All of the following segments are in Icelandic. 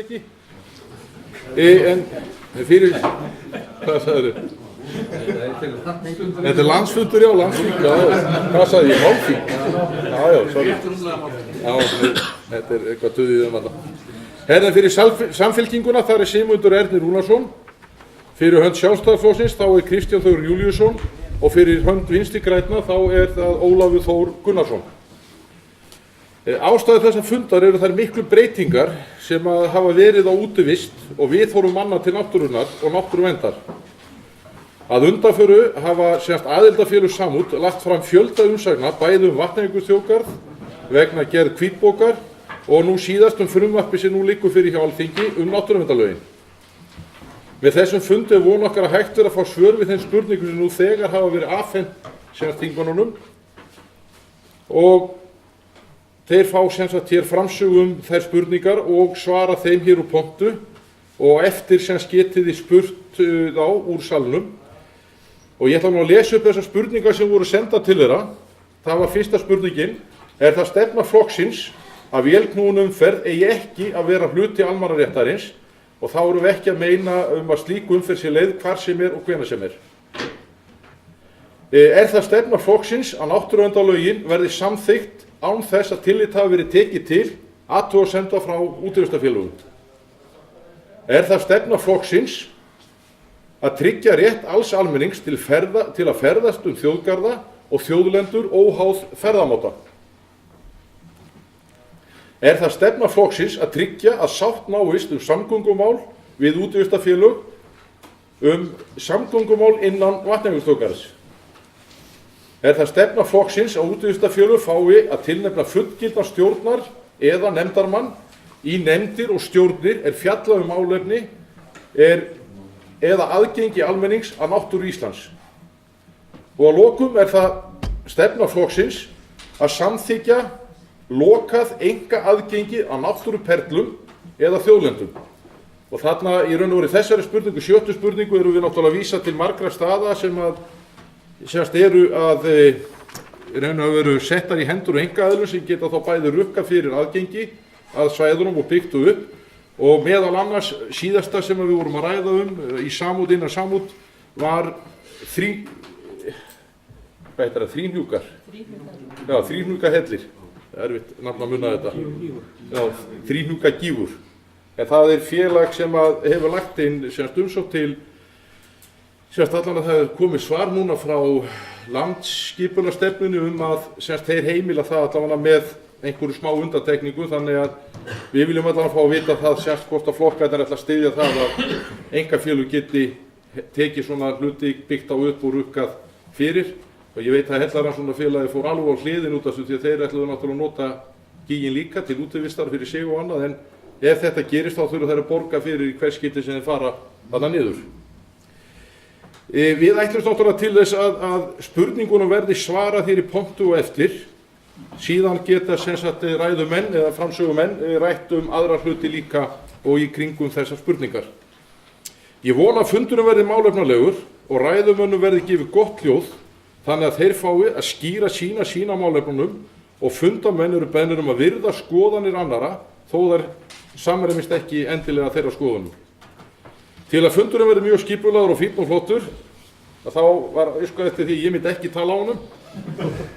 ekki. En fyrir, hvað sagður þau? Þetta landsfundur, já, landsþing, já, hvað sagði ég, málþing? Já, sorry. Já, þetta eitthvað tuðið alltaf. Hérna fyrir Samfylkinguna, þar Sigmundur Ernir Rúnarsson. Fyrir hönd Sjálfstæðisflokksins, þá Kristján Þór Júlíusson. Og fyrir hönd Vinstri grænna, þá það Ólafur Þór Gunnarsson. Ástæður þessa fundar eru þær miklu breytingar sem hafa verið á útivist og viðhorfum manna til náttúrunnar og náttúruverndar. Að undanföru hafa aðildarfélög Samút lagt fram fjölda umsagna bæði Vatnajökulsþjóðgarð vegna gerð hvítbókar og nú síðast frumvarpi sem nú liggur fyrir hjá Alþingi náttúruverndarlögin. Með þessum fundi von okkar að hægt að fá svör við þeim spurningum sem nú þegar hafa verið afhent þingmönnunum og þeir fá hér framsögu þær spurningar og svara þeim hér úr pontu og eftir getið þið spurt þá úr salnum. Og ég ætla nú að lesa upp þessar spurningar sem voru sendar til þeirra. Það var fyrsta spurningin. Er það stefna flokksins að vélknúin umferð eigi ekki að vera hluti almannaréttarins og þá erum við ekki að meina að slík umferð sé leyfð hvar sem og hvenær sem Er það stefna flokksins að náttúruverndarlögin verði samþykkt án þess að tillit hafi verið tekið til athugasemda frá útivistarfélögum? Er það stefna flokksins að tryggja rétt alls almennings til að ferðast þjóðgarða og þjóðlendur óháð ferðamáta? Er það stefna flokksins að tryggja að sátt náist samgöngumál við útivistarfélög samgöngumál innan Vatnajökulsþjóðgarðs? Er það stefna flokksins að útivistarfélög fái að tilnefna fullgildan stjórnar eða nefndarmann í nefndir og stjórnir fjalla málefni eða aðgengi almennings að náttúru Íslands? Og að lokum er það stefna flokksins að samþykkja lokað aðgengi að náttúruperlum eða þjóðlendum. Og þarna í raun og veru þessari spurningu, sjöttu spurningu, erum við náttúrulega að vísa til margra staða sem eru að raun og veru settar í hendur og einkaaðilum sem geta þá bæði rukkað fyrir aðgengi að svæðunum og byggt upp. Og meðal annars síðasta sem við vorum að ræða í Samút, innan Samút, var þríhnjúkar. Já, þríhnjúkahellir. Það er erfitt nafn að munna þetta. Já, þríhnjúkagígur. En það félag sem hefur lagt inn umsókn til allan að það komið svar núna frá landsskipulagsstefnunni að þeir heimila það allavega með einhverju smá undantekningu, þannig að við viljum allavega fá að vita það hvort að flokkarnir ætla að styðja það að einkafélög geti tekið svona hluti byggt á upp og rukkað fyrir. Og ég veit að Hellarannsóknarfélagið fór alveg á hliðin út af þessu því að þeir ætluðu náttúrulega að nota gíginn líka til útivistar fyrir sig og annað, en ef þetta gerist þá þurfa þeir að borga fyrir hvert skipti sem þeir fara þarna niður. Við ætlumst náttúrulega til þess að spurningunum verði svarað hér í pontu og eftir. Síðan geta ræðumenn eða framsögumenn rætt aðra hluti líka og í kringum þessar spurningar. Ég vona að fundurinn verði málefnalegur og ræðumönnum verði gefið gott hljóð þannig að þeir fái að skýra sína málefnunum og fundamenn eru beðnir að virða skoðanir annarra þó þær samræmist ekki endilega þeirra skoðunum. Til að fundurinn verði mjög skipulagur og fínn og flottur, þá var óskað eftir því ég myndi ekki tala á honum.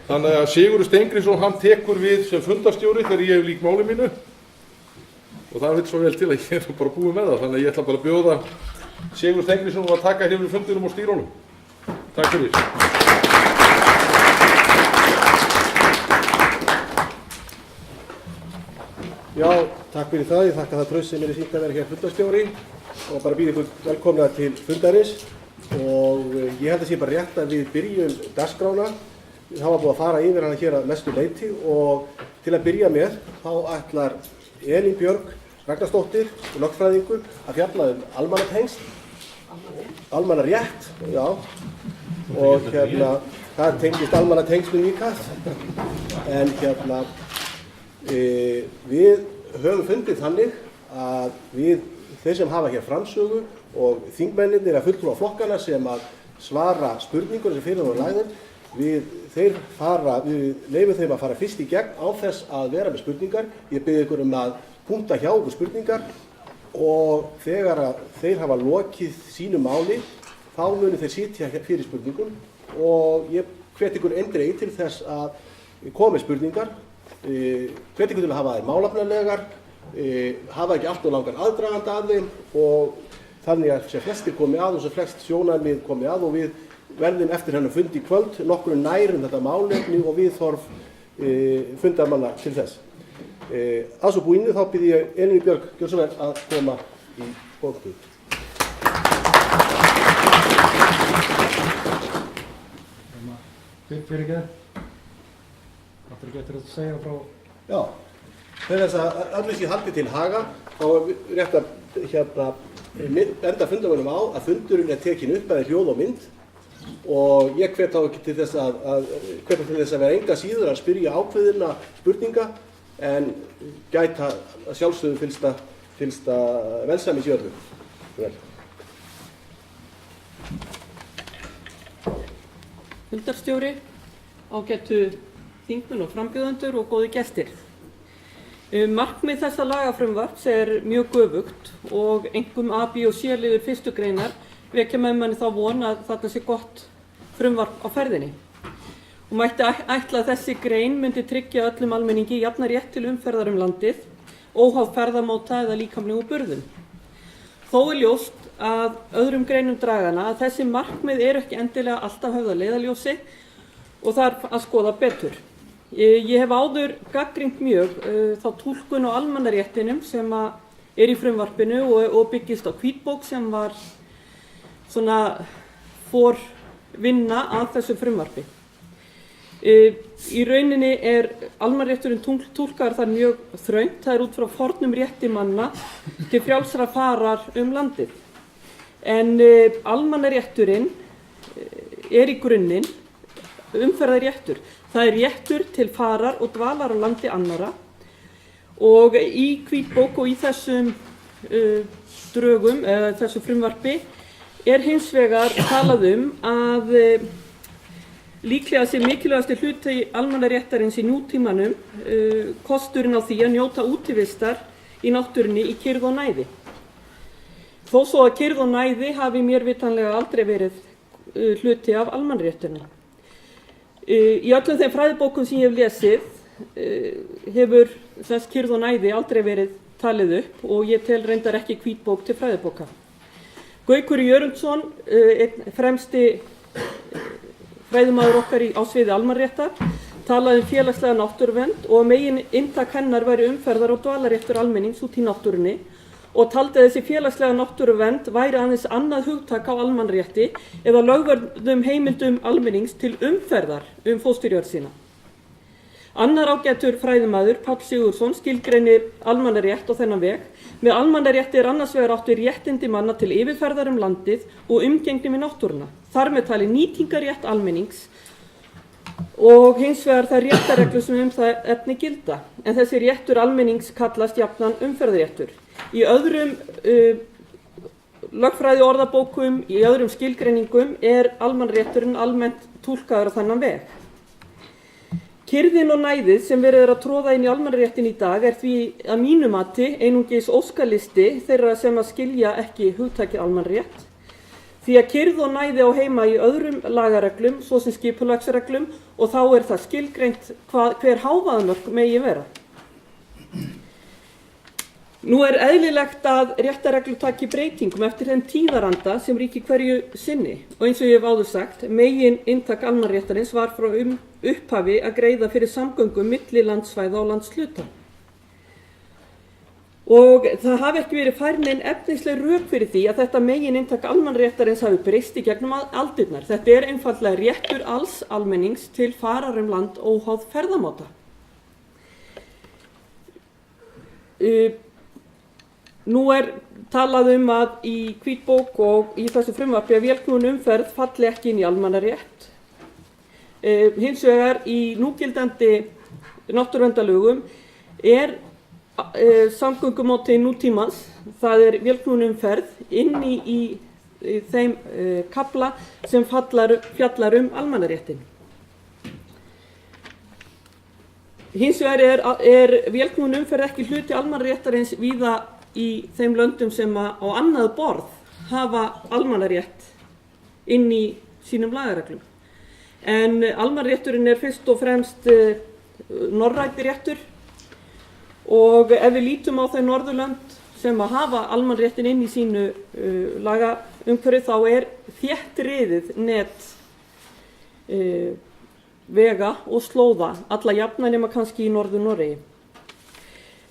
Þannig að Sigurður Steingrímsson hann tekur við sem fundarstjóri þegar ég hef lík máli mínu. Og það vill svo vel til að ég bara búið með það, þannig að ég ætla bara að bjóða Sigurður Steingrímsson að taka hér við fundinum og stýra honum. Takk fyrir. Já, takk fyrir það. Ég þakka það traust sem sýnt að vera hér fundarstjóri og bara býð ykkur velkomna til fundarins. Og ég held að sé bara rétt að við byrjum dagskrána. Það var búið að fara yfir hana hér að mestu leyti og til að byrja með þá ætlar Elín Björg Ragnarsdóttir, lögfræðingur, að fjalla almannatengsl, almannarétt, já, og það tengist almannatengslum líka. En við höfum fundið þannig að þeir sem hafa hér framsögu og þingmennirnir að fulltrúa flokkana sem að svara spurningur sem fyrir voru lagðir, við leyfum þeim að fara fyrst í gegn á þess að vera með spurningar. Ég bið ykkur að punkta hjá ykkur spurningar og þegar að þeir hafa lokið sínu máli, þá munu þeir sitja fyrir spurningum og ég hvet ykkur eindregið til þess að koma með spurningar, hvet ykkur til að hafa þær málefnalegar, hafa ekki allt og langan aðdraganda að þeim og þannig að sem flestir komi að og sem flest sjónarmið komi að og við verðum eftir hennar fundi í kvöld nokkur nærum þetta málefni og viðhorf fundarmanna til þess. Að svo búinu þá býð ég Elínu Björk gjörsamlega að koma í pontu. Fyrir ekki það? Áttur ekki eftir að segja frá? Já, þegar þess að allir sé haldið til haga þá er rétt að enda fundarmönnum á að fundurinn er tekin upp bæði hljóð og mynd og ég hvet þá ekki til þess að vera enga síður að spyrja ákveðina spurninga en gæta að sjálfsögðu fyllsta velsæmis í öllu. Vel. Fundarstjóri, ágætu þingmenn og frambjóðendur og góði gestir. Markmið þessa lagafrumvarps er mjög göfugt og einkum A, B og C-liður 1. greinar vekja með manni þá von að þarna sé gott frumvarp á ferðinni. Og mætti ætla að þessi grein myndi tryggja öllum almenningi jafna rétt til umferðar landið, óháð ferðamáta eða líkamlegum burðum. Þó er ljóst að öðrum greinum dragana að þessi markmið eru ekki endilega alltaf höfð að leiðarljósi og þarf að skoða betur. Ég hef áður gagnrýnt mjög þá túlkun á almannaréttinum sem er í frumvarpinu og byggist á hvítbók sem var svona forvinna að þessu frumvarpi. Í rauninni er almannarétturinn túlkaður þar mjög þröngt, það er út frá fornum rétti manna til frjálsra farar landið. En almannarétturinn er í grunninn umferðarréttur. Það er réttur til farar og dvalar á landi annarra og í hvítbók og í þessum drögum, þessu frumvarpi, er hins vegar talað að líklega sé mikilvægasti hluti almannaréttarins í nútímanum kosturinn á því að njóta útivistar í náttúrunni í kyrrð og næði. Þó svo að kyrrð og næði hafi mér vitanlega aldrei verið hluti af almannaréttinum. Í öllum þeim fræðibókum sem ég hef lesið hefur þess kyrrð og næði aldrei verið talið upp og ég tel reyndar ekki hvítbók til fræðibóka. Gaukur Jörundsson, einn fremsti fræðimaður okkar á sviði almannaréttar, talaði félagslega náttúruvernd og megin inntak hennar væri umferðar og dvalarréttur almennings út í náttúrunni og taldi að þessi félagslega náttúruvernd væri aðeins annað hugtak á almannarétti eða lögvörðum heimildum almennings til umferðar fósturjörð sína. Annar ágætur fræðimaður, Páll Sigurðsson, skilgreinir almannarétt á þennan veg. Með almannarétti er annars vegar átt við réttindi manna til yfirferðar landið og umgengni með náttúruna. Þar með talið nýtingarrétt almennings og hins vegar þær réttarreglur sem það efni gilda. En þessi réttur almennings kallast jafnan umferðarréttur. Í öðrum lögfræði orðabókum, í öðrum skilgreiningum er almannarétturinn almennt túlkaður á þennan veg. Kyrrðin og næðið sem verið er að troða inn í almannaréttin í dag er því að mínu mati einungis óskalisti þeirra sem að skilja ekki hugtakið almannarétt. Því að kyrrð og næði á heima í öðrum lagareglum, svo sem skipulagsreglum, og þá er það skilgreint hver hávaðamörk megi vera. Nú er eðlilegt að réttarreglur taki breytingum eftir þeim tíðaranda sem ríki hverju sinni og eins og ég hef áður sagt, megin inntak almannaréttarins var frá upphafi að greiða fyrir samgöngum milli landsvæða og landshluta. Og það hafi ekki verið færð nein efnisleg rök fyrir því að þetta megin inntak almannaréttarins hafi breyst í gegnum aldirnar. Þetta er einfaldlega réttur alls almennings til farar land óháð ferðamáta. Nú er talað að í hvítbók og í þessu frumvarpi að vélknúin umferð falli ekki inn í almannarétt. Hins vegar í núgildandi náttúruverndarlögum er samgöngumáti nútímans, það er vélknúin umferð inni í þeim kafla sem fjallar almannaréttin. Hins vegar er vélknúin umferð ekki hluti almannaréttarins víða í þeim löndum sem á annað borð hafa almannarétt inn í sínum lagareglum. En almannarétturinn fyrst og fremst norrænn réttur og ef við lítum á þau Norðurlönd sem hafa almannaréttinn inn í sínu lagaumhverfi þá þéttriðið net vega og slóða alla jafna nema kannski í Norður-Noregi.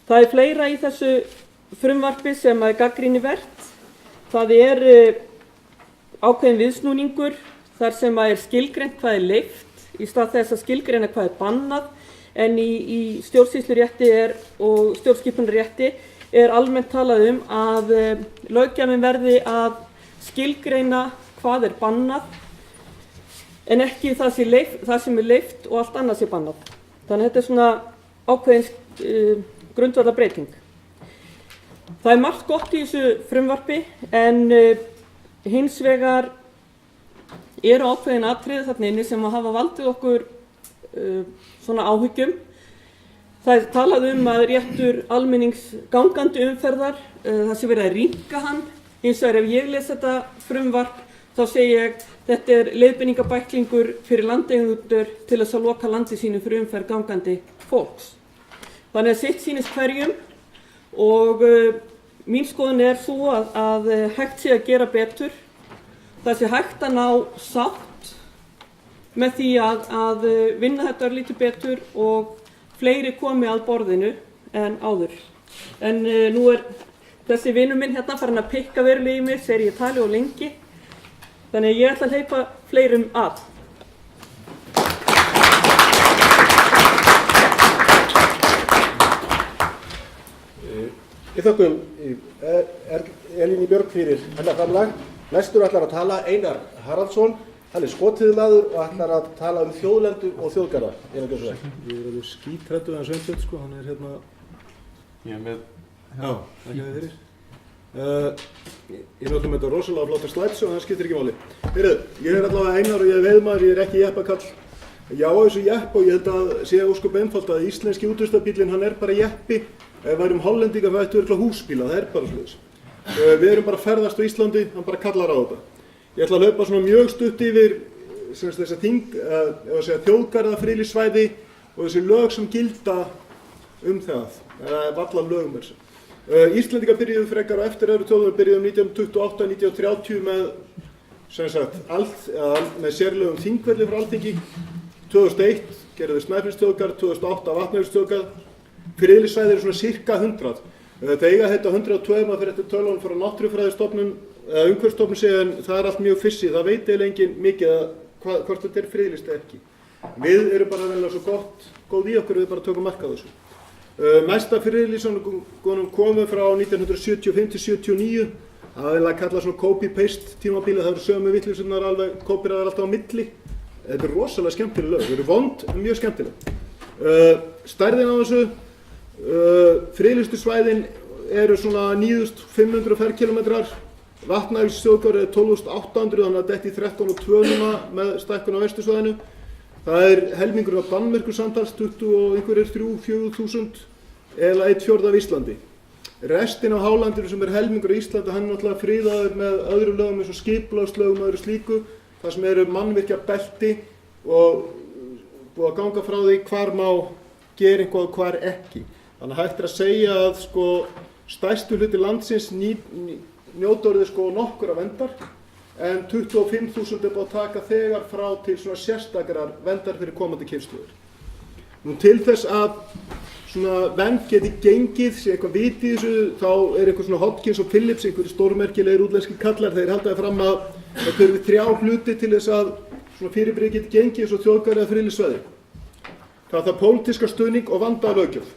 Það fleira í þessu frumvarpi sem gagnrýnivert. Það ákveðinn viðsnúningur þar sem skilgreint hvað leyft í stað þess að skilgreina hvað bannað, en í stjórnsýslurétti og stjórnskipunarrétti almennt talað að löggjafinn verði að skilgreina hvað bannað en ekki það sem leyft og allt annað sé bannað. Þannig að þetta svona ákveðin grundvallarbreyting. Það margt gott í þessu frumvarpi en hins vegar ákveðin atriði þarna inni sem hafa valdið okkur svona áhyggjum. Það talað að réttur almennings gangandi umferðar, það sé verið að rýmka hann. Hins vegar ef ég les þetta frumvarp þá segi ég þetta leiðbeiningabæklingur fyrir landeigendur til þess að loka landi sínu fyrir umferð gangandi fólks. Þannig að sitt sýnist hverjum og mín skoðun sú að hægt sé að gera betur. Það sé hægt að ná sátt með því að vinna þetta lítið betur og fleiri komi að borðinu en áður. En nú þessi vinur minn hérna farin að pikka verulega í mig, segir ég tali og lengi. Þannig að ég ætla að hleypa fleirum að. Við þökkum Elínu Björk fyrir hennar framlag. Næstur ætlar að tala Einar Haraldsson. Hann skotiðmaður og ætlar að tala þjóðlendu og þjóðgarða. Ég alveg skítræddur en Sveinbjörn, sko, hann hérna... Ég með... Já, þakka þér fyrir. Ég notum þetta rosalega flotta slides og það skiptir ekki máli. Ég allavega Einar og ég veiðmaður, ég ekki jeppakall. Já, þessu jepp og ég held að sé ósköp einfalt að íslenski útvistabíllinn, hann bara jeppi. Ef við Hollendingar þá ættu örugglega húsbíla, það bara svoleiðis. Við erum bara að ferðast á Íslandi, hann bara kallar á þetta. Ég ætla að hlaupa svona mjög stutt yfir þessa þjóðgarða, friðlýsssvæði og þessi lög sem gilda það. Það varla lögum þessu. Íslendingar byrjuðu frekar á eftir öðru þjóðum, byrjuðu 1928-1930 með sérlögum þingvelli frá Alþingi. 2001 gerðu Snæfellsþjóðgarð, 2008 Vatnajökulsþjóðgarð. Friðlýsssvæði svona sirka 100. Þetta eiga heita 102 maður fyrir eftir tölunum frá Náttúrufræðistofnun eða Umhverfisstofnun segja en það allt mjög fissi, það veit eiginlega enginn mikið hvort þetta friðlýst eða ekki. Við erum bara venjulega svo góð í okkur við bara tökum mark á þessu. Mesta friðlýsingunum komu frá 1975-79. Það kallað svona copy-paste tímabili, það eru sömu vitleysurnar alveg kópíraðar alltaf á milli. Þetta rosalega skemmtileg lög, þau eru vond en mjög skemmtileg. Stærðin á þessu, friðlýstu svæðin eru svona 9.500 ferkilometrar. Vatnajökulsþjóðgarður 12.800, þannig að þetta í 13.2 núna með stækkun á vestursvæðinu. Það helmingur af Danmerkur samtals, 20 og einhverjir 3-4.000 eða 1/4 af Íslandi. Restin af hálendinu sem helmingur af Íslandi, hann náttúrulega friðaður með öðrum lögum eins og skipulagslögum og öðru slíku, þar sem eru mannvirkjabelti og búið að ganga frá því hvar má gera eitthvað og hvar ekki. Þannig hægt að segja að stærstu hluti landsins njóta orðið nokkurra verndar en 25.000 búið að taka þegar frá til svona sérstakrar verndar fyrir komandi kynslóðir. Nú til þess að svona vernd geti gengið, sé eitthvað vit í þessu, þá eitthvað svona Hopkins og Phillips, einhverjir stórmerkilegir útlenskir kallar, þeir halda fram að það þurfi 3 hluti til þess að svona fyrirbrigði geti gengið eins og þjóðgarði eða friðlýst. Það þarf pólitíska stuðning og vandaða löggjöf.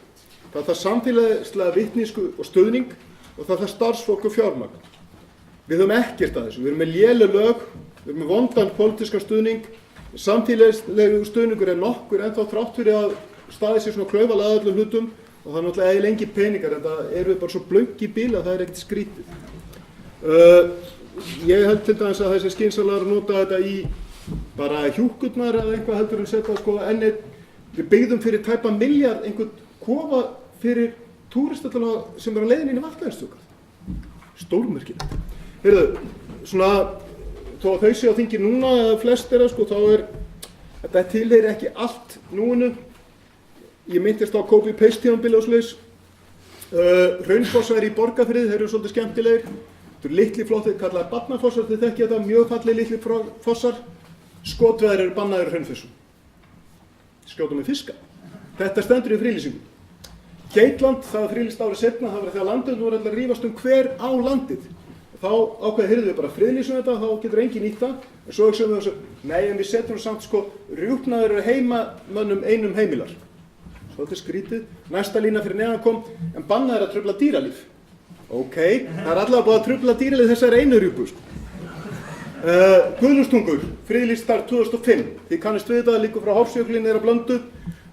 Það þarf samfélagslega vitneskju og stuðning og það þarf starfsfólk og fjármagn. Við höfum ekkert að þessu. Við erum með léleg lög, við erum með vondan pólitískan stuðning, samfélagslegu stuðningur nokkur ennþá þrátt fyrir að staðið sér svona klaufalega að öllum hlutum og það náttúrulega eiginlega engin peningar en það erum við bara svo blönk í bíl að það ekkert skrítið. Ég held til dæmis að þessi skynsamlegar að nota þetta í bara hjúkurnar eða eitthvað heldur en setja við byggðum fyrir tæpa milljarð einhvern kofa fyrir túrista sem er á leiðinni inn í Vatnajökulsþjóðgarð. Stórmerkilegt. Heyrðu, svona, þó að þau séu á þingi núna, eða flest þeirra, sko, þá þetta tilheyrir ekki allt núinu. Ég myndist á copy-paste tímabili og svoleiðis. Hraunfossar í Borgarfirði, þeir eru svolítið skemmtilegir. Þetta eru litli flottir, kallaðir barnafossar, þið þekkið þetta, mjög fallið litli fossar. Skotveðar eru bannaðir hraunfossum. Skjóta með fiska. Þetta stendur í friðlýsingu. Geitland, það var friðlýst árið seinna, það var þegar landeigendur voru allir að rífast hver á landið. Þá ákveðið, heyrðu við bara friðlýsum þetta, þá getur enginn nýtt það. En svo hugsaðum við þessu, nei, en við setjum samt sko, rjúpnaður eru heimamönnum einum heimilar. Svolítið skrítið. Næsta lína fyrir neðan kom, en bannað að trufla dýralíf. Ok, það allavega búið að trufla dýralíf þessar einu rjúpu, sko. Guðlungstungur, friðlýst þar 2005. Þið kannist við þetta, líka frá Hofsjökli niður á Blöndu.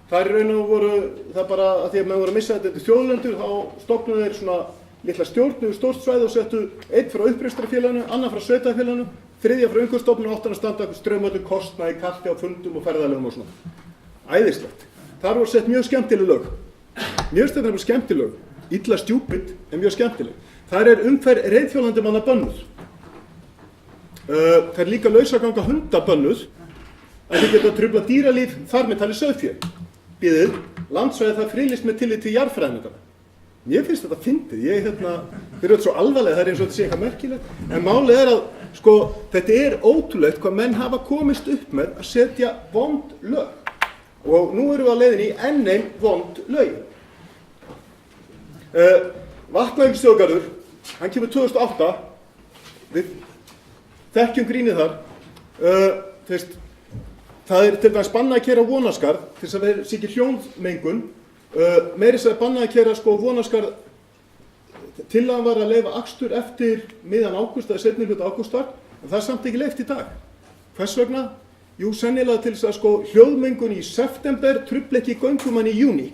Það er raun og voru, það bara að því að menn voru að missa þetta þjóðlendur, þá stofnuðu þeir svona litla stjórn yfir stórt svæði og settu einn frá uppreistarfélaginu, annan frá sveitafélaginu, þriðja frá umhverfisstofnun og áttan að standa straumöldu kostnaði, kaffi á fundum og ferðalögum og svona. Æðislegt. Þar voru sett mjög skemmtileg lög. Mjög stefnir skemmtileg lög. Illa stjúpid en mjög skemmtileg. Þar er umferð reiðhjólandi manna bönnuð. Það er líka lausaganga hunda bönnuð, að þið geta trufla dýralíf þar með talið sauðfé. Bíðið, landsvæði það friðlýst með tillit til jarðfræðingarna. Mér finnst þetta fyndið, þeir eru svo alvarlega, það er eins og þetta sé eitthvað merkilegt, en málið er að, sko, þetta er ótrúlegt hvað menn hafa komist upp með að setja vond lög. Og nú erum við á leiðinni í enn ein vond lögin. Vatnajökulsþjóðgarður, hann kemur 2008, við þekkjum grínið þar, það er til dæmis bannað að keyra á Vonaskarð til þess að það sé ekki hljóðmengun. Meira þess að bannað að keyra sko Vonaskarð tillagan var að leyfa akstur eftir miðjan ágúst eða seinni hluta ágústar, en það er samt ekki leyft í dag. Hvers vegna? Jú, sennilega til þess að sko hljóðmengun í september trufli ekki göngumann í júní.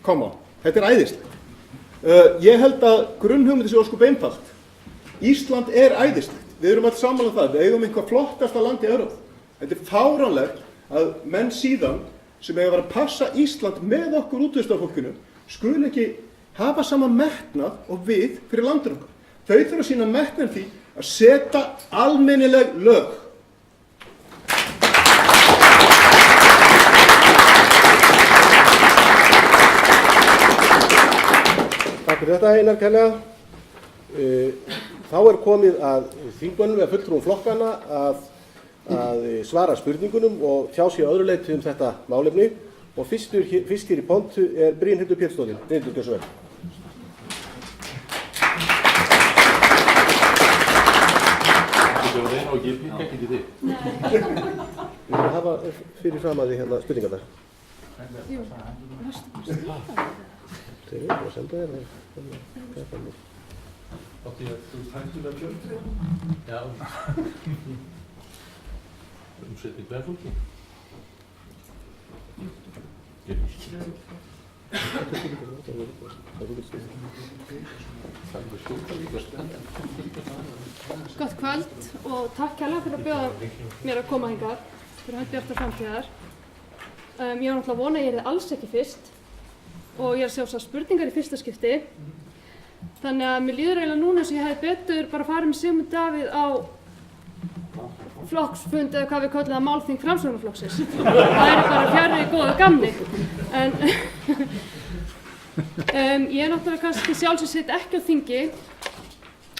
Come on, þetta er æðislegt. Ég held að grunnhugmyndin sé ósköp einfalt. Ísland er æðislegt. Við erum alls sammála það. Við eigum eitthvað flottasta land í Evrópu. Þetta er fáránlegt að menn síðan sem eiga að vera að passa Ísland með okkur útvistarfólkinu skuli ekki hafa sama metnað og við fyrir landinu okkar. Þau þurfa að sýna metnað því að setja almennileg lög. Takk fyrir þetta, Einar kærlega. Þá er komið að þingmönnum eða fulltrúum flokkana að svara spurningunum og tjá sig að öðru leyti þetta málefni. Og fyrst hér í pontu er Brynhildur Pétursdóttir. Brynhildur, gjörðu svo vel. Þú reyna og ég pikka ekki þig. Við erum að hafa fyrir fram að því hérna spurningarnar. Jú, Þeir eru að senda þér. Átti ég að þú tættur að kjörðu? Já. Setning hver fólki? Gott kvöld og takk kærlega fyrir að bjóða mér að koma hingað fyrir hönd Bjartar framtíðar. Ég var náttúrulega að vona að ég yrði alls ekki fyrst og ég er að sjá svo spurningar í fyrsta skipti. Þannig að mér líður eiginlega núna eins og ég hefði betur bara farið með Sigmund Davíð á flokksfund eða hvað við köllum það málþing Framsóknarflokksins. Það er bara fjarri góðu gamni. En ég er náttúrulega kannski sjálfsög sitt ekki á þingi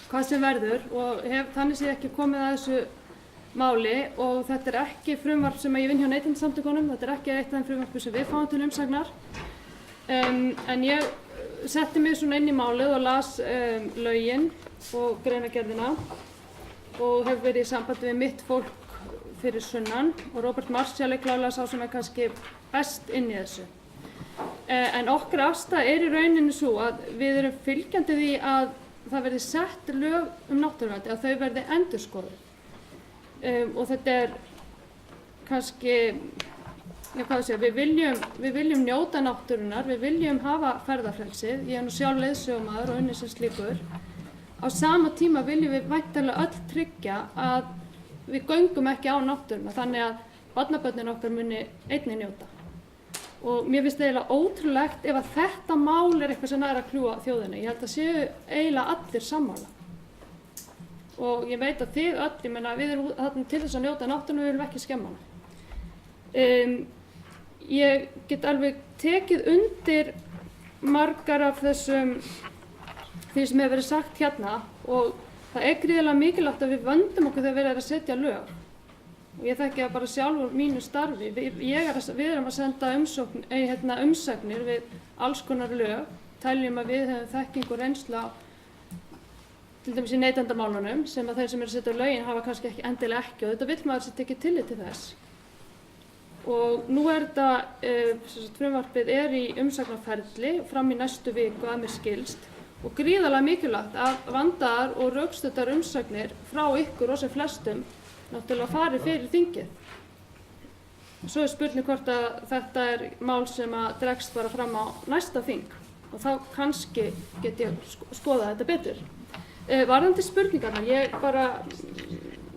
hvað sem verður og hef þannig séð ekki komið að þessu máli og þetta er ekki frumvarp sem ég vinn hjá Neytendasamtökunum, þetta er ekki eitt af þeim frumvarpum sem við fáum til umsagnar. En ég setti mig svona inn í málið og las lögin og greinargerðina og hef verið í sambandi við mitt fólk fyrir sunnan og Róbert Marshall er klárlega sá sem er kannski best inn í þessu. En okkar afstaða er í rauninni svo að við erum fylgjandi því að það verði sett lög náttúruvernd, að þau verði endurskoðuð. Og þetta er kannski, við viljum njóta náttúrunnar, við viljum hafa ferðafrelsið, ég er nú sjálf leiðsögumaður og unnið sem slíkur. Á sama tíma viljum við væntanlega öll tryggja að við göngum ekki á náttúruna þannig að barnabörnin okkar muni einnig njóta. Og mér finnst eiginlega ótrúlegt ef að þetta mál er eitthvað sem nær að kljúfa þjóðinni. Ég held að séu eiginlega allir sammála. Og ég veit að þið öll, ég meina við erum þarna til þess að njóta náttúruna, við viljum ekki skemma hana. Ég get alveg tekið undir margar af þessum því sem hefur verið sagt hérna og það er gríðarlega mikilvægt að við vöndum okkur þegar við erum að setja lög. Og ég þekki það bara sjálf úr mínu starfi. Við erum að senda umsagnir við alls konar lög, teljum að við hefum þekkingu og reynslu á til dæmis í neytendamálunum sem að þeir sem eru að setja lögin hafa kannski ekki endilega ekki og þetta vill maður sem tekið tillit til þess. Og nú er þetta, frumvarpið er í umsagnarferli fram í næstu viku að mér skilst og gríðarlega mikilvægt að vandaðar og rökstuddar umsagnir frá ykkur og sem flestum náttúrulega farið fyrir þingið. Svo er spurning hvort að þetta er mál sem að dregst bara fram á næsta þing og þá kannski get ég skoða þetta betur. Varðandi spurningarnar, ég bara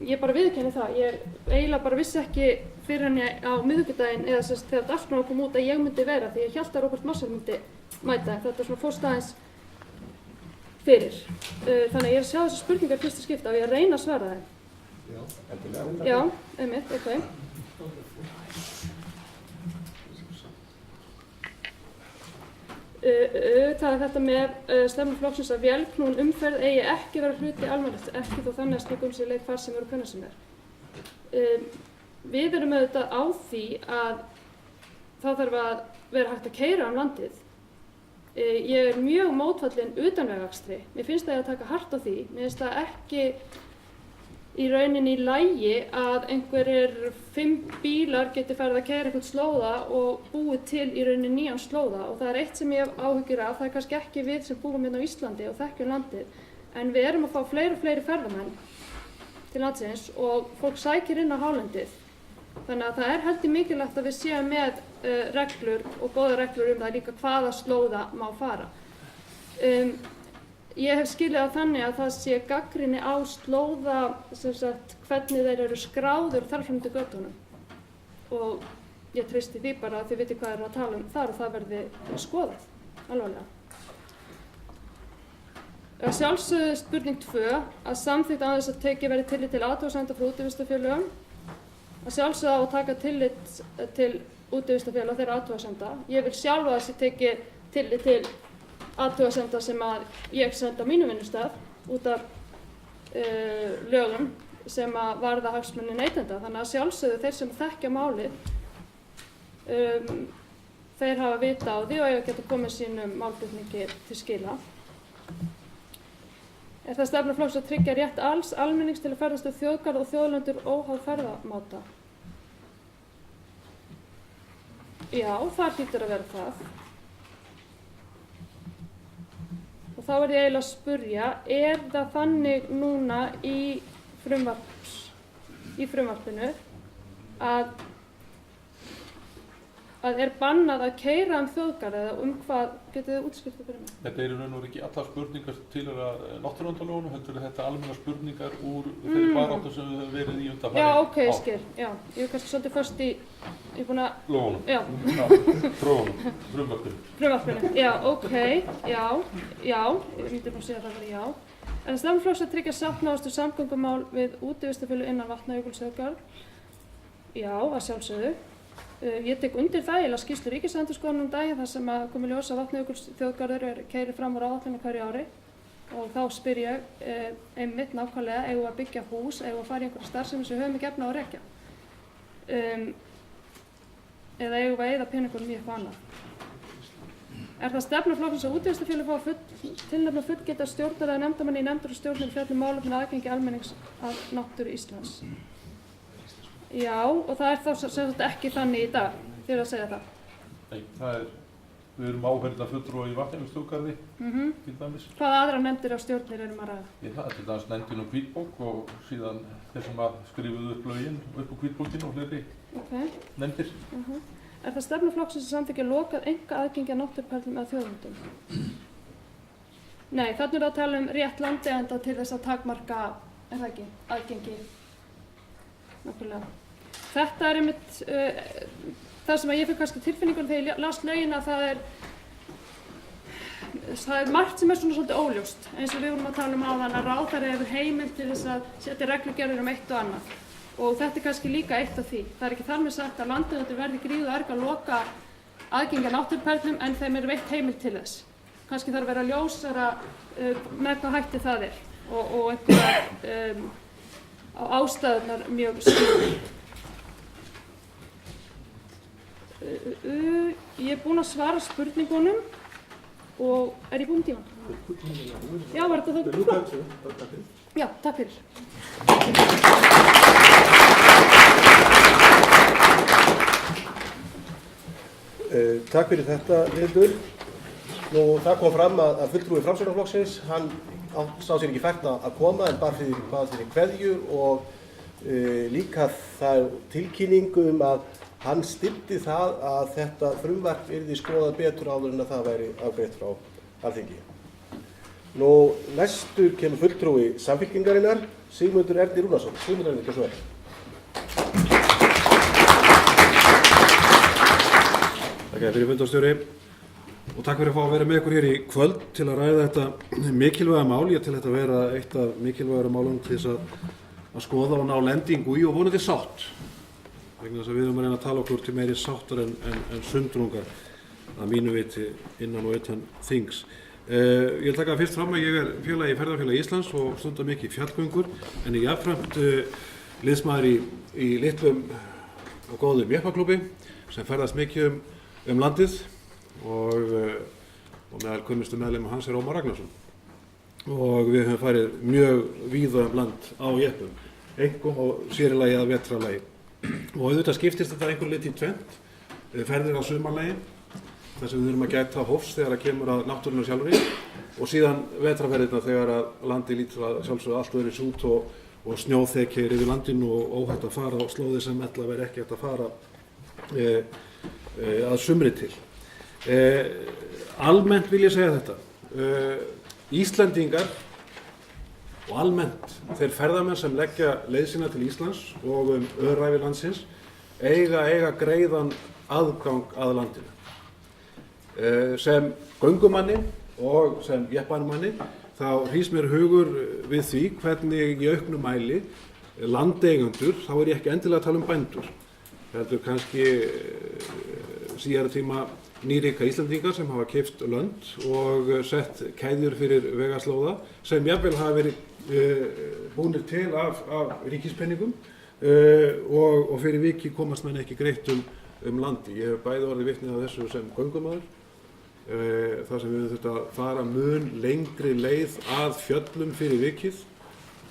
viðurkenni það, ég eiginlega bara vissi ekki fyrir henni á miðvikudaginn eða þess þegar dagskráin kom út að ég myndi vera því ég hélt að Róbert Marshall myndi mæta en þetta svona fórst aðeins fyrir. Þannig að ég er að sjá þessar spurningar fyrsta skipti og ég að reyna að svara þeim. Já, einmitt, ok. Það er þetta með stefnu flokksins að vélknúin umferð eigi ekki vera hluti almennings, ekki þó þannig að slík umsýrleik far sem eru hvenær sem er. Við erum auðvitað á því að það þarf að vera hægt að keyra landið. Ég er mjög mótfallin utanvegaakstri. Mér finnst það að taka hart á því. Mér finnst það ekki í rauninni í lagi að einhverjir 5 bílar geti farið að keyra einhvern slóða og búið til í rauninni nýjan slóða og það er eitt sem ég hef áhyggjur af, það er kannski ekki við sem búum hérna á Íslandi og þekkjum landið en við erum að fá fleiri og fleiri ferðamenn til landsins og fólk sækir inn á hálendið þannig að það er heldur mikilvægt að við séum með reglur og góða reglur það líka hvaða slóða má fara. Ég hef skilið á þannig að það sé gagnrýni á slóða, hvernig þeir eru skráður þar fram til götunum og ég treysti því bara að þið viti hvað eru að tala um þar og það verði skoðað, alvarlega. Að sjálfsögðu spurning 2, að samþykkt á þess að tekið verði tillit til athugasemda frá útivistarfélögum, að sjálfsögðu á að taka tillit til útivistarfélaga þeirra athugasemda. Ég vil sjálf að þessi tekið tillit til athugasemda sem að ég senda á mínum vinnustað út af lögum sem að varða hagsmuni neytenda. Þannig að sjálfsögðu þeir sem þekkja málið, þeir hafa vita á því og eiga að geta komið sínum málflutningi til skila. Er það stefna flokks að tryggja rétt alls almennings til að ferðast um þjóðgarð og þjóðlendur óháð ferðamáta? Já, það hlýtur að vera það. Og þá er ég eiginlega að spurja, er það þannig núna í frumvarpinu að er bannað að keyra þjóðgarð eða hvað, getið þið útskýrt það fyrir mig? Þetta er í raun og veru ekki allar spurningar til náttúruverndarlögunum, heldur þetta almennar spurningar úr þeirri baráttu sem við höfum verið í undanfarið. Já, ok, ég skil, já. Ég er kannski svolítið först ég er búin að... Lögunum. Já. Frumvarpinu. Frumvarpinu, já, ok, já, ég myndi nú segja að það var já. En stefna flokks að tryggja sátt náðust samgöngumál við útivistarfélög innan Vatnajökulsþjóðgarð? Já, að sjálfsögðu. Ég tek undir það, ég las skýrslu Ríkisendurskoðunar daginn þar sem að komi ljós að Vatnajökulsþjóðgarður keyrir fram úr áætlun hverju ári og þá spyr ég einmitt nákvæmlega, eigum við að byggja hús, eigum við að fara í einhverja starfsemi sem við höfum ekki efni á að rekja? Eða eigum við að eyða peningunum í eitthvað annað? Er það stefna flokksins að útivistarfélög fá að tilnefna fullgilda stjórnar eða nefndarmenn í nefndir og stjórnir fjalla málefni aðgengi almennings að náttúru Íslands? Já, og það er þá sem sagt ekki þannig í dag, þið eru að segja það? Nei, við erum áheyrða fulltrúa í Vatnajökulsþjóðgarði, til dæmis. Hvaða aðra nefndir á stjórnir erum að ræða? Það er til dæmis nefndin og hvítbók og síðan þeir sem að skrifuðu upp lögin upp á hvítbókinu og fleiri nefndir. Er það stefna flokksins að samþykkja lokað enga aðgengi að náttúruperlum eða þjóðlendum? Nei, þarna er að tala um rétt landeigenda til þess að takmarka, er það ekki, aðgengi. Nákvæmlega. Þetta er einmitt það sem ég fyrir kannski tilfinningunum þegar ég las lögin að það er margt sem er svona svolítið óljóst, eins og við vorum að tala áðan að ráðherra hefur heimild til þess að setja reglugerðir eitt og annað. Og þetta er kannski líka eitt af því. Það er ekki þar með sagt að landeigendur verði gríð og erg að loka aðgengi að náttúruperlum en þeim er veitt heimild til þess. Kannski þarf að vera ljósara með hvað hætti það er og einhverjar ástæðurnar mjög skýrar. Ég er búin að svara spurningunum og er ég búin tíma? Já, var þetta það? Já, takk fyrir. Takk fyrir þetta, Hildur. Nú, það kom fram að fulltrúi Framsóknarflokksins, hann sá sér ekki fært að koma en bara fyrir kveðju og líka það tilkynning að hann styddi það að þetta frumvarp yrði skoðað betur áður en að það væri afgreitt frá Alþingi. Nú, næstur kemur fulltrúi Samfylkingarinnar, Sigmundur Ernir Rúnarsson. Sigmundur Ernir, hversu vel? Takk fyrir fundarstjóri og takk fyrir að fá að vera með ykkur hér í kvöld til að ræða þetta mikilvæga mál. Ég tel þetta að vera eitt af mikilvægara málum til þess að skoða og ná lendingu í og vonandi sátt. Vegna þess að við erum að reyna að tala okkur til meiri sáttar en sundrungar að mínu viti innan og utan þings. Ég vil taka fyrst fram að ég er félagi í Ferðafélagi Íslands og stundar mikið fjallgöngur en ég er jafnframt liðsmaður í litlum og góðum jeppaklúbbi sem ferðast mikið landið og meðal kunnustu meðlimur hans er Ómar Ragnarsson. Og við höfum farið mjög víða land á jeppum, einkum og sér í lagi að vetrarlagi. Og auðvitað skiptist þetta einhver lit í tvennt, ferðir á sumarlagi, þar sem við þurfum að gæta hófs þegar að kemur að náttúrunnar sjálfri og síðan vetrarferðirna þegar að landi lítur að sjálfsögðu allt öðruvísi út og snjóþekja yfir landinu og óhætt að fara á slóðir sem ella verði ekki hægt að fara að sumri til. Almennt vil ég segja þetta. Íslendingar og almennt þeir ferðamenn sem leggja leið sína til Íslands og öræfi landsins eiga greiðan aðgang að landinu. Sem göngumanni og sem jeppamanni þá hrýs mér hugur við því hvernig í auknum mæli landeigendur, þá er ég ekki endilega að tala um bændur, heldur kannski síðara tíma nýríka Íslendingar sem hafa keypt lönd og sett keðjur fyrir vegaslóða sem jafnvel hafa verið búnir til af ríkispenningum og fyrir viki komast menn ekki greitt landi. Ég hef bæði orðið vitni af þessu sem göngumaður, þar sem við höfum þurft að fara mun lengri leið að fjöllum fyrir vikið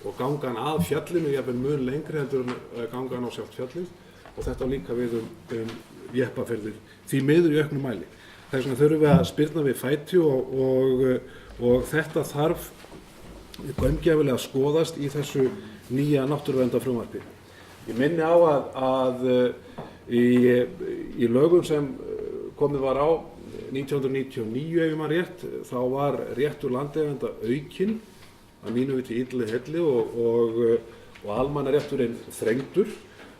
og gangan að fjallinu jafnvel mun lengri heldur en gangan á sjálft fjallið og þetta líka við jeppaferðir því miður í auknum mæli. Þess vegna þurfum við að spyrna við fæti og þetta þarf gaumgæfilega að skoðast í þessu nýja náttúruverndarfrumvarpi. Ég minni á að í lögum sem komið var á 1999 ef ég man rétt, þá var réttur landeigenda aukinn að mínu viti illu helli og almannarétturinn þrengdur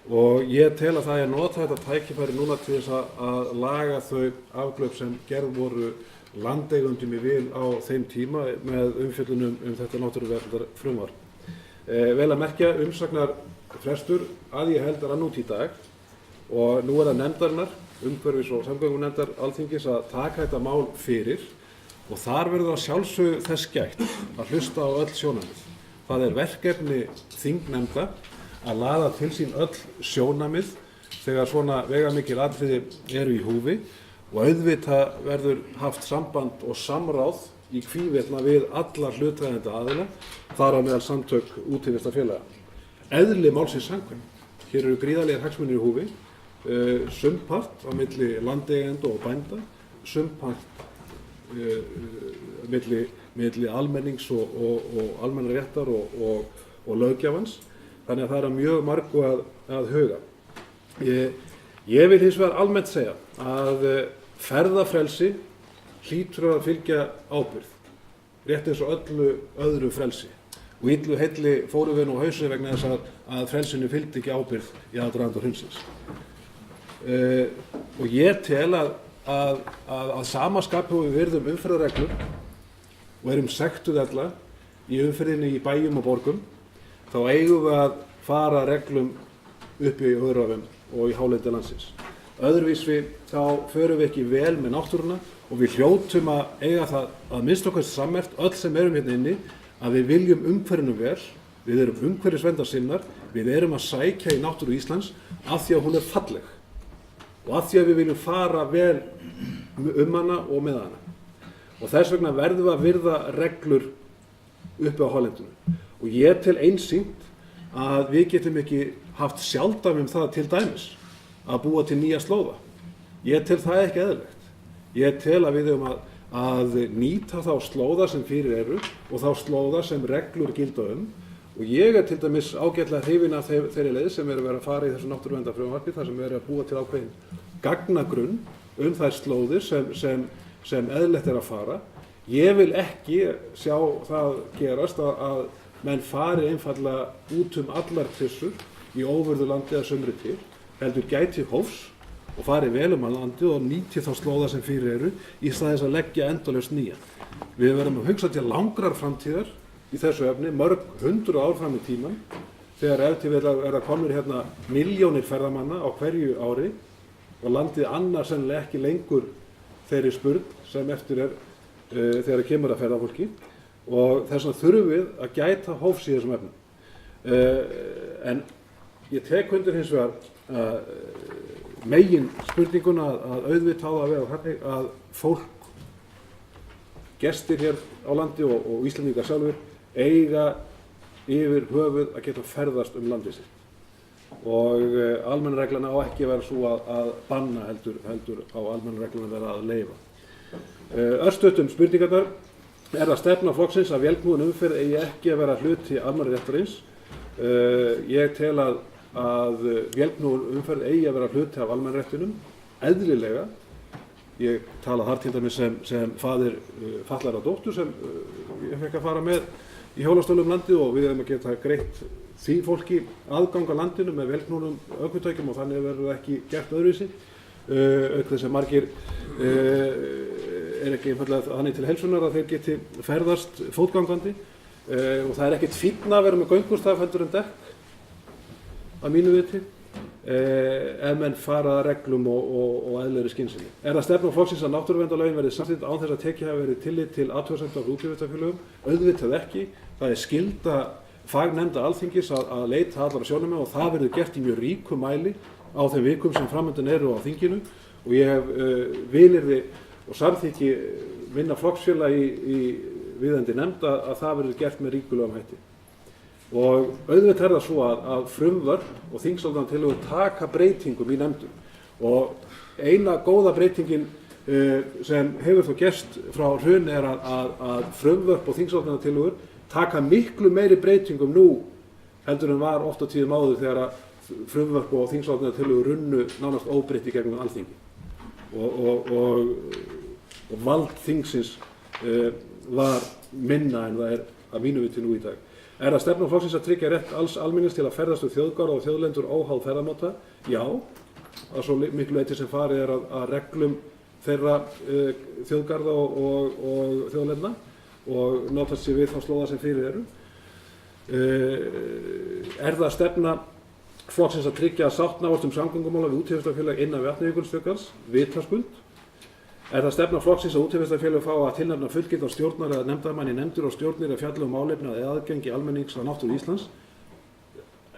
og ég tel að það er notað þetta tækifæri núna til þess að laga þau afglöp sem gerð voru landeigendum í vil á þeim tíma með umfjöllunum þetta náttúruverndarfrumvarp. Vel að merkja umsagnarfrestur að ég held rann út í dag og nú er það nefndarinnar, umhverfis- og samgöngunefndar Alþingis að taka þetta mál fyrir og þar verður að sjálfsögðu þess gætt að hlusta á öll sjónarmið. Það er verkefni þingnefnda að laða til sín öll sjónarmið þegar svona veigamikil atriði eru í húfi og auðvitað verður haft samband og samráð í hvívetna við alla hlutræðandi aðila, þar á meðal samtök útivistarfélaga. Eðli málsins samkvæmt. Hér eru gríðarlegir hagsmunir í húfi, sumpart á milli landeigenda og bænda, sumpart milli almennings og almennra réttar og löggjafans. Þannig að það er mjög margu að huga. Ég vil hins vegar almennt segja að ferðafrelsi hlýtur að fylgja ábyrgð, rétt eins og öllu öðru frelsi. Og illu heilli fórum við nú á hausi vegna þess að frelsinu fylgdi ekki ábyrgð í aðdraganda hrunsins. og ég tel að sama skapi við virðum umferðarreglur og erum sektuð alla í umferðinni í bæjum og borgum, þá eigum við að fara reglum upp í Öræfum og í hálendi landsins. Öðruvísi þá förum við ekki vel með náttúruna og við hljótum að eiga það að minnsta okkar sammerkt, öll sem erum hérna inni, að við viljum umhverfinu vel, við erum umhverfisverndarsinnar, við erum að sækja í náttúru Íslands af því að hún er falleg og af því að við viljum fara vel hana og með hana. Og þess vegna verðum við að virða reglur uppi á hálendinu. Og ég tel einsýnt að við getum ekki haft sjálfdæmi það til dæmis að búa til nýja slóða. Ég tel það ekki eðlilegt. Ég tel að við höfum að nýta þá slóða sem fyrir eru og þá slóða sem reglur gilda og ég til dæmis ágætlega hrifinn af þeirri leið sem er að vera að fara í þessu náttúruverndarfrumvarpi þar sem er að búa til ákveðin gagnagrunn þær slóðir sem eðlilegt er að fara. Ég vil ekki sjá það gerast að menn fari einfallega út allar trissur í óvörðu landi að sumri til, heldur gæti hófs og fari vel að landi og nýti þá slóða sem fyrir eru í stað þess að leggja endalaust nýja. Við verðum að hugsa til langrar framtíðar í þessu efni, mörg 100 ár fram í tíman, þegar ef til við er að komur hérna milljónir ferðamanna á hverju ári og landið annars sennilega ekki lengur þeirri spurn sem eftir er þegar það kemur að ferðafólki og þess vegna þurfum við að gæta hófs í þessum efnum. En ég tek undir hins vegar megin spurninguna að auðvitað á að vera þannig að fólk, gestir hér á landi og Íslendingar sjálfur eiga yfir höfuð að geta ferðast landið sitt. Og almenna reglan á ekki að vera svo að banna heldur á almenna reglan að vera að leyfa. Örstutt spurningarnar. Er það stefna flokksins að vélknúin umferð eigi ekki að vera hluti almannaréttarins? Ég tel að vélknúin umferð eigi að vera hluti af almannaréttinum, eðlilega. Ég tala þar til dæmis sem faðir fatlaðra dóttur sem ég fekk að fara með í hjólastólum landið og við hefum að geta greitt því fólki aðgang að landinu með vélknúnum ökutækjum og þannig verður það ekki gert öðruvísi. Auk þess að margir er ekki einfallega þannig til heilsunar að þeir geti ferðast fótgangandi og það er ekkert fínna að vera með göngustaf heldur en dekk að mínu viti ef menn fara að reglum og eðlilegri skynsemi. Er það stefna flokksins að náttúruverndarlögin verði samþykkt án þess að tekið hafi verið tillit til athugasemda frá útivistarfélögum? Auðvitað ekki. Það er skylda fagnefnda Alþingis að leita allra sjónarmiða og það verður gert í mjög ríkum mæli á þeim vikum sem framundan eru á þinginu og ég hef vilyrði og samþykki minna flokksfélaga í viðeigandi nefnd að það verður gert með ríkulegum hætti. Og auðvitað er það svo að frumvörp og þingsályktunartillögur taka breytingum í nefndum og eina góða breytingin sem hefur þó gerst frá hruni er að frumvörp og þingsályktunartillögur taka miklu meiri breytingum nú heldur en var oft á tíðum áður þegar að frumvörp og þingsályktunartillögur runnu nánast óbreytt í gegnum Alþingi og vald þingsins var minna en það er að mínu viti nú í dag. Er það stefna flokksins að tryggja rétt alls almennings til að ferðast þjóðgarða og þjóðlendur óháð ferðamáta? Já, að svo miklu leyti sem farið er að reglum þeirra þjóðgarða og þjóðlendna og notast sér við þá slóða sem fyrir eru. Er það stefna flokksins að tryggja að sátt náist samgöngumála við útgerðarfélag innan Vatnajökulsþjóðgarðs? Vitaskuld. Er það stefna flokksins að útgerðarfélag fá að tilnefna fullgildan stjórnar eða nefndarmann í nefndir og stjórnir að fjalla málefni eða aðgengi almennings að náttúru Íslands?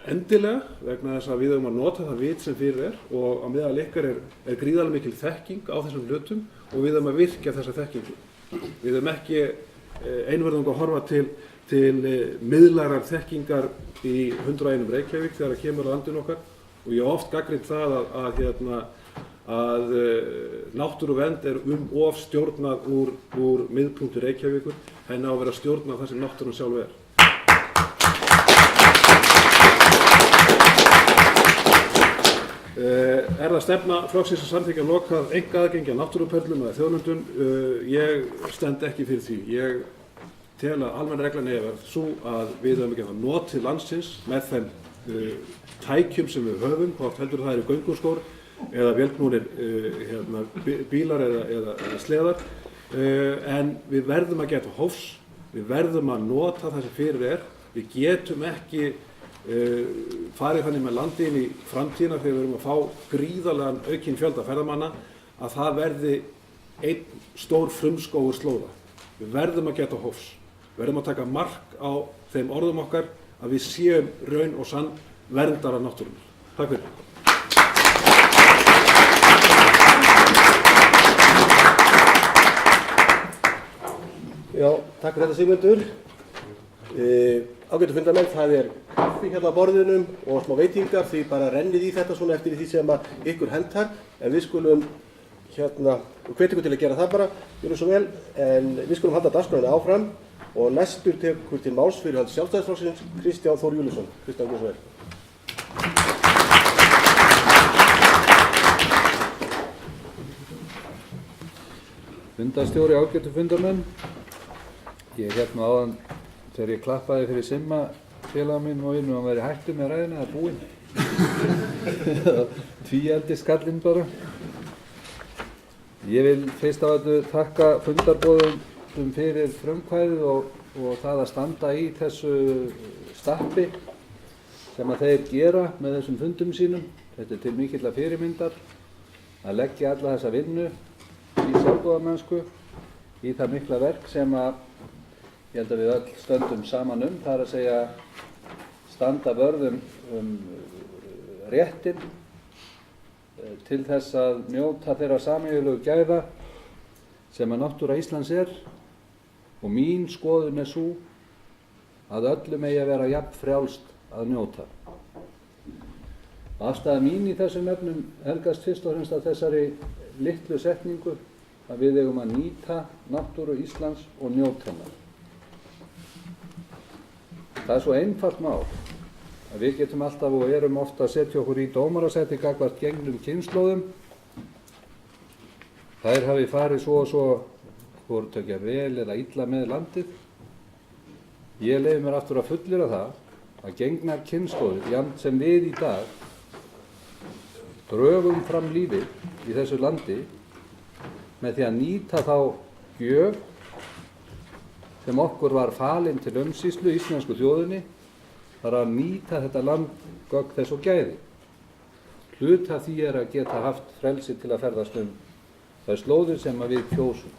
Endilega, vegna þess að við höfum að nota það vit sem fyrir og á meðal ykkar er gríðarlega mikil þekking á þessum hlutum og við höfum að virkja þessa þekkingu. Við höfum ekki einvörðungu að horfa til miðlærar þekkingar í 101 Reykjavík þegar það kemur að landinu okkar og ég hef oft gagnrýnt það að náttúruvernd er of stjórnað úr miðpunkti Reykjavíkur en á að vera stjórnað það sem náttúran sjálf er. Er það stefna flokksins að samþykkja lokað einkaaðgengi að náttúruperlum eða þjóðlendum? Ég stend ekki fyrir því. Ég tel að almenna reglan eigi að vera svo að við höfum ekki að nota til landsins með þeim tækjum sem við höfum, hvort heldur það eru gönguskór eða vélknúnir bílar eða sleðar, en við verðum að geta hófs, við verðum að nota það sem fyrir er. Við getum ekki farið þannig með landi inn í framtíðina þegar við erum að fá gríðarlegan aukinn fjölda ferðamanna að það verði einn stór frumskógur slóða. Við verðum að geta hófs, við verðum að taka mark á þeim orðum okkar að við séum raun og sann verndara náttúrunnar. Takk fyrir. Já, takk fyrir þetta Sigmundur. Ágætu fundarmenn, það er kaffi hérna á borðunum og smá veitingar, því bara rennið í þetta svona eftir því sem að ykkur hentar, en við skulum hvet ykkur til að gera það bara, gjörðu svo vel, en við skulum halda dagskrána áfram og næstur tekur til máls fyrir hönd Sjálfstæðisflokksins Kristján Þór Júlíusson. Kristján, gjörðu svo vel. Fundarstjóri, ágætu fundarmenn. Ég hérna áðan þegar ég klappaði fyrir Simma félaga minn og hann væri hættur með ræðina, það er búinn. Tvíeldi skallinn bara. Ég vil fyrst af öllu þakka fundarboðum fyrir frumkvæðið og það að standa í þessu stappi sem að þeir gera með þessum fundum sínum. Þetta er til mikilla fyrirmyndar að leggja alla þessa vinnu í sjálfboðamennsku í það mikla verk sem að ég held að við öll stöndum saman það er að segja standa vörð réttinn til þess að njóta þeirra sameiginlegu gæða sem að náttúra Íslands er, og mín skoðun er sú að öllum eigi að vera jafn frjálst að njóta. Afstaða mín í þessum efnum helgast fyrst og fremst að þessari litlu setningu að við eigum að nýta náttúru Íslands og njóta hennar. Það er svo einfalt mál að við getum alltaf og erum ofta að setja okkur í dómarasetti gagnvart gengnum kynslóðum. Þær hafi farið svo og svo hvort ekki vel eða illa með landið. Ég leyfi mér aftur að fullyrða það að gengnar kynslóðir, jafnt sem við í dag, drögum fram lífið í þessu landi með því að nýta þá gjöf sem okkur var falin til umsýslu íslensku þjóðinni, þar að nýta þetta land gögn þess og gæði. Hluta því er að geta haft frelsi til að ferðast þær slóðir sem að við kjósum.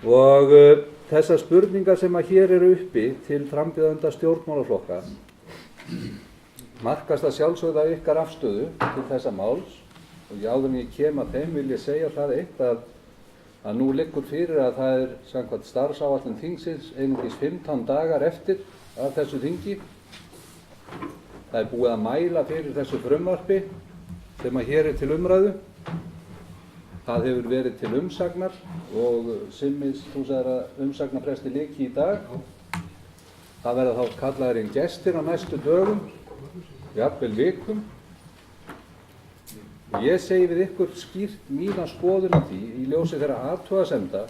Og þessar spurningar sem að hér eru uppi til frambjóðenda stjórnmálaflokka markast að sjálfsögða ykkar afstöðu til þessa máls, og áður en ég kem að þeim vil ég segja það eitt að nú liggur fyrir að það er samkvæmt starfsáætlun þingsins einungis 15 dagar eftir af þessu þingi. Það er búið að mæla fyrir þessu frumvarpi sem að hér er til umræðu. Það hefur verið til umsagnar og Simmis, þú sagðir að umsagnarfresti lyki í dag. Það verða þá kallaðir inn gestir á næstu dögum, jafnvel vikum. Ég segi við ykkur skýrt mína skoðun á því í ljósi þeirra athugasemda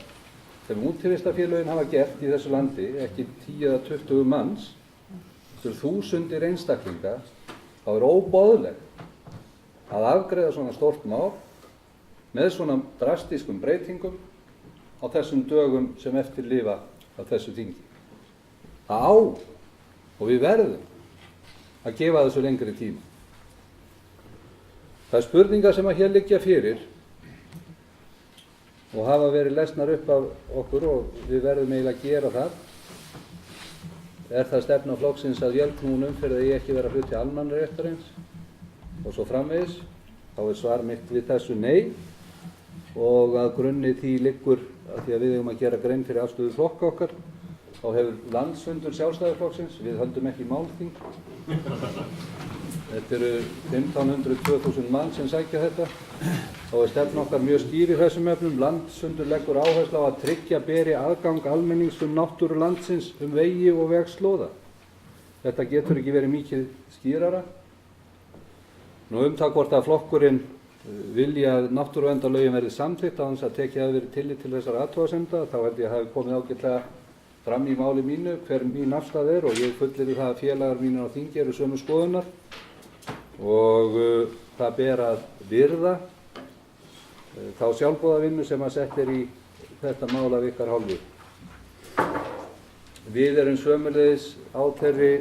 sem útivistarfélögin hafa gert í þessu landi, ekki 10 eða 20 manns, til 1000 einstaklinga, þá er óboðlegt að afgreiða svona stórt mál með svona drastískum breytingum á þessum dögum sem eftir lifa á þessu þingi. Það á og við verðum að gefa þessu lengri tíma. Það er spurningar sem að hér liggja fyrir og hafa verið lesnar upp af okkur og við verðum eiginlega að gera það. Er það stefna flokksins að vélknúin umferð eigi ekki vera hluti almannaréttarins og svo framvegis? Þá er svar mitt við þessu nei, og að grunni því liggur að því að við eigum að gera grein fyrir afstöðu flokka okkar. Þá hefur landsfundur Sjálfstæðisflokksins, við höldum ekki málþing. Þetta eru 1500–2000 mann sem sækja þetta. Þá er stefna okkar mjög skýr í þessum efnum. Landsfundur leggur áherslu á að tryggja beri aðgang almennings náttúru landsins vegi og vegslóða. Þetta getur ekki verið mikið skýrara. Nú það hvort að flokkurinn vilja að náttúruverndarlögin verði samþykkt á þess að tekið hafi verið tillit til þessar athugasemda, þá held ég að hafi komið ágætlega fram í máli mínu hver mín afstaða er, og ég fullyrði það að félagar mínir á þingi eru sömu skoðunar, og það ber að virða þá sjálfboðavinnu sem að sett í þetta mál af ykkar hálfu. Við erum sömuleiðis á þeirri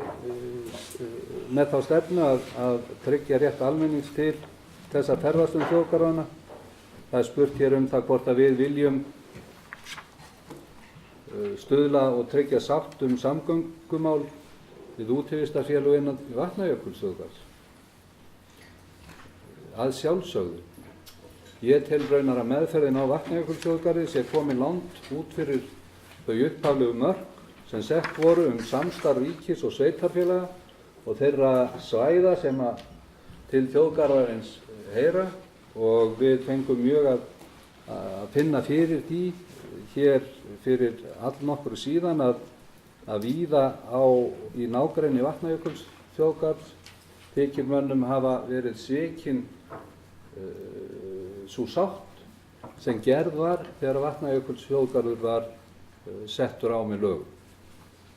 með þá stefnu að tryggja rétt almennings til þess að ferðast þjóðgarðana. Það spurt hér það hvort að við viljum stuðla og tryggja sátt samgöngumál við útivistarfélög innan Vatnajökulsþjóðgarðs. Að sjálfsögðu. Ég tel raunar að meðferðin á Vatnajökulsþjóðgarði sé komin langt út fyrir þau upphaflegu mörk sem sett voru samstarf ríkis og sveitarfélaga og þeirra svæða sem að til þjóðgarðarins heyra, og við fengum mjög að finna fyrir því hér fyrir allnokkru síðan að víða í nágrenni Vatnajökulsþjóðgarðs þykir mönnum hafa verið svikin sú sátt sem gerð var þegar Vatnajökulsþjóðgarður var settur á með lögum.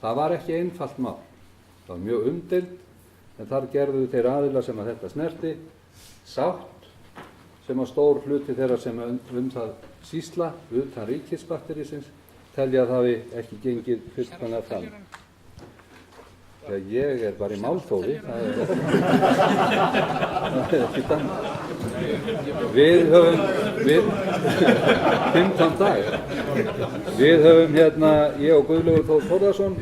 Það var ekki einfalt mál, það var mjög umdeild, en þar gerðu þeir aðilar sem að þetta snerti sátt sem að stór hluti þeirra sem það sýsla utan ríkisbatterísins telja að það hafi ekki gengið fullkomlega fram. Þegar ég bara í málþófi, það er ekki annað. Við höfum 15 dagar. Við höfum ég og Guðlaugur Þór Þórðarson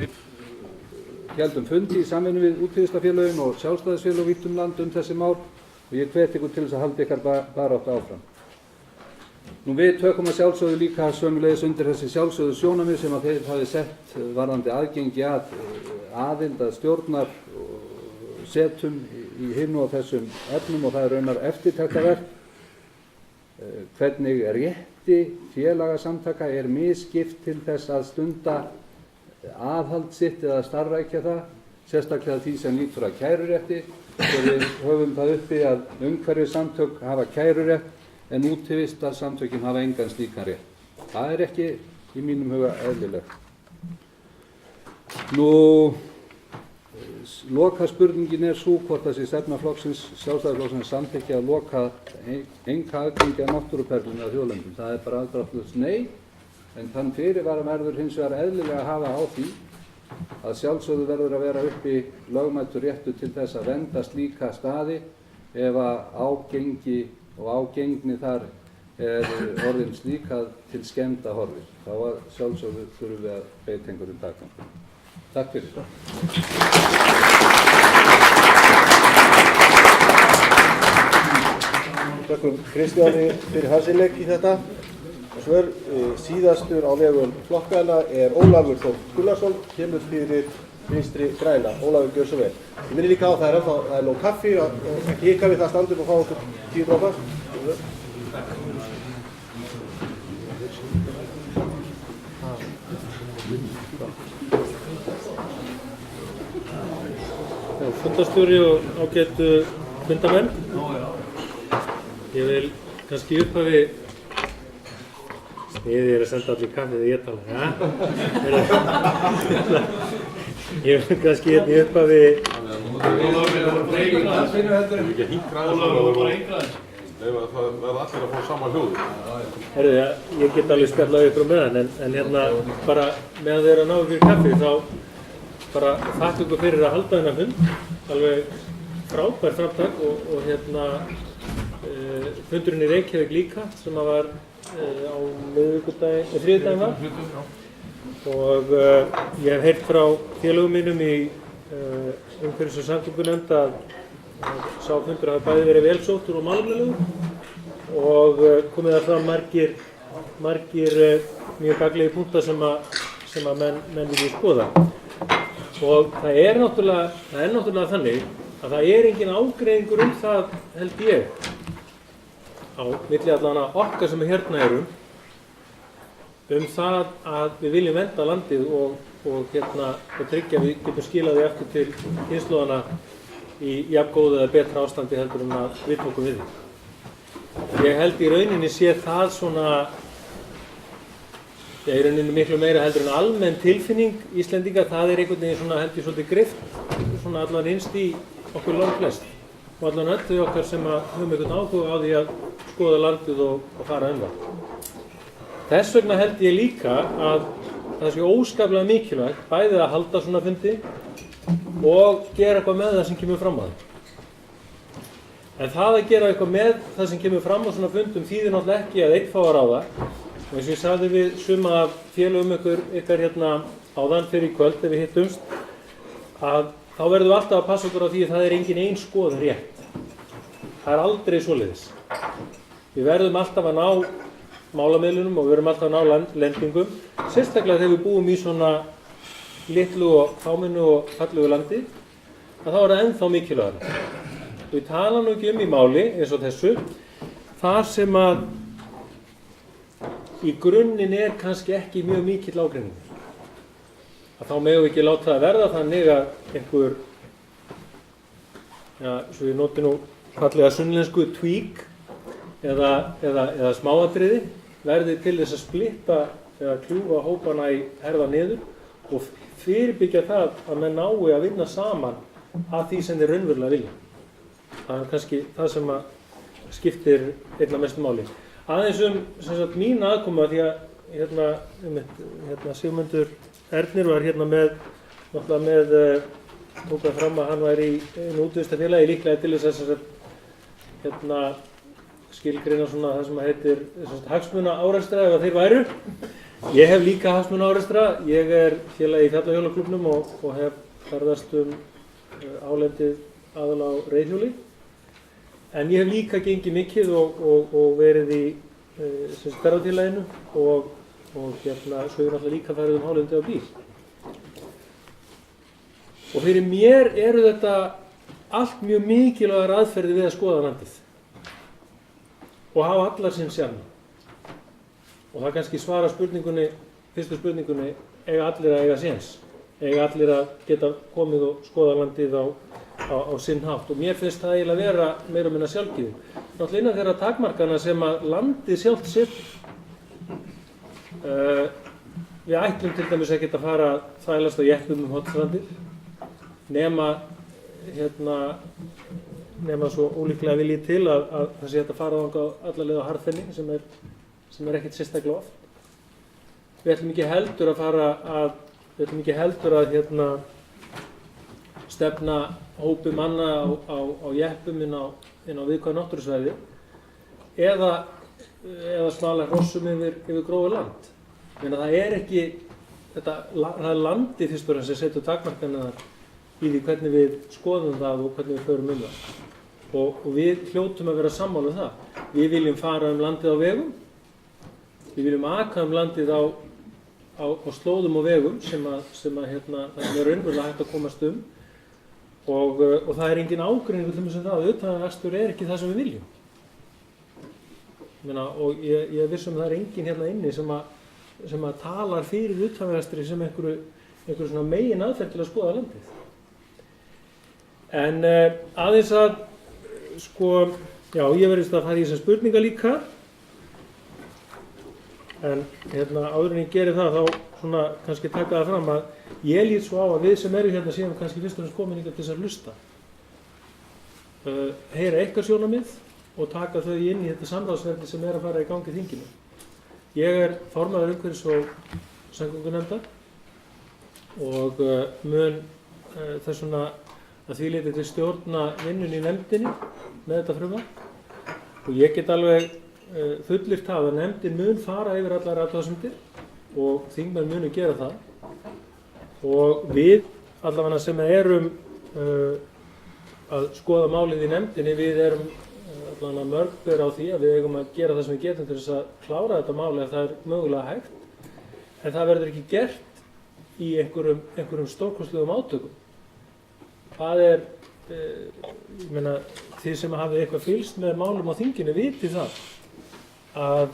héldum fundi í samvinnu við útvíðslafélögin og sjálfstæðisfélög vítt land þessi mál, og ég hvet ykkur til þess að halda ykkar baráttu áfram. Við tökum að sjálfsögðu líka sömuleiðis undir þessi sjálfsögðu sjónarmið sem að þeir hafi sett varðandi aðgengi aðild að stjórnar setum í hinu og þessum efnum, og það er raunar eftirtektarvert hvernig rétti félagasamtaka er misskipt til þess að stunda aðhald sitt eða starfrækja það, sérstaklega því sem lýtur að kærurétti. Við höfum það uppi að umhverfissamtök hafa kærurétt en útivistarsamtökin hafa engan slíkan rétt. Það er ekki í mínum huga eðlilegt. Lokaspurningin er sú hvort þessi stefna Sjálfstæðisflokksins samþykki að loka enga aðgengi að náttúruperlum eða þjóðlendum. Það er bara afdráttarlaust nei, en þann fyrirvara verður hins vegar eðlilega að hafa á því að sjálfsögðu verður að vera uppi lögmætur réttur til þess að vernda slíka staði ef að ágengi og ágengni þar er orðin slíka til skemmda horfir. Þá að sjálfsögðu þurfum við að beita einhverjum takmarki. Takk fyrir. Þakkum Kristjáni fyrir hans innlegg í þetta. Og svo síðastur á vegum flokkana er Ólafur Þór Gunnarsson, kemur fyrir Vinstri græna. Ólafur, gjör svo vel. Ég minni líka á það er nóg kaffi og ekki hika við það standum og fá okkur 10 dropa. Fundarstjóri og ágætu fundamenn. Ég vil kannski upphafi ég að senda allir kaffið og ég tala. Ég vil kannski upphafi Það verða allir að fá sama hljóðu. Herðu, ég get alveg spjallað ykkur með hann, en bara meðan þið eru að ná fyrir kaffi þá bara þakka ykkur fyrir að halda þennan fund, alveg frábær framtak og fundurinn í Reykjavík líka sem að var á þriðjudaginn var, og ég hef heyrt frá félögum mínum í umhverfis- og samgöngunefnd að sá fundur hafi bæði verið vel sóttur og málefnalegur og komið það fram margir mjög gagnlegir punktar sem að menn vilja skoða. Og það er náttúrulega þannig að það er engin ágreiningur það, held ég, á milli allavega okkar sem hérna erum, það að við viljum vernda landið og tryggja að við getum skilað því aftur til kynslóðana í jafn góðu eða betra ástandi heldur að við tókum við því. Ég held í rauninni sé það svona, í rauninni miklu meira heldur en almenn tilfinning Íslendinga, það er einhvern veginn svona held ég svolítið greift, svona allan innst í okkur langflest. og allan öll þau okkar sem höfum einhvern áhuga á því að skoða landið og fara um það. Þess vegna held ég líka að það sé óskaplega mikilvægt bæði að halda svona fundi og gera eitthvað með það sem kemur fram á þeim. En það að gera eitthvað með það sem kemur fram á svona fundum þýðir náttúrulega ekki að einn fá að ráða. Og eins og ég sagði við suma af félögum ykkar hérna áðan fyrir í kvöld þegar við hittumst, að þá verðum við alltaf að passa okkur á því að það er engin ein skoðun rétt. Það er aldrei svoleiðis. Við verðum alltaf að ná málamiðlunum og við verðum alltaf að ná lendingum, sérstaklega þegar við búum í svona litlu og fámennu og fallegu landi, að þá er það ennþá mikilvægara. Við tala nú ekki í máli eins og þessu, þar sem að í grunninn er kannski ekki mjög mikill ágreiningur. Að þá megum við ekki láta það verða þannig að einhver, ja, svo ég noti nú fallega sunnlensku tweak eða smáatriði verði til þess að splitta eða kljúfa hópana í herða niður og fyrirbyggja það að menn nái að vinna saman að því sem þeir raunverulega vilja. Það er kannski það sem að skiptir einna mestu máli. Aðeins sem sagt mín aðkoma því að hérna Sigmundur Ernir var hérna með tók það fram að hann væri í einu útvíðstafélagi líklega til þess að skilgreina svona það sem heitir hagsmuna árekstra ef þeir væru. Ég hef líka hagsmuna árekstra. Ég er félagi í Fjallahjólaklúbbnum og hef ferðast álendið aðallega á reiðhjóli. En ég hef líka gengið mikið og verið í ferðafélaginu og svo ég náttúrulega líka farið hálendið á bíl. Og fyrir mér eru þetta allt mjög mikilvægar aðferðir við að skoða landið og hafa allar sinn sjarma. Og það kannski svara fyrstu spurningunni, eiga allir að eiga séns, eiga allir að geta komið og skoða landið á sinn hátt. Og mér finnst það eiginlega vera meira og minna sjálfgefið. Náttúrulega innan þeirra takmarkana sem að landið sjálft setur. Við ætlum til dæmis ekki að fara að þvælast á jeppum Hornstrandir, nema svo ólíklega viljið til að það sé hægt að fara þangað alla leið á Harðfenni sem er ekkert sérstaklega oft. Við ætlum ekki heldur að stefna hópi manna á jeppum inn á viðkvæð náttúrusvæði eða smala hrossum yfir grófu land. Það er landið fyrst og fremst sem setur takmarkanirnar í því hvernig við skoðum það og hvernig við förum það. Og við hljótum að vera sammála það. Við viljum fara landið á vegum, við viljum aka landið á slóðum og vegum sem er raunverulega hægt að komast og það er engin ágreiningur til þess að utanaðakstur er ekki það sem við viljum. Og ég er viss að það er engin hérna inni sem að talar fyrir utanvegaakstri sem einhverju svona megin aðferð til að skoða landið. En aðeins að ég verðist að fara í þessar spurningar líka. En áður en ég geri það þá svona kannski taka það fram að ég lít svo á að við sem eru hérna séum kannski fyrst og fremst komin hingað til þess að hlusta. Heyra ykkar sjónarmið og taka þau inn í þetta samráðsferli sem er að fara í gangi í þinginu. Ég er formaður umhverfis- og samgöngunefndar og mun þess vegna að því leyti til stjórna vinnunni í nefndinni með þetta frumvarp. Og ég get alveg fullyrt það að nefndin mun fara yfir allar athugasemdir og þingmenn munu gera það. Og við allavega sem erum að skoða málið í nefndinni, við erum allavega mörg hver á því að við eigum að gera það sem við getum til þess að klára þetta máli ef það er mögulega hægt. En það verður ekki gert í einhverjum stórkostlegum átökum. Það er, þið sem hafið eitthvað fylgst með málum á þinginu vitið það að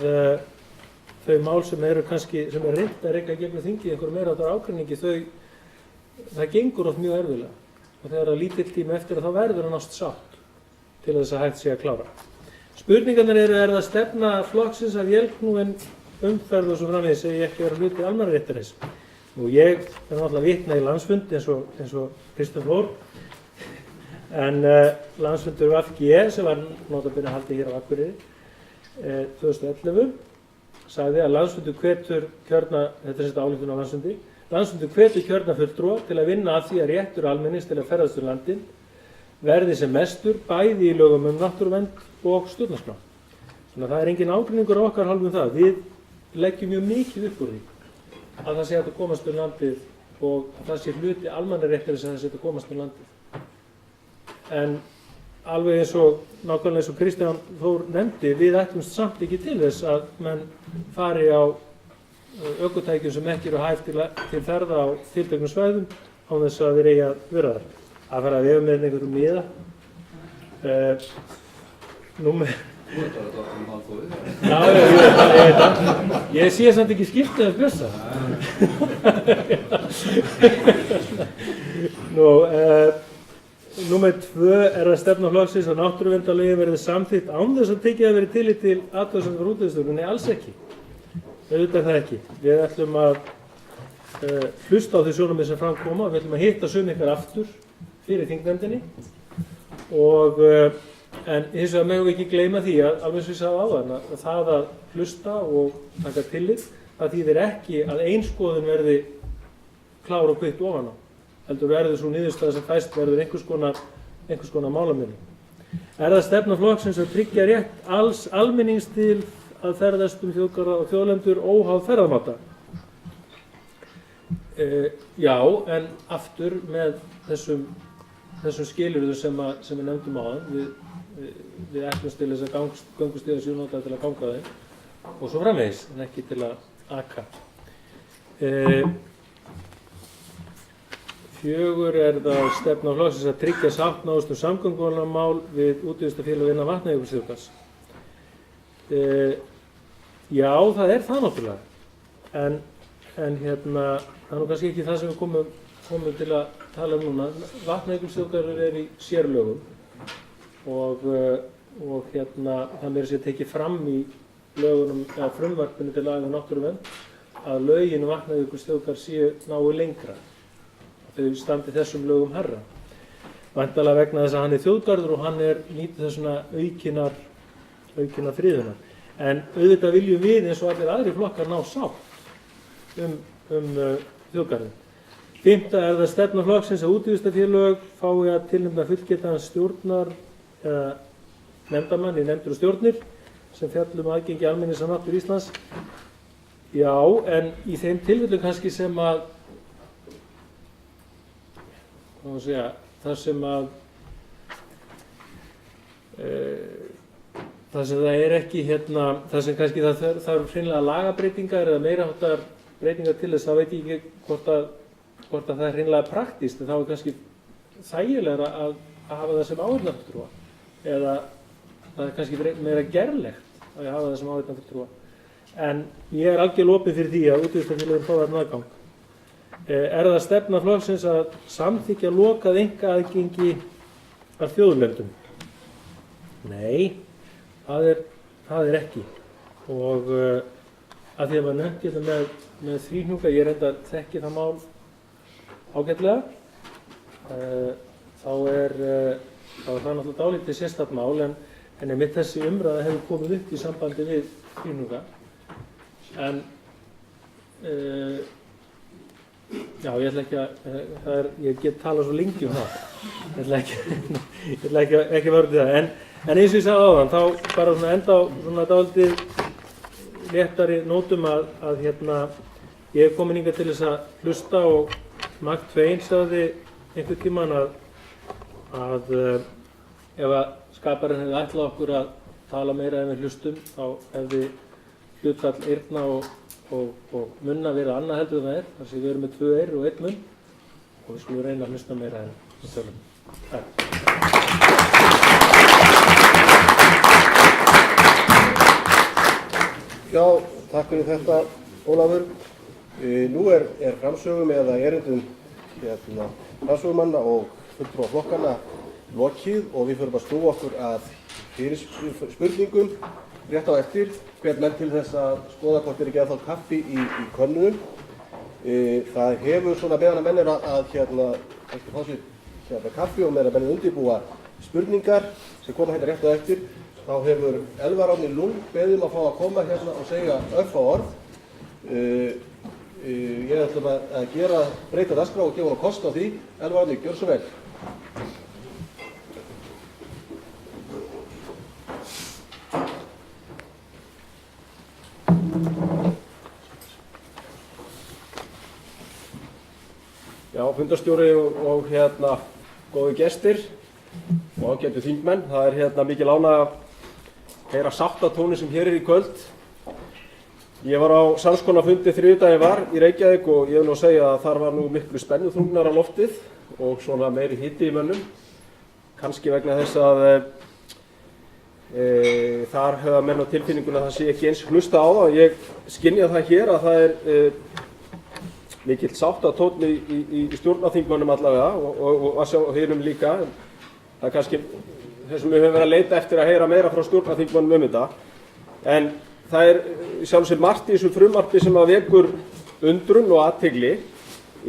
þau mál sem eru kannski, sem er reynt að reka gegnum þingið einhverjum meira áttar ágreiningi, það gengur oft mjög erfiðlega. Og þegar það lítill tíma eftir þá verður að nást sátt til þess að hægt sé að klára. Spurningarnir eru, er það stefna flokksins að vélknúin umferð og svo framvegis segi ég ekki vera hluti almannaréttarins. Nú ég er náttúrulega vitna í landsfund eins og Kristján Þór En landsfundur VG sem var notabene haldið hér á Akureyri 2011 sagði að landsfundur hvetur kjörna, þetta er þetta ályktun á landsfundi, landsfundur hvetur kjörna fulltrúa til að vinna að því að réttur almennings til að ferðast um landið verði sem mestur bæði í lögum náttúruvernd og stjórnarskrá. Þannig að það er engin ágreiningur á okkar hálfu það. Við leggjum mjög mikið upp úr því að það sé hægt að komast um landið og það sé hluti almannaréttarins að það sé hægt að komast um landið. En alveg eins og nákvæmlega eins og Kristján Þór nefndi, við ætlumst samt ekki til þess að menn fari á ökutækjum sem ekki eru hæf til ferða á tilteknum svæðum án þess að þeir eigi að vera þar. Að fara að vefa með einhverjum miða. Já, ég veit það. Ég sé samt ekki skiptið að bjössa. Númer 2 er að stefna flokksins að náttúruverndarlögin verði samþykkt án þess að tekið að verið tillit til athugasemda frá Útvarpsstofnun. Nei, alls ekki. Auðvitað það ekki. Við ætlum að hlusta á þau sjónarmið sem fram koma. Við ætlum að hitta sum ykkar aftur fyrir þingnefndinni en hins vegar megum við ekki gleyma því að alveg eins og ég sagði áðan að það að hlusta og taka tillit það þýðir ekki að einskoðun verði klár og kvitt ofan á. Heldur verður svo niðurstaða sem fæst verður einhvers konar málamiðlun. Er það stefna flokksins að tryggja rétt alls almennings til að ferðast um þjóðgarða og þjóðlendur óháð ferðamáta? Já, en aftur með þessum skilyrðum sem við nefndum áðan. Við ætlumst til þess að göngustíðar séu notaðar til að ganga þeim og svo framvegis en ekki til að aka. 4 er það stefna flokksins að tryggja sátt náist samgöngumál við útvíðslufélög innan Vatnajökulsþjóðgarðs. Já, það er það náttúrulega. En það er nú kannski ekki það sem við komum til að tala um núna. Vatnajökulsþjóðgarður er í sérlögum og það meira sér tekið fram í lögunum eða frumvarpinu til laga um náttúruvernd að lögin um Vatnajökulsþjóðgarð séu nái lengra. Þau standi þessum lögum hærra. Væntanlega vegna þess að hann er þjóðgarður og hann nýtur þessuna aukinnar friðunar. En auðvitað viljum við eins og allir aðrir flokkar ná sátt um þjóðgarðinn. 5. er það stefna flokksins að útvíðslufélög fái að tilnefna fullgildan stjórnar eða nefndarmann í nefndir og stjórnir sem fjallum aðgengi almennings að náttúru Íslands. Já, en í þeim tilfellum kannski sem að það sem það er ekki það sem kannski það þarf hreinlega lagabreytingar eða meira háttar breytingar til þess, þá veit ég ekki hvort að það er hreinlega praktískt, en þá er kannski þægilegra að hafa það sem áheyrnarfulltrúa eða það er kannski meira gerlegt að hafa það sem áheyrnarfulltrúa. En ég er algjörlega opinn fyrir því að útvíðslufélögin fái þarna aðgang. Er það stefna flokksins að samþykkja lokað einkaaðgengi af þjóðlendum? Nei, það er ekki. Og að því að maður nefnt hérna með þríhnjúka, ég reynda að þekki það mál ágætlega, þá er það náttúrulega dálítið sérstakt mál, en einmitt þessi umræða hefur komið upp í sambandi við þríhnjúka. En já, ég ætla ekki að, ég get talað svo lengi um það. Ég ætla ekki að vera til það. En eins og ég sagði áðan, þá bara svona enda á svona dálítið léttari nótum að ég hef komin hingað til þess að hlusta og Mark Twain sagði einhvern tímann að ef að skaparinn hefði ætlað okkur að tala meira en við hlustum, þá hefði hlutfall eyrna og munna verið annað heldur en það er. Þar sem við erum með 2 eyru og 1 munn og við skulum reyna að hlusta meira en við tölum. Takk. Já, takk fyrir þetta, Ólafur. Nú er framsögum eða erindum framsögumanna og fulltrúa flokkana lokið og við förum að snúa okkur að fyrir spurningum rétt á eftir. Hvet menn til þess að skoða hvort ekki að þá kaffi í könnunum. Það hefur svona meðan að menn er að ekki fá sér kaffi og meðan menn undirbúa spurningar sem koma hérna rétt á eftir, þá hefur Elvar Árni Lund beðið að fá að koma hérna og segja örfá orð. Ég ætlum að breyta dagskrá og gefa hann kost á því. Elvar Árni, gjör svo vel. Já, fundarstjóri og góði gestir og ágætu þingmenn. Það er mikil ánægja að heyra sáttatóninn sem hér er í kvöld. Ég var á samskonar fundi þriðjudaginn var í Reykjavík og ég vil nú segja að þar var nú miklu spennuþrungnar á loftið og svona meiri hiti í mönnum. Kannski vegna þess að þar höfða menn á tilfinninguna að það sé ekki eins hlusta á það. Ég skynja það hér að það er mikill sáttatónn í stjórnarþingmönnum allavega og að sjá hinum líka. Það er kannski þessum við höfum verið að leita eftir að heyra meira frá stjórnarþingmönnum þetta. En það er sjálf sér margt í þessu frumvarpi sem að vekur undrun og athygli.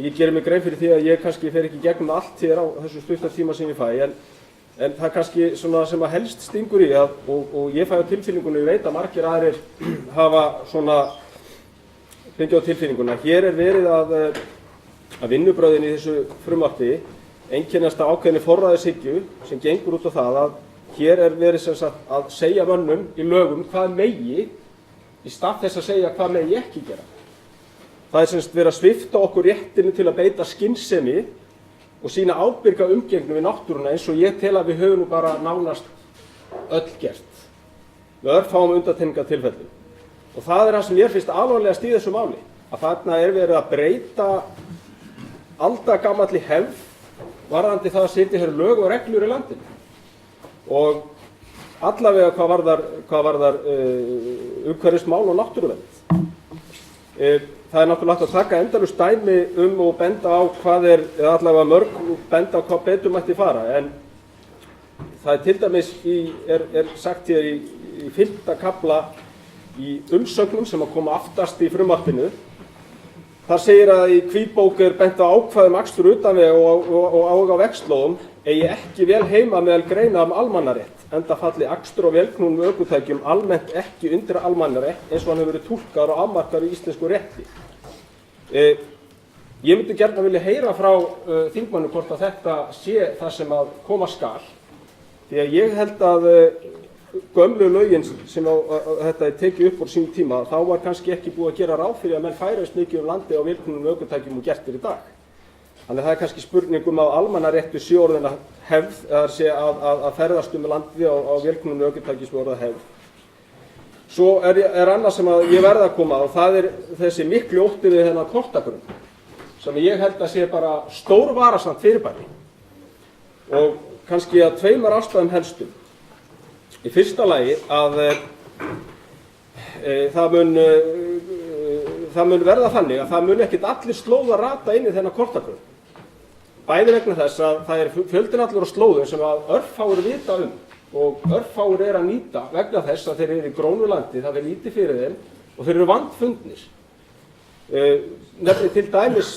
Ég gerir mig grein fyrir því að ég kannski fer ekki gegnum allt hér á þessu stutta tíma sem ég fæ. En það er kannski svona sem að helst stingur í og ég fæ á tilfinningunni, ég veit að margir aðrir hafa svona fengið á tilfinninguna. Hér er verið að vinnubrögðin í þessu frumvarpi einkennast af ákveðinni forræðishyggju sem gengur út á það að hér er verið sem sagt að segja mönnum í lögum hvað megi í stað þess að segja hvað megi ekki gera. Það er sem sagt verið að svipta okkur réttinu til að beita skynsemi og sína ábyrga umgengni við náttúruna eins og ég tel að við höfum nú bara nánast öll gert. Við örfáum undantekningartilfellum. Og það er það sem ég finnst alvarlegast í þessu máli, að þarna er verið að breyta aldagamalli hefð varðandi það að setja hér lög og reglur í landinu. Og allavega hvað varðar umhverfismál og náttúruvernd. Það er náttúrulega hægt að taka endalaust dæmi og benda á hvað eða allavega mörg benda á hvað betur mætti fara. En það er til dæmis er sagt hér í 5. kafla í umsögnum sem að koma aftast í frumvarpinu. Þar segir að í hvítbók er bent á ákvæðum akstur utanvega og á vegslóðum eigi ekki vel heima meðal greina almannarétt, enda falli akstur og vélknúnum ökutækjum almennt ekki undir almannarétt eins og hann hefur verið túlkaður og afmarkaður í íslensku rétti. Ég myndi gjarna vilja heyra frá þingmanni hvort að þetta sé það sem að koma skal, því að ég held að gömlu lögin sem þetta er tekið upp úr sínum tíma, þá var kannski ekki búið að gera ráð fyrir að menn færast mikið landi á vélknúnum ökutækjum og gert í dag. Þannig að það er kannski spurningum að almannaréttur sé orðin að hefð, eða sé að ferðast landið á vélknúnum ökutækjum sem orðið hefð. Svo er annað sem að ég verð að koma og það er þessi miklu ótti við þennan kortagrunn, sem ég held að sé bara stórvarasamt fyrirbæri og kannski að tveimur ástæðum helstum. Í fyrsta lagi að það mun verða þannig að það mun ekkert allir slóðar rata inn í þennan kortagrunn. Bæði vegna þess að það er fjöldinn allur á slóðum sem að örfáir vita og örfáir er að nýta vegna þess að þeir eru í grónu landi, það er lítið fyrir þeim og þeir eru vandfundnir. Nefnir til dæmis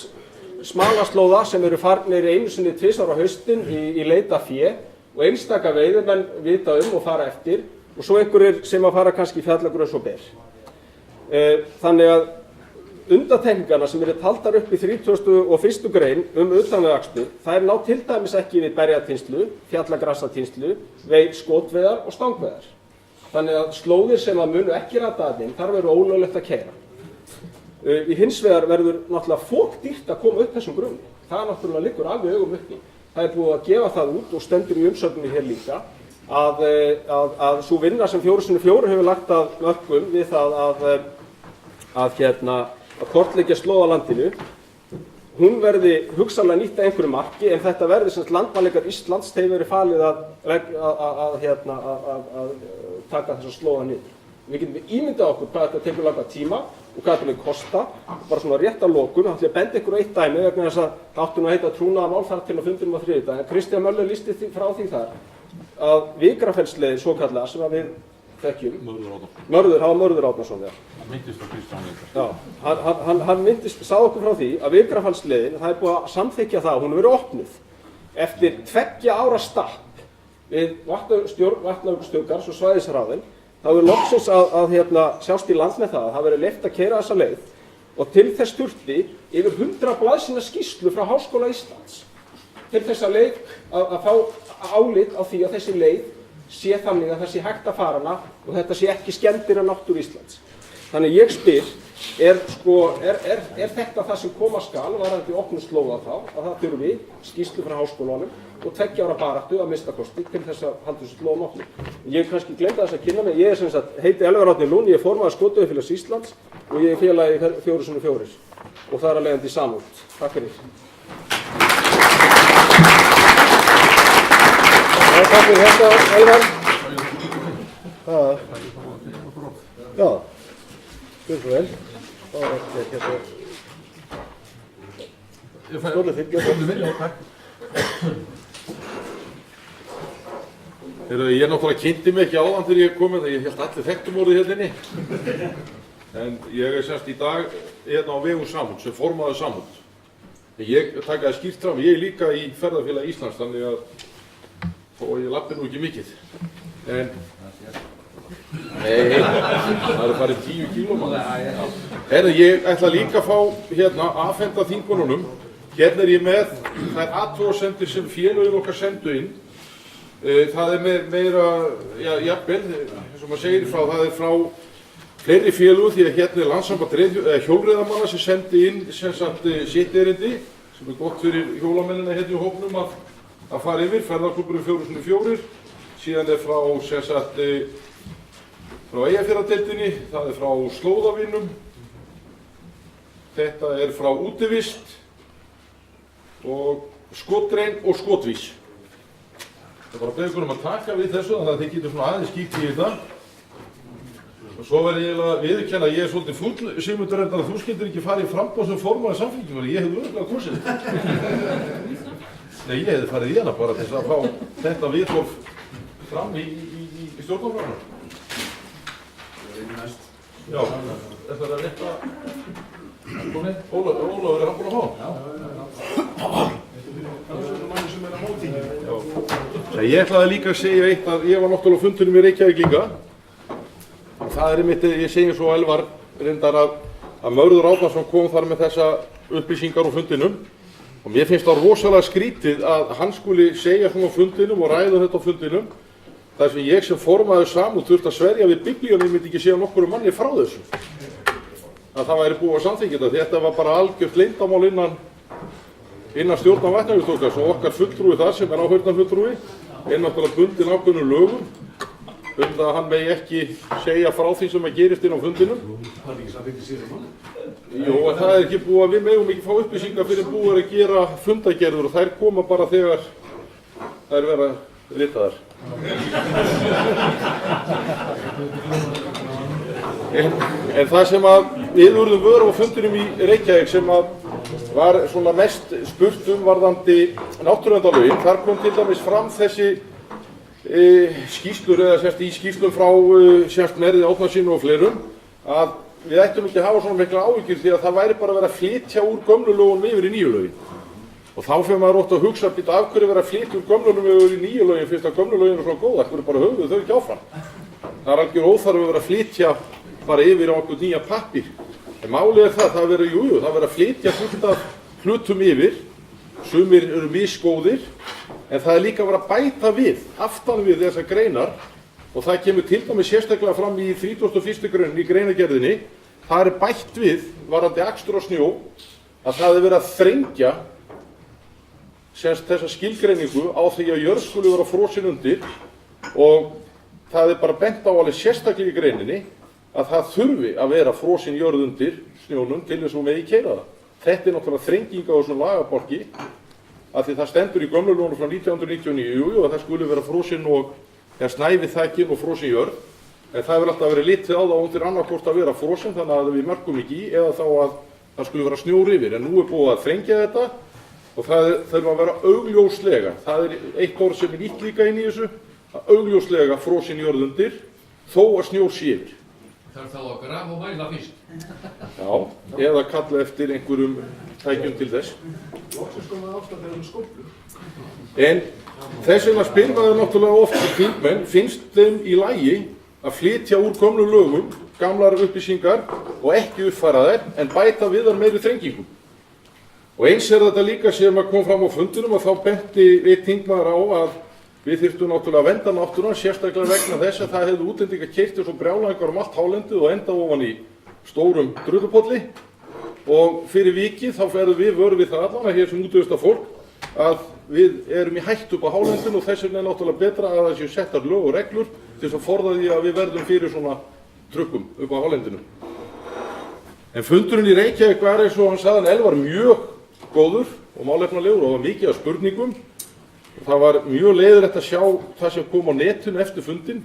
smalaslóða sem eru farnir einu sinni tvisvar á haustin í leita fé og einstaka veiðimenn vita og fara eftir og svo einhverjir sem að fara kannski í fjallagrös og ber. Þannig að undantekningarna sem eru taldar upp í 31. grein utanvegaakstur, þær ná til dæmis ekki við berjatínslu, fjallagrasatínslu, skotveiðar og stangveiðar. Þannig að slóðir sem að munu ekki rata að þeim, þar verður ólöglegt að keyra. Í hins vegar verður náttúrulega fokdýrt að koma upp þessum grunni. Það náttúrulega liggur alveg augum uppi. Það er búið að gefa það út og stendur í umsögninni hér líka að sú vinna sem 4x4 hefur lagt að mörkum við það að kortleggja slóð á landinu, hún verði hugsanlega nýtt að einhverju marki en þetta verði sem landmælingar Íslands þeir verið falið að taka þessa slóða niður. Við getum ímyndað okkur hvað þetta tekur langa tíma og hvað þetta mun kosta, bara svona rétt að lokum. Það ætla ég að benda ykkur á eitt dæmi vegna þess að það átti nú að heita trúnaðarmál þar til á fundinum á þriðjudag. En Kristján Möller lýsti frá því þar að Vikrafellsleiðin svokallaða sem að við þekkjum, Mörður Árnason, Hann minntist á Kristján Möller. Já, hann minntist, sagði okkur frá því að Vikrafellsleiðin, það er búið að samþykkja það, hún hefur verið opnuð. eftir 2 ára stapp við Vatnajökulsþjóðgarðs og svæðisráðin, þá er loksins að sjást í land með það að það verið leyft að keyra þessa leið og til þess þurfti yfir 100 blaðsíðna skýrslu frá Háskóla Íslands til þess að fá álit á því að þessi leið sé þannig að það sé hægt að fara hana og þetta sé ekki skemmdir af náttúru Íslands. Þannig ég spyr, er þetta það sem koma skal varðandi opnun slóða þá, að það þurfi skýrslu frá háskólanum og 2 ára baráttu að minnsta kosti til þess að halda þessu slóðum opnum. Ég kannski glemdi þess að kynna mig, ég heiti Elvar Árni Lund, ég er formaður Skotveiðifélags Íslands og ég er félagi 4x4 og það er að leiðandi samúð. Takk fyrir. Takk fyrir þetta, Elvar. Já, fyrir svo vel. Skólið þitt, takk. Ég náttúrulega kynnti mig ekki áðan þegar ég kom, ég held allir þekktum orðið hérna inni. En ég er semst í dag hérna á vegum Samhund, sem formaður Samhund. Ég taka það skýrt fram, ég er líka í Ferðafélagi Íslands, þannig að þó að ég lappi nú ekki mikið. En nei, það eru farið 10 kílómetra. Ég ætla líka að fá hérna afhenda þingmönnunum. Hérna er ég með þær athugasemdir sem félögin okkar sendu inn. Það er meira, jafnvel, eins og maður segir frá, það er frá fleiri félögum því að hérna er landssamband hjólreiðamanna sem sendi inn sitt erindi sem er gott fyrir hjólamennina hérna í hópnum að fara yfir, ferðarklúbburinn 4x4, síðan er frá frá Eyjafjarðardeildinni, það er frá slóðavinnum, þetta er frá útivist og skotgrein og skotvís. Það er bara að beða ykkur að taka við þessu þannig að þið getur svona aðeins kíkt í þetta. Og svo verði ég að viðurkenna að ég er svolítið fúll, Sigmundur, að þú skildir ekki farið í framboð sem formaður Samfylkingar. Ég hefði örugglega kosið. Nei, ég hefði farið í hana bara til þess að fá þetta viðhorf fram í stjórnarflokknum. Já, þetta er að rétta. Ólafur er hann búinn að fá? Ég ætlaði líka að segja eitt að ég var náttúrulega á fundinum í Reykjavík líka. Það er einmitt, ég segi svo Elvar reyndar að Mörður Árnason kom þar með þessa upplýsingar á fundinum og mér finnst það rosalega skrítið að hann skuli segja svona á fundinum og ræða þetta á fundinum þar sem ég sem formaður Samhund þurfti að sverja við Biblíunni, ég myndi ekki segja nokkru manni frá þessu. Að það væri búið að samþykkja þetta, því þetta var bara algjört leyndamál innan stjórnar Vatnajökulsþjóðgarðs og okkar fulltrúi þar sem er áheyrnarfulltrúi er náttúrulega bundinn ákveðnum lögum að hann megi ekki segja frá því sem að gerist inn á fundinum. Það er ekki samþykkt í síðan mann? Jú, en það er ekki búið að við megum ekki fá upplýsingar fyrir búið að gera fundagerður og þær koma bara þegar þær vera ritaðar. En það sem að við urðum vör á fundinum í Reykjavík sem að var svona mest spurt varðandi náttúruverndarlögin, þar kom til dæmis fram þessi skýrslur eða í skýrslum frá Merði Árnasyni og fleirum að við ættum ekki að hafa svona mikla áhyggjur því að það væri bara að vera að flytja úr gömlu lögunum yfir í nýju lögin. Og þá fyrir maður ótt að hugsa að býta af hverju vera að flytja úr gömlu lögunum yfir í nýju lögin fyrst að gömlu lögin er svona góð, hverju bara höfum þau ekki áfram. Það er algjör óþarfi að vera að flytja bara yfir á okkur nýja pappír. En málið er það verður að flytja fullt af hlutum yfir, sumir eru misgóðir, en það er líka að vera að bæta við, aftan við þessar greinar og það kemur til dæmis sérstaklega fram í 31. grein í greinagerðinni, það er bætt við, varðandi akstur á snjó, að það er verið að þrengja þessa skilgreiningu á því að jörð skuli vera frosin undir og það er bara bent á alveg sérstaklega í greininni að það þurfi að vera frosin jörð undir snjónum til þess að megi keyra það. Þetta er náttúrulega þrenging á þessum lagabálki að því það stendur í gömlu lögunum frá 1999 og það skuli vera frosin og snævi þakin og frosin jörð en það hefur alltaf verið litið á það undir annarkvort að vera frosin þannig að við mörkum ekki í eða þá að það skuli vera snjór yfir en nú er búið að þrengja þetta og það þurfa að vera augljóslega, það er eitt orð sem er nýtt líka inn í þessu, að augljóslega frosin jörð undir þó að snjór sé yfir. Þarf þá að grafa og mæla fyrst. Já, eða kalla eftir einhverjum tækjum til þess. Loksins kom það ástæð þegar skóflu. En þess vegna spyr maður náttúrulega oft þingmenn, finnst þeim í lagi að flytja úr gömlum lögum, gamlar upplýsingar og ekki uppfæra þær en bæta við þar meiri þrengingum. Og eins þetta líka sem að kom fram á fundunum og þá benti við þingmaður á að við þyrftum náttúrulega að vernda náttúruna, sérstaklega vegna þess að það hefðu útlendingar keyrt svo brjálæðingar allt hálendið og enda ofan í stórum drullupolli. Og fyrir vikið þá verðum við vör við það allan að hér sem útvistarfólk að við erum í hættu upp á hálendinu og þess vegna náttúrulega betra að það séu settar lög og reglur til þess að forða því að við verðum fyrir svona trukkum upp á hálendinu. En fundurinn í Reykjavík var eins og hann sagði var mjög góður og málefnalegur og var mikið af spurningum. Það var mjög leiðilegt að sjá það sem kom á netinu eftir fundinn,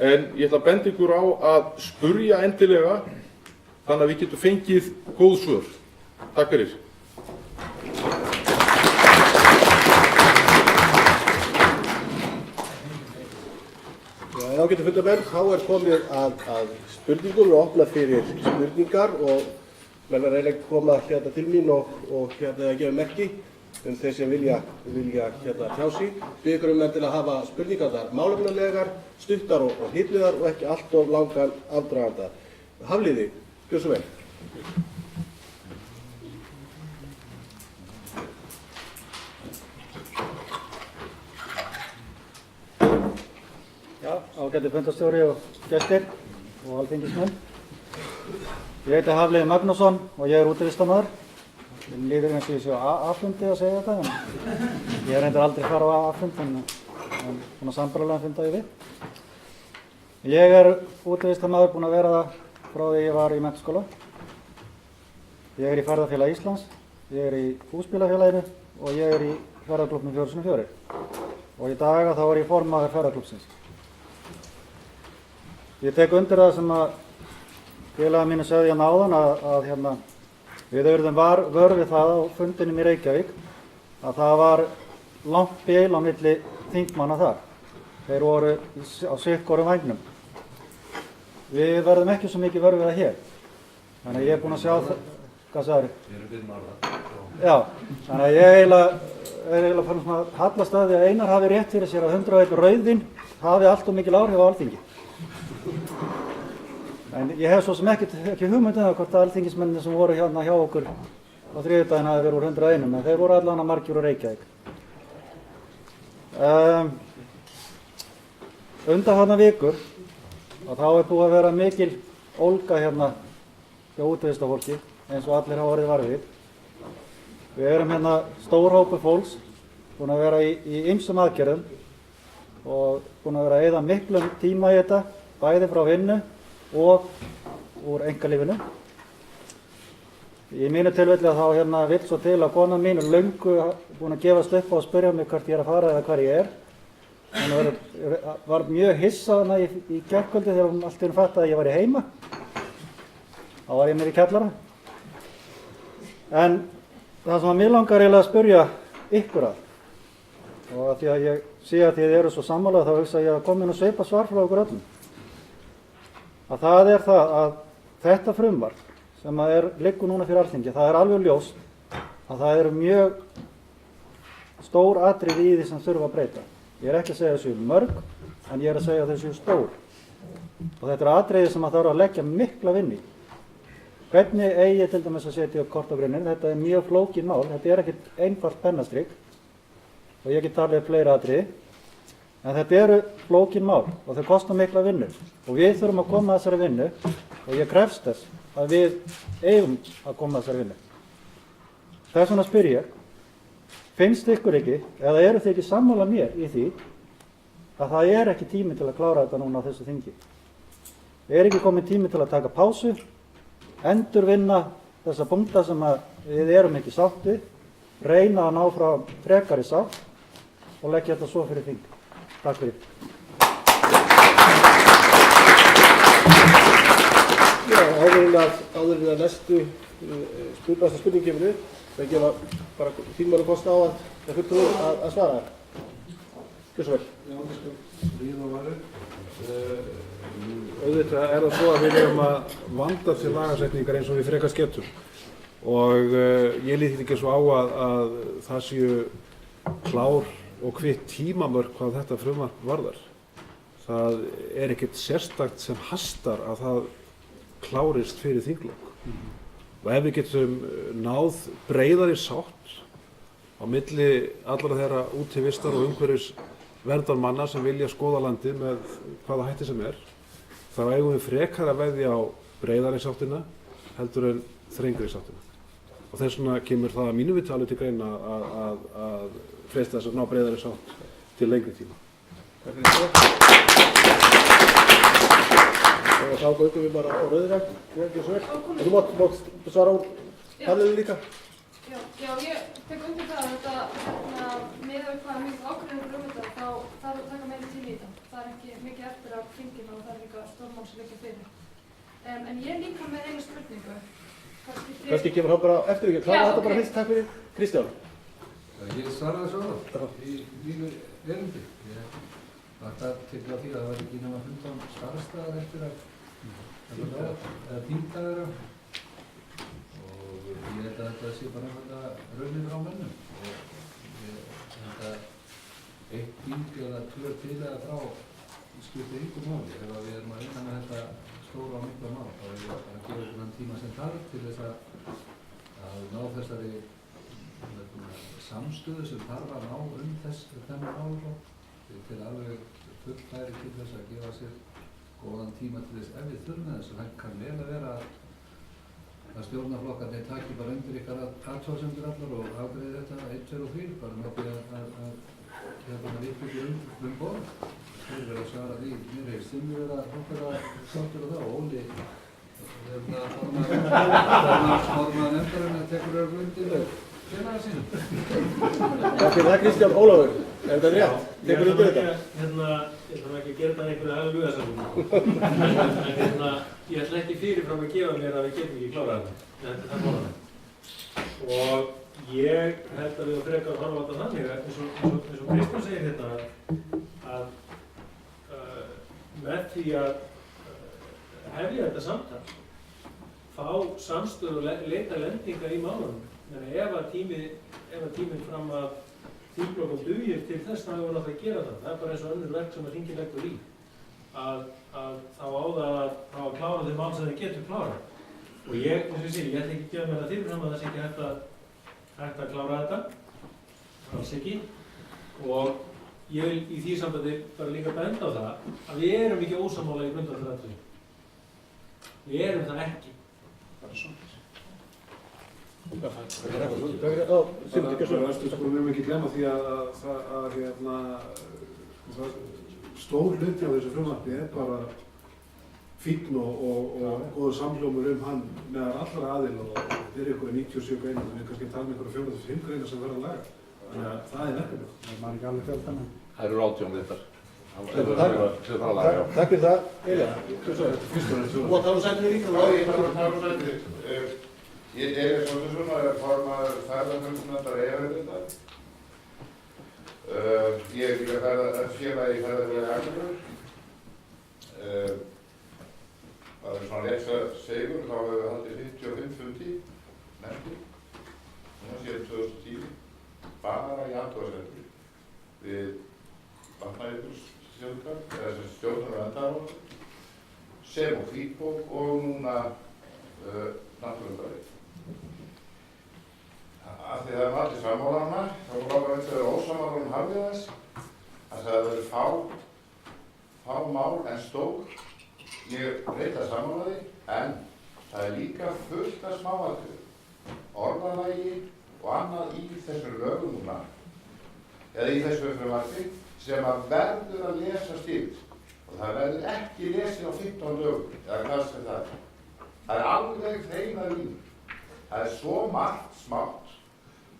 en ég ætla að benda ykkur á að spurja endilega þannig að við getum fengið góð svör. Takk fyrir. Já, getur fundarmenn, þá komið að spurningum og opna fyrir spurningar og menn að reyna að koma hérna til mín og hérna að gefa merki þeir sem vilja tjá sig. Við ykkur menn til að hafa spurningar þar málefnalegar, stuttar og hitliðar og ekki allt of langan afdraganda. Hafliði, gjör svo vel. Já, ágæti fundarstjóri og gestir og alþingismenn. Ég heiti Hafliði Magnússon og ég útivistarmaður. Mér líður eins og ég sé á A-fundi að segja þetta, en ég reyndar aldrei fara á A-fund, en svona sambærilega funda ég við. Ég útivistarmaður búinn að vera það frá því ég var í menntaskóla. Ég í Ferðafélag Íslands, ég í Húsbílafélaginu og ég í Ferðaklúbbnum 4x4. Og í dag þá ég formaður Ferðaklúbbsins. Ég tek undir það sem að félagar mínu sögðu hérna áðan að við urðum vör við það á fundinum í Reykjavík að það var langt bil á milli þingmanna þar. Þeir voru á sikkorum vægnum. Við verðum ekki svo mikið vör við það hér. Þannig að ég búinn að sjá það. Hvað sagðirðu? Við erum við marga. Já, þannig að ég eiginlega fann svona hallast að því að Einar hafi rétt fyrir sér að 101 rauðvín hafi allt of mikil áhrif á Alþingi. En ég hef svo sem ekki hugmynd það hvort að alþingismennir sem voru hérna hjá okkur á þriðjudaginn hafi verið úr 101, en þeir voru allavega margir úr Reykjavík. Undanfarna vikur og þá búið að vera mikil ólga hérna hjá útivistarfólki eins og allir hafa orðið varfið. Við erum hérna stór hópur fólks búin að vera í ýmsum aðgerðum og búin að vera að eyða miklum tíma í þetta, bæði frá vinnu og úr einkalífinu. Í mínu tilfelli þá vill svo til að konan mín löngu búin að gefast upp á að spyrja mig hvert ég að fara eða hvar ég er. Hún var mjög hissa í gærkvöldi þegar hún allt í einu fattaði að ég var heima. Þá var ég mér í kjallara. En það sem mér langar eiginlega að spyrja ykkur að, og að því að ég sé að þið eru svo sammála, þá hugsa ég að koma inn og sveipa svar frá okkur öllum. Að það það að þetta frumvarp sem liggur núna fyrir Alþingi, það alveg ljóst að það eru mjög stór atriði í því sem þurfa að breyta. Ég ekki að segja þessu mörg, en ég að segja þessu stór. Og þetta atriði sem þarf að leggja mikla vinnu í. Hvernig eigi til dæmis að setja upp kortagrunninn? Þetta mjög flókið mál, þetta ekkert einfalt pennastrikk og ég get talið fleira atriði. En þetta eru flókin mál og þau kosta mikla vinnu og við þurfum að koma að þessari vinnu og ég krefst þess að við eigum að koma að þessari vinnu. Þess vegna spyr ég, finnst ykkur ekki, eða eru þið ekki sammála mér í því að það ekki tími til að klára þetta núna á þessu þingi? Ekki komin tími til að taka pásu, endurvinna þessa punkta sem við erum ekki sátt við, reyna að ná frá frekari sátt og leggja þetta svo fyrir þing? Takk fyrir. Já, áður en að næstu spurning kemur upp, það gefa bara þingmann kost á að það fulltrúi að svara. Gjör svo vel. Já, líð og varu. Auðvitað það svo að við erum að vanda til lagasetningar eins og við frekast getum. Og ég lít ekki svo á að það séu klár og kvitt tímamörk hvað þetta frumvarp varðar. Það ekkert sérstakt sem hastar að það klárist fyrir þinglok. Og ef við getum náð breiðari sátt á milli allra þeirra útivistar og umhverfisverndarmanna sem vilja skoða landið með hvaða hætti sem þá eigum við frekar að veðja á breiðari sáttina heldur en þrengri sáttina. Og þess vegna kemur það að mínu viti alveg til greina að freista þess að ná breiðari sátt til lengri tíma. Og þá göngum við bara á rauðræk, og þú mátt svara á panelinu líka. Já, ég tek undir það að þetta, með hvað mikið ákveðingur þetta, þá þarf að taka meiri tíma í þetta. Það ekki mikið eftir af þinginu og það líka stórmál sem liggja fyrir. En ég líka með einu spurningu. Kannski kemur hann bara eftir ekki. Klára þetta bara fyrst, takk fyrir. Kristján. Ég svaraði svo í mínu erindi. Ég vakti til á því að það var ekki nema 15 starfsdagar eftir að þingdagur og ég held að þetta sé bara raunin frá mönnum og ég held að eitt þing eða 2 til eða frá skiptir yngur máli. Ef við erum að vinna með þetta stóra og mikla mál þá er að gefa okkur þann tíma sem þarf til þess að ná þessari samstöðu sem þarf að ná þennan málaflokk til alveg fullfæri til þess að gefa sér góðan tíma til þess ef við þurfum þess. Það kann vel að vera að stjórnarflokkarnir taki bara undir ykkar athugasemdir allar og afgreiði þetta 1, 2 og 3 bara með því að við borð. Þeir verða að svara því. Mér hefur Simmi verið að hókara sáttur á það og Óli formaður nefndarinnar tekur undir félaga sínum. Takk fyrir það Kristján. Ólafur, þetta rétt? Tekur undir þetta? Ég þarf ekki að gera þetta einhverju hallelujasamlingu. En ég ætla ekki fyrirfram að gefa mér að við getum ekki klárað þetta. Það er málanum. Og ég held að við frekar að horfa á þetta þannig eins og Kristján segir hérna að með því að hefja þetta samtal, fá samstöðu og leita lendinga í málunum. Ef að tíminn fram að þingflokkum dugir til þess þá hefur náttúrulega að gera það. Það er bara eins og önnur verk sem að þingið leggur í. Að þá á það að klára þau mál sem þau getur klára. Og ég, eins og ég segi, ég ætla ekki að gefa mér það fyrirfram að það sé ekki hægt að klára þetta. Alls ekki. Og ég vil í því sambandi bara líka benda á það að við erum ekki ósammála í grundvallaratriðum. Við erum það ekki. Bara svona. Við erum ekki glemma því að stór hluti á þessu frumvarpi bara fínn og góður samhljómur hann meðal allra aðila og þetta einhverja 97 greinar en við kannski tala einhverja 45 greinar sem verða að laga. Þannig að það verkefni. Það er ekki alveg fjöldan. Það eru 18 littar. Takk fyrir það. Elja. Þú var að tala sætinu líka. Já, ég var að tala sætinu. Ég er svona formaður ferðarþjónustunefndar Eyjafjarðardeild. Ég er líka félagi í ferðarfélagi Akureyrar. Það er svona rétt segur, þá hefur við haldið 55 fundi nefndi, núna síðan 2010, bara í athugasemdir við Vatnajökulsþjóðgarð, eða sem stjórnar og verndaráætlun, sem og hvítbók og núna náttúruverndarlög. Af því það er allir sammála hana, þá er bara eins og það er ósammála hafið þess, að það verður fá mál en stór. Ég veit að sammála því, en það er líka fullt af smáatriðum, orðavægi og annað í þessum lögum núna, eða í þessu frumvarpi, sem að verður að lesa yfir. Og það verður ekki lesið á 15 lögum, eða hvað sem það er. Það er alveg hreinar línur. Það er svo margt smátt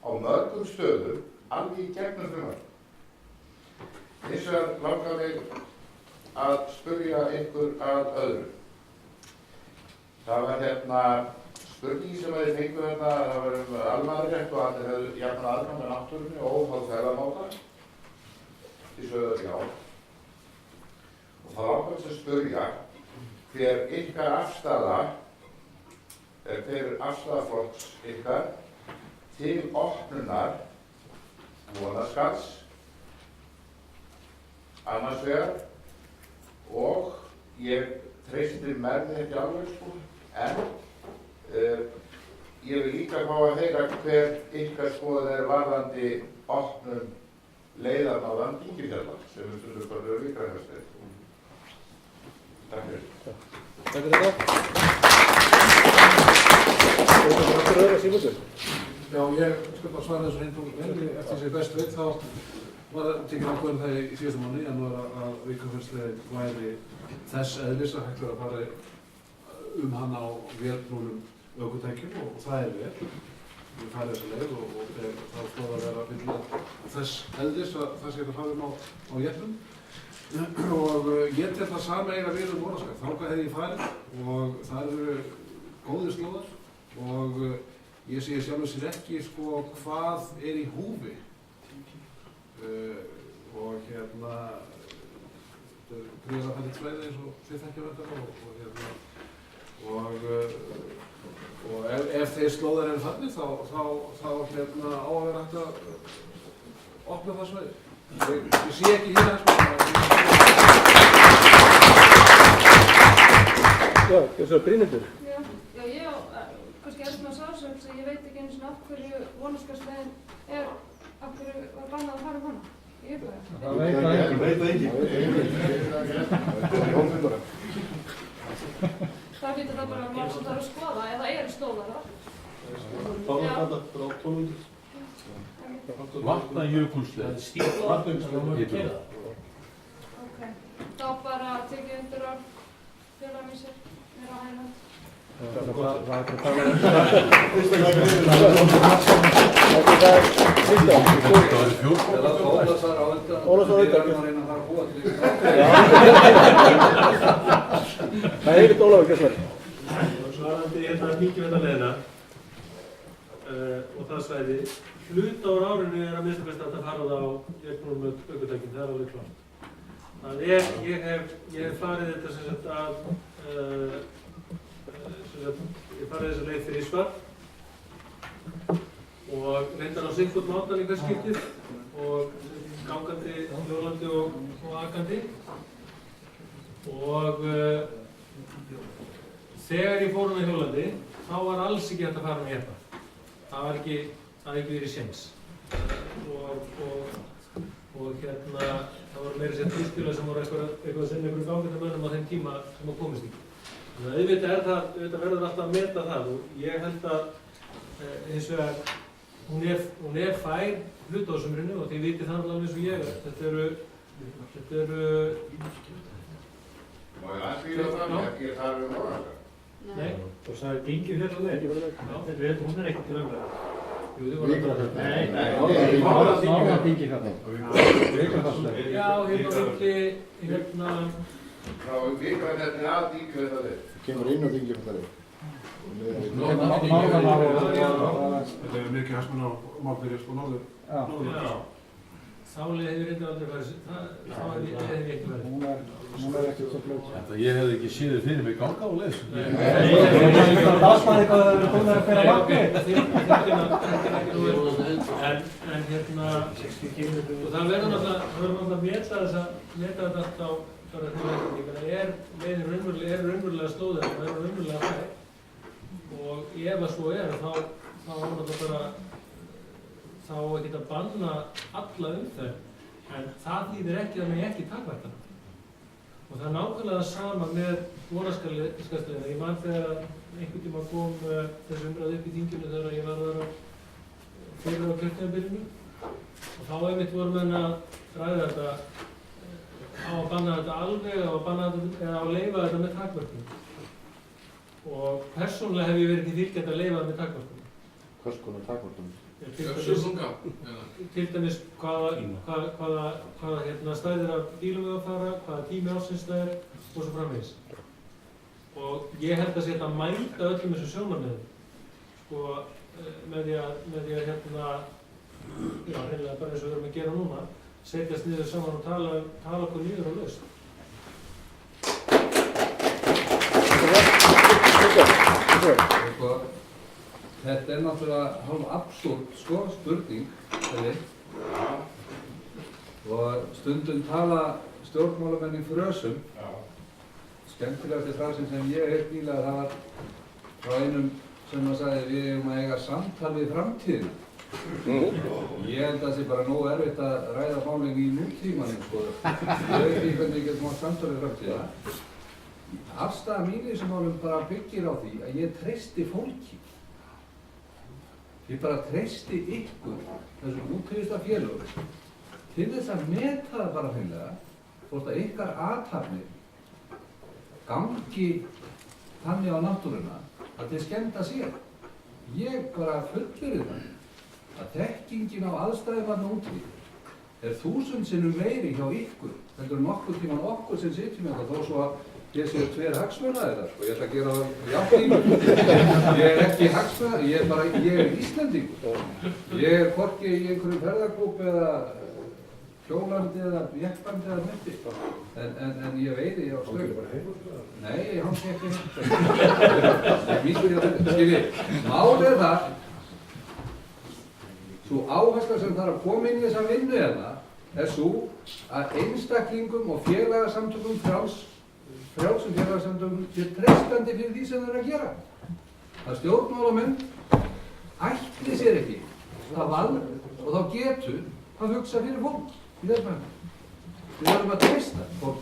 á mörgum stöðum, alveg í gegnum frumvarpi. Hins vegar langar mig að spyrja ykkur að öðru. Það var spurning sem þið fengu það var almannarétt og allir hefðu jafnan aðgang að náttúrunni og óháð ferðamáta. Þið sögðu já. Og það langar mig að spyrja hver ykkar afstaða, hver afstaða flokks ykkar til opnunar Vonarskarðs annars vegar og ég treysti merði ekki alveg sko, en ég vil líka fá að heyra hver ykkar skoðun varðandi opnun leiðarnáðan Dingifjalla sem við stundum bara við Víkrænastöð. Takk fyrir. Takk fyrir þetta. Já, ég skal bara svara þessu eintóm vel. Eftir því sem ég best veit þá var tekið ákvörðun það í síðasta mánuði en var að Víkrafellsleiðin væri þess eðlis að hægt verið að fara hana á vélknúnum ökutækjum og það vel. Við færum þessa leið og þá stóð að vera vilja þess eðlis að það sé að fara á jeppum. Og ég tel það sama eiga við Vonarskarð. Þangað hef ég farið og það eru góðir slóðar og ég sé sjálfur sér ekki sko hvað í húfi. Og hérna þetta er gríðarlega svæði eins og þið þekkja þetta og ef þeir slóðar eru þarna þá hérna á að vera hægt að opna það svæði. Ég sé ekki hérna Já, þessu Brynhildur. Já, ég á kannski eldna sásum sem ég veit ekki einu sinni af hverju Vonarskarðsleiðin af hverju var bannað að fara hana. Ég veit það. Það veit það enginn. Það getur það bara mál sem það að skoða eða eru slóðar þar. Frá 1200. Vatnajökulsleið. Ok. Þá bara tekið undir á félaga sér, mér á hægna. Það er ekkert Ólafur, hvað svar? Svarandi hérna Dingifjallaleiðina og það svæði, hluta úr árinu að minnsta kosti að fara það á gegnum ökutækjum, það alveg klárt. Þannig ég hef farið þetta sem sagt ég farið þessa leið fyrir Ísvar og reyndar á sikkurt mátan í hvers skiptið og gangandi, hjólandi og akandi og þegar ég fór hana hjólandi þá var alls ekki hægt að fara með jeppa. Það var ekki verið séns og hérna það voru meira sér tíspílar sem voru eitthvað sem einhverjum gangandamönnum á þeim tíma sem að komist ekki. Þannig að auðvitað verður alltaf að meta það og ég held að hins vegar hún fær hluta á sumrinu og þið vitið það alveg eins og ég þetta eru Má ég aðskýra það með ekki þar Vonarskarð? Nei. Þú sagði Dingifjallaleið? Já, hún ekki til umræðu. Nei. Já, hérna Frá Víkrafellsleiðinni að Dingifjallaleið. Kemur inn á Dingifjallaleið. Þetta er mikið hagsmunamál fyrir norður. Já. Þá leið hefur reyndar aldrei farið, þá hefði ég ekki verið. Hún ekki svo fljótt. Ég hefði ekki séð þið fyrir mig ganga á leið. Það var eitthvað að það er að fyrir að vakna. En hérna, og það verður náttúrulega að meta þetta allt á leiðinni. Er raunverulega slóðir, það er raunverulega fæ. Og ef að svo þá náttúrulega bara þá ekki að banna alla umferð, en það þýðir ekki að mig ekki takmarka hana. Og það er nákvæmlega sama með Vonarskarðsleiðina. Ég man þegar einhvern tíma kom þessi umræð upp í þinginu þegar ég var þar fyrir á kjörtímabilinu og þá einmitt voru menn að ræða þetta á að banna þetta alveg, á að banna þetta eða á að leyfa þetta með takmörkum. Og persónulega hef ég verið til fylgjandi að leyfa þetta með takmörkum. Hvers konar takmörkum? Til dæmis hvaða stæðir af bílum við að fara, hvaða tími ársins það er og svo framvegis. Og ég held að sé að mælda öllum þessum sjónarmiðum sko, með því að hérna, já, hreinlega bara eins og við erum að gera núna, setjast niður saman og tala okkur niður og laust. Þetta er náttúrulega hálf absúrt spurning, og stundum tala stjórnmálamenn í frösum. Skemmtilegasti frasin sem ég hef nýlega, það var frá einum sem sagði við eigum að eiga samtal við framtíðina. Ég held að það sé bara nógu erfitt að ræða málinn í nútímanum, sko. Ég veit ekki hvernig ég getum átt samtal við framtíðina. Afstaða mín í þessum málum bara byggir á því að ég treysti fólki. Ég bara treysti ykkur, þessum útkristafélögum, til þess að meta það bara hreinlega hvort að ykkar athafnir gangi þannig á náttúruna að þið skemmta sér. Ég bara fullyrði það að þekkingin á aðstæðum þarna úti er 1000 sinnum meiri hjá ykkur heldur en nokkur tíman okkur sem sitjum þetta, þó svo að ég séu 2 hagsmunaðir, sko. Ég ætla að gera það játningu. Ég er ekki hagsmunaðir, ég er Íslendingur. Ég er hvorki í einhverjum ferðarklúbb eða hjólandi eða jeppandi eða myndi. En ég veiði ég á slögum. Nei, ég hansi ekki. Ég mýstur ég á þetta. Skilji, málið er það, svo áhersla sem þarf að koma inn í þessa vinnu hérna er svo að einstaklingum og félagasamtökum frjálsum félagasamtökum sé treystandi fyrir því sem þeir eru að gera. Að stjórnmálamenn ætli sér ekki það vald og þá getu að hugsa fyrir fólk í þessum vegna. Við verðum að treysta fólk.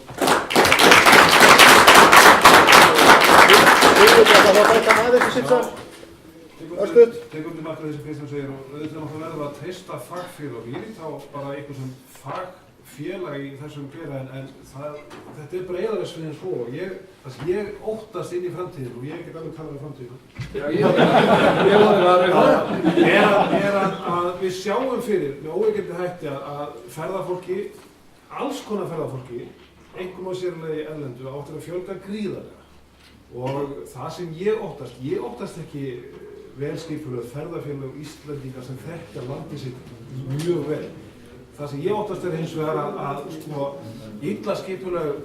Tekur undir margt af þessi Kristján segir og auðvitað verðum að treysta fagfélög. Ég lít þá bara einhver sem fagfélag í þessum gera en þetta er breiðara svið en svo og það sem ég óttast inn í framtíðinu og ég get alveg talað um framtíðinu er að við sjáum fyrir með óeigandi hætti að ferðafólki, alls konar ferðafólki, einkum á sérlega í erlendu áttir að fjölga gríðarlega og það sem ég óttast ekki velskipulögð ferðafélög Íslendinga sem þekkja landið sitt mjög vel. Það sem ég óttast hins vegar að sko illa skipulögð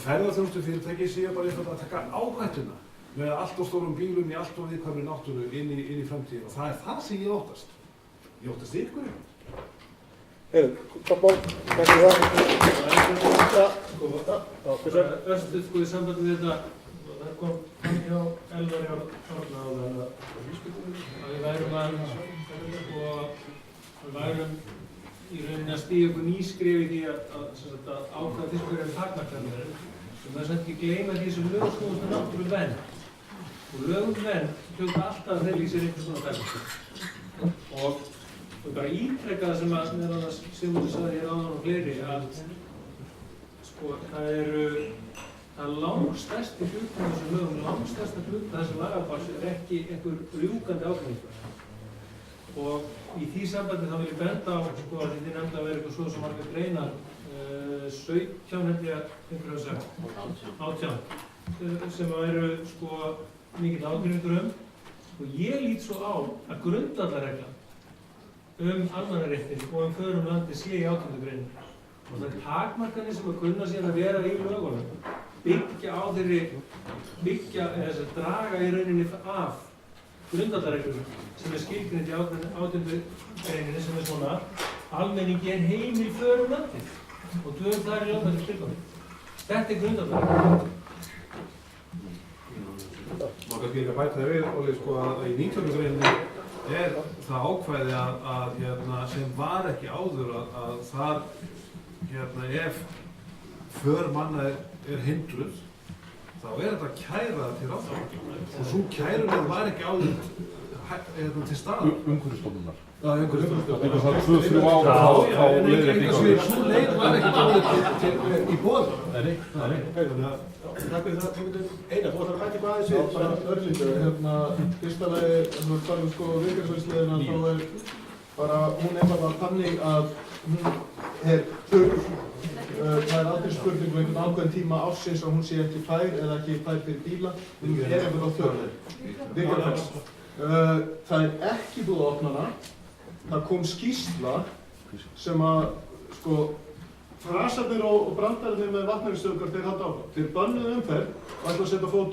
ferðaþjónustufyrirtæki séu bara einfaldlega að taka áhættuna með allt of stórum bílum í allt of viðkvæmri náttúru inn í framtíðina og það er það sem ég óttast. Ég óttast ykkur ekki. Örstuð sko í sambandi við þetta, það kom fram hjá Elvari Árna á það að við værum í rauninni að stíga ykkur nýskref í því að ákvæða fiskur eru takmarkanir sem það er samt ekki gleyma því sem lög snúast með náttúruvernd og lögum vernd hljóta alltaf að þeirra í sér einhvers konar takmarkanir og bara ítrekka það sem að meðan það Sigmundur sagði hér áðan og fleiri að sko það er langstærsti hluti af þessum lögum, langstærsta hluti af þessum lagabáls er ekki einhver rjúkandi ákvæðingar. Og í því sambandi þá vil ég benda á sko að þið nefndi að vera eitthvað svo sem margar greinar 17 held ég einhverju að segja 18 sem eru sko mikill ágreiningur og ég lít svo á að grundvallarreglan almannaréttinn og förum landi sé í 18. grein og það takmarkanir sem að kunna sér að vera í lögunum byggja á þeirri draga í rauninni af grundvallarreglum sem er skilgreind í 18. greininni sem er svona almenningi er heimil förum landið og dögum það í lögmættum tilgangi. Þetta er grundvallarreglum. Má kannski ekki að bæta það við, Óli, sko að í 19. greininni er það ákvæði að sem var ekki áður að þar ef för manna er hindruð þá er þetta að kæra það til ráðherra og svo kæruleið var ekki áður til staðar. Umhverfisstofnunar. Já, umhverfisstofnunar. Eitthvað það 2-3 ára þá leiðréttingar. Svo leið var ekki áður í boði. Nei. Takk fyrir það, Einar, þú ætlar að mæta eitthvað aðeins við, bara örlítið. Fyrsta lagi, þú ert bara sko viðgerðsvæðisliðina, þá er bara, hún er bara þannig að hún er þurr. Það er aldrei spurning einhvern ákveðin tíma ársins að hún sé ekki fær eða ekki fær fyrir bíla. Hún er einhvern á þurr. Það er ekki búið að opna hana. Það kom skýrsla sem að, sko, frasarnir og brandarnir með vatnajökulsþjóðgarð þeir halda áfram. Þeir bönnuðu umferð og ætla að setja á fót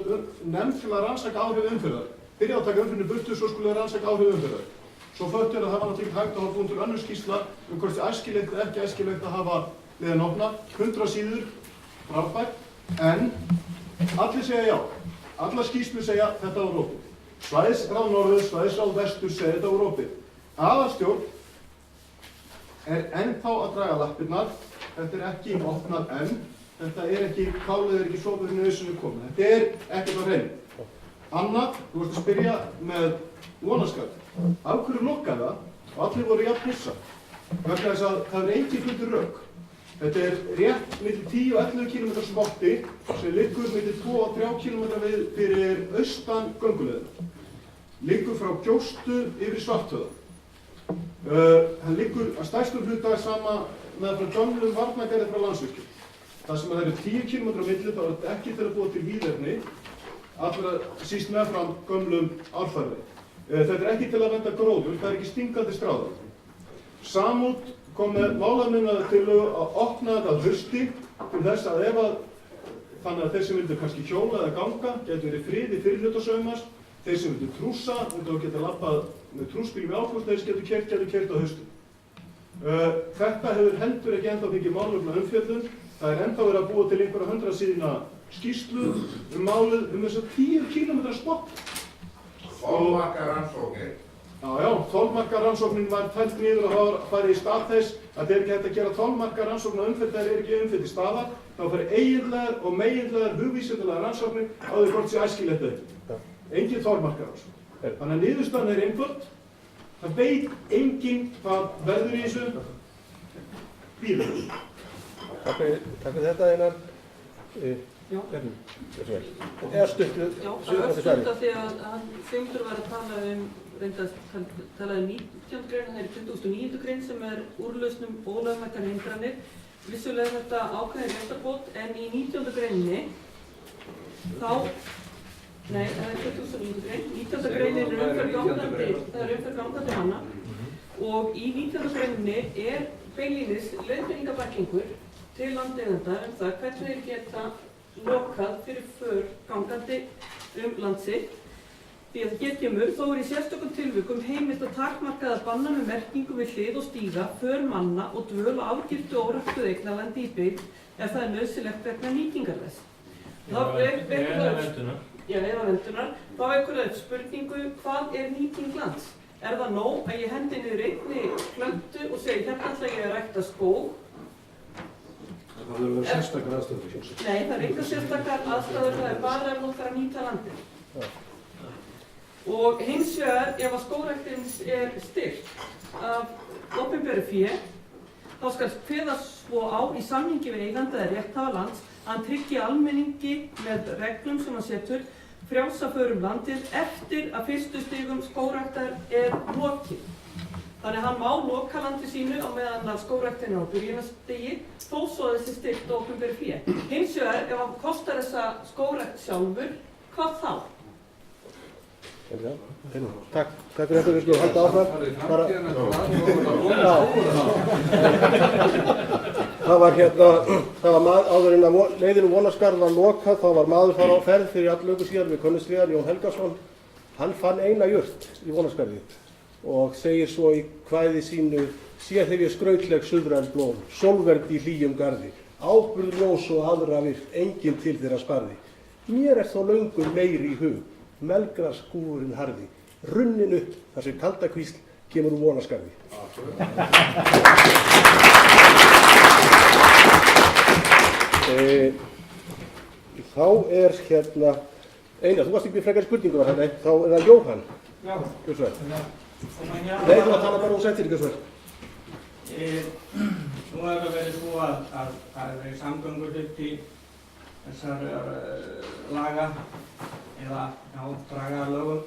nefnd til að rannsaka áhrif umferðar. Byrja að taka umferðinu burtu, svo skulle þeir rannsaka áhrif umferðar. Svo föttu að það var náttúrulega hægt að hafa búin til önnur skýrsla hvort þið æskilegt eða ekki æskilegt að hafa liðan opna. 100 síður, frábært, en allir segja já. Allar skýrslur segja þetta var opið. Svæðisráð norður, svæðisráð vestur segja þetta var opið. Aðalstjórn ennþá að draga lappirnar. Þetta ekki opnað enn. Þetta ekki, kálið ekki sopið fyrir nöðsunu komið. Þetta ekkert á hreinu. Anna, þú varst að spyrja með vonaskap. Af hverju lokkaði það og allir voru jafn hissa? Vegna þess að það engin fundur rök. Þetta rétt milli 10 og 11 km spotti sem liggur milli 2 og 3 km fyrir austan gönguleiðina. Liggur frá Gjóstu yfir Svarthöfða. Hann liggur að stærstum hluta sama með frá gömlum varnargarði frá Landsvirkjun. Það sem það eru 10 km á milli, þá er ekki til að búa til víðerni, allra síst meðfram gömlum árfarvegi. Þetta ekki til að vernda gróður, það ekki stingandi stráðar. Samút kom með málamiðnaðartillögu að opna þetta að hausti til þess að þannig að þeir sem vildu kannski hjóla eða ganga getur verið friði fyrirhlutasaumars, þeir sem vildu trússa, vildu geta labbað með trúsbílum í ágúst, þeir sem getur keyrt á haustum. Þetta hefur heldur ekki ennþá fengið málefna umfjöllun, það ennþá verið að búa til einhverja 100 síðna skýrslu málið þess að 10 km spott. Þolmarkarannsóknir. Já, þolmarkarannsóknin var tælt niður og það farið í stað þess að þeir ekki hægt að gera þolmarkarannsókn á umferð þegar ekki umferð í staðar. Þá farið eiginlegar og meginlegar hugvísindalega rannsóknir á því hvort sé æskilegt eða ekki. Engin þolmarkarannsókn. Þannig að niðurstaðan einföld. Það veit enginn hvað verður í þessu bílum. Takk fyrir þetta, Einar. Já. Eða stuttu. Já, það er stuttu af því að Sigmundur var að tala um 19. grein, það er 29. grein sem úrlausnum ólögmætar hindranir. Vissulega er þetta ákveðin réttarbót, en í 19. greininni það er 29. grein. 19. greinin er umferð gangandi manna og í 19. greininni beinlínis leiðbeiningabæklingur til landeigenda það hvernig þeir geta lokað fyrir för gangandi land sitt. Því að það kemur, þó í sérstökum tilvikum heimilt að takmarkaða banna með merkingu við hlið og stíga, för manna og dvöl og afgiftu og óræktuð eignarlandi í byggð ef það nauðsynlegt vegna nýtingar þess. Eða verndunar. Þá vekur það upp spurningu, hvað nýting lands? Það nóg að ég hendi niður einni plöntu og segi hérna ætla ég að rækta skóg? Það verður sérstakar aðstæður. Nei, það engar sérstakar aðstæður, það bara ef þú ætlar að nýta landið. Og hins vegar, ef að skógræktin styrkt af opinberu fé, þá skal kveða svo á í samningi við eiganda eða rétthafa lands að hann tryggi almenningi með reglum sem hann setur frjálsa för landið eftir að fyrstu stigum skógræktar lokið. Þannig að hann má loka landi sínu á meðan að skógræktin á byrjunarstigi þó svo þessi styrkt og opinberu fé. Hins vegar, ef hann kostar þessa skógrækt sjálfur, hvað þá? Takk fyrir þetta, við skulum halda áfram. Það var áður en að leiðinu Vonarskarð var lokað, þá var maður þar á ferð fyrir alllöngu síðan við kunnustlegan, Jón Helgason. Hann fann eina jurt í Vonarskarði og segir svo í kvæði sínu: sér hef ég skrautleg suðræn blóm, sólvernd í hlýjum garði, áburð ljós og aðra virt, enginn til þeirra sparði. Mér þó löngu meiri í hug, melgraskúfurinn harði, runnin upp þar sem kaldakvísl kemur úr Vonarskarði. Þá hérna, Einar, þú varst ekki með frekari spurningu var það, þá það Jóhann. Já. Gjörsverð. Nei, þú að tala bara úr sættir, Gjörsverð. Nú það verið svo að það verið samgöngur upp til þessar laga eða draga lögum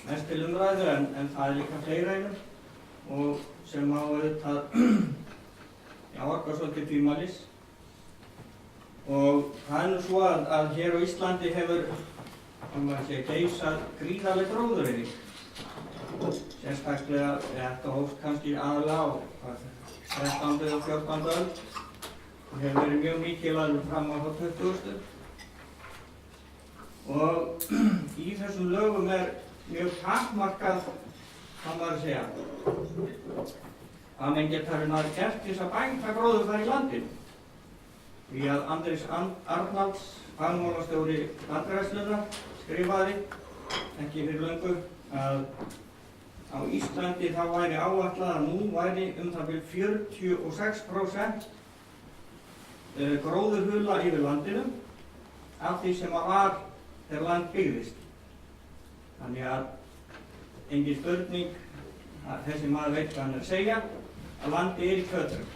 mest til umræðu en það líka fleira einum og sem á auðvitað orka svolítið tvímælis. Og það nú svo að hér á Íslandi hefur geisað gríðarleg gróðureyðing. Sérstaklega, þetta hófst kannski aðalega á 13. og 14. öld hefur verið mjög mikið alveg fram á 2000. Og í þessum lögum mjög takmarkað, kann maður segja, að menn geta gert til þess að bænda gróðurfar í landinu. Því að Andrés Arnalds, fagmálastjóri Landgræðslunnar, skrifaði ekki fyrir löngu að á Íslandi þá væri áætlað að nú væri það bil 46% gróðurhula yfir landinu af því sem var þegar land byggðist. Þannig að engin spurning að þessi maður veit hvað hann að segja að landi í kötrum.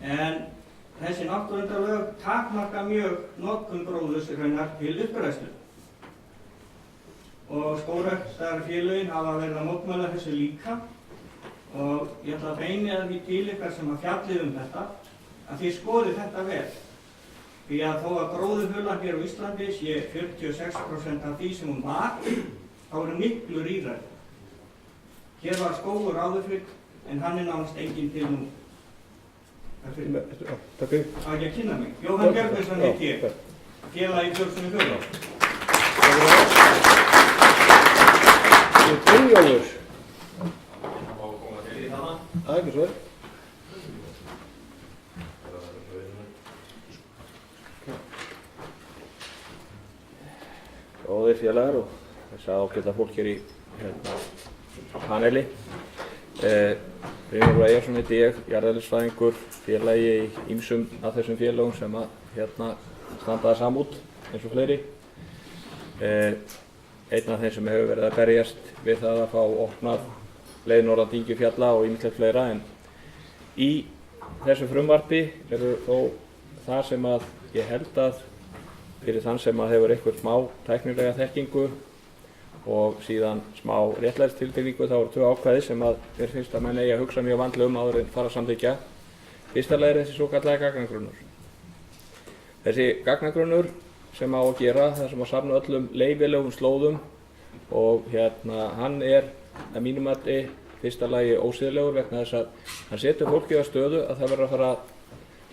En þessi náttúruverndarlög takmarka mjög notkun gróðurs raunar til uppgræðslu. Og skógræktarfélögin hafa verið að mótmæla þessu líka og ég ætla að beina því til ykkar sem að fjallið þetta að þið skoðið þetta vel. Því að þó að gróðurhulan hér á Íslandi sé 46% af því sem hún var, þá miklu rýrari. Hér var skógur áður fyrr en hann nánast enginn til nú. Takk fyrir. Það ekki að kynna mig. Jóhann Björgvinsson heiti ég, félagi Björgssoni Fjörðá. Brynjólfur. Það er ekki svo vel. Góðir félagar og þess að ágæta fólk hér í paneli. Brynjólfur Eyjarsson heiti ég, jarðeðlisfræðingur, félagi í ýmsum af þessum félögum sem að standaði samút eins og fleiri. Einn af þeim sem hefur verið að berjast við það að fá opnað leið norðan Dyngjufjalla og ýmislegt fleira, en í þessu frumvarpi eru þó það sem að ég held að fyrir þann sem að hefur einhver smá tæknilega þekkingu og síðan smá réttlætistilfinningu, þá eru tvö ákvæði sem að mér finnst að menn eigi að hugsa mjög vandlega áður en fara að samþykkja. Fyrsta lagi þessi svokallaði gagnagrunnur. Þessi gagnagrunnur sem á að gera, það sem að safna öllum leyfilegum slóðum og hann að mínum mati fyrsta lagi ósiðlegur vegna þess að hann setur fólki á stöðu að það verður að fara að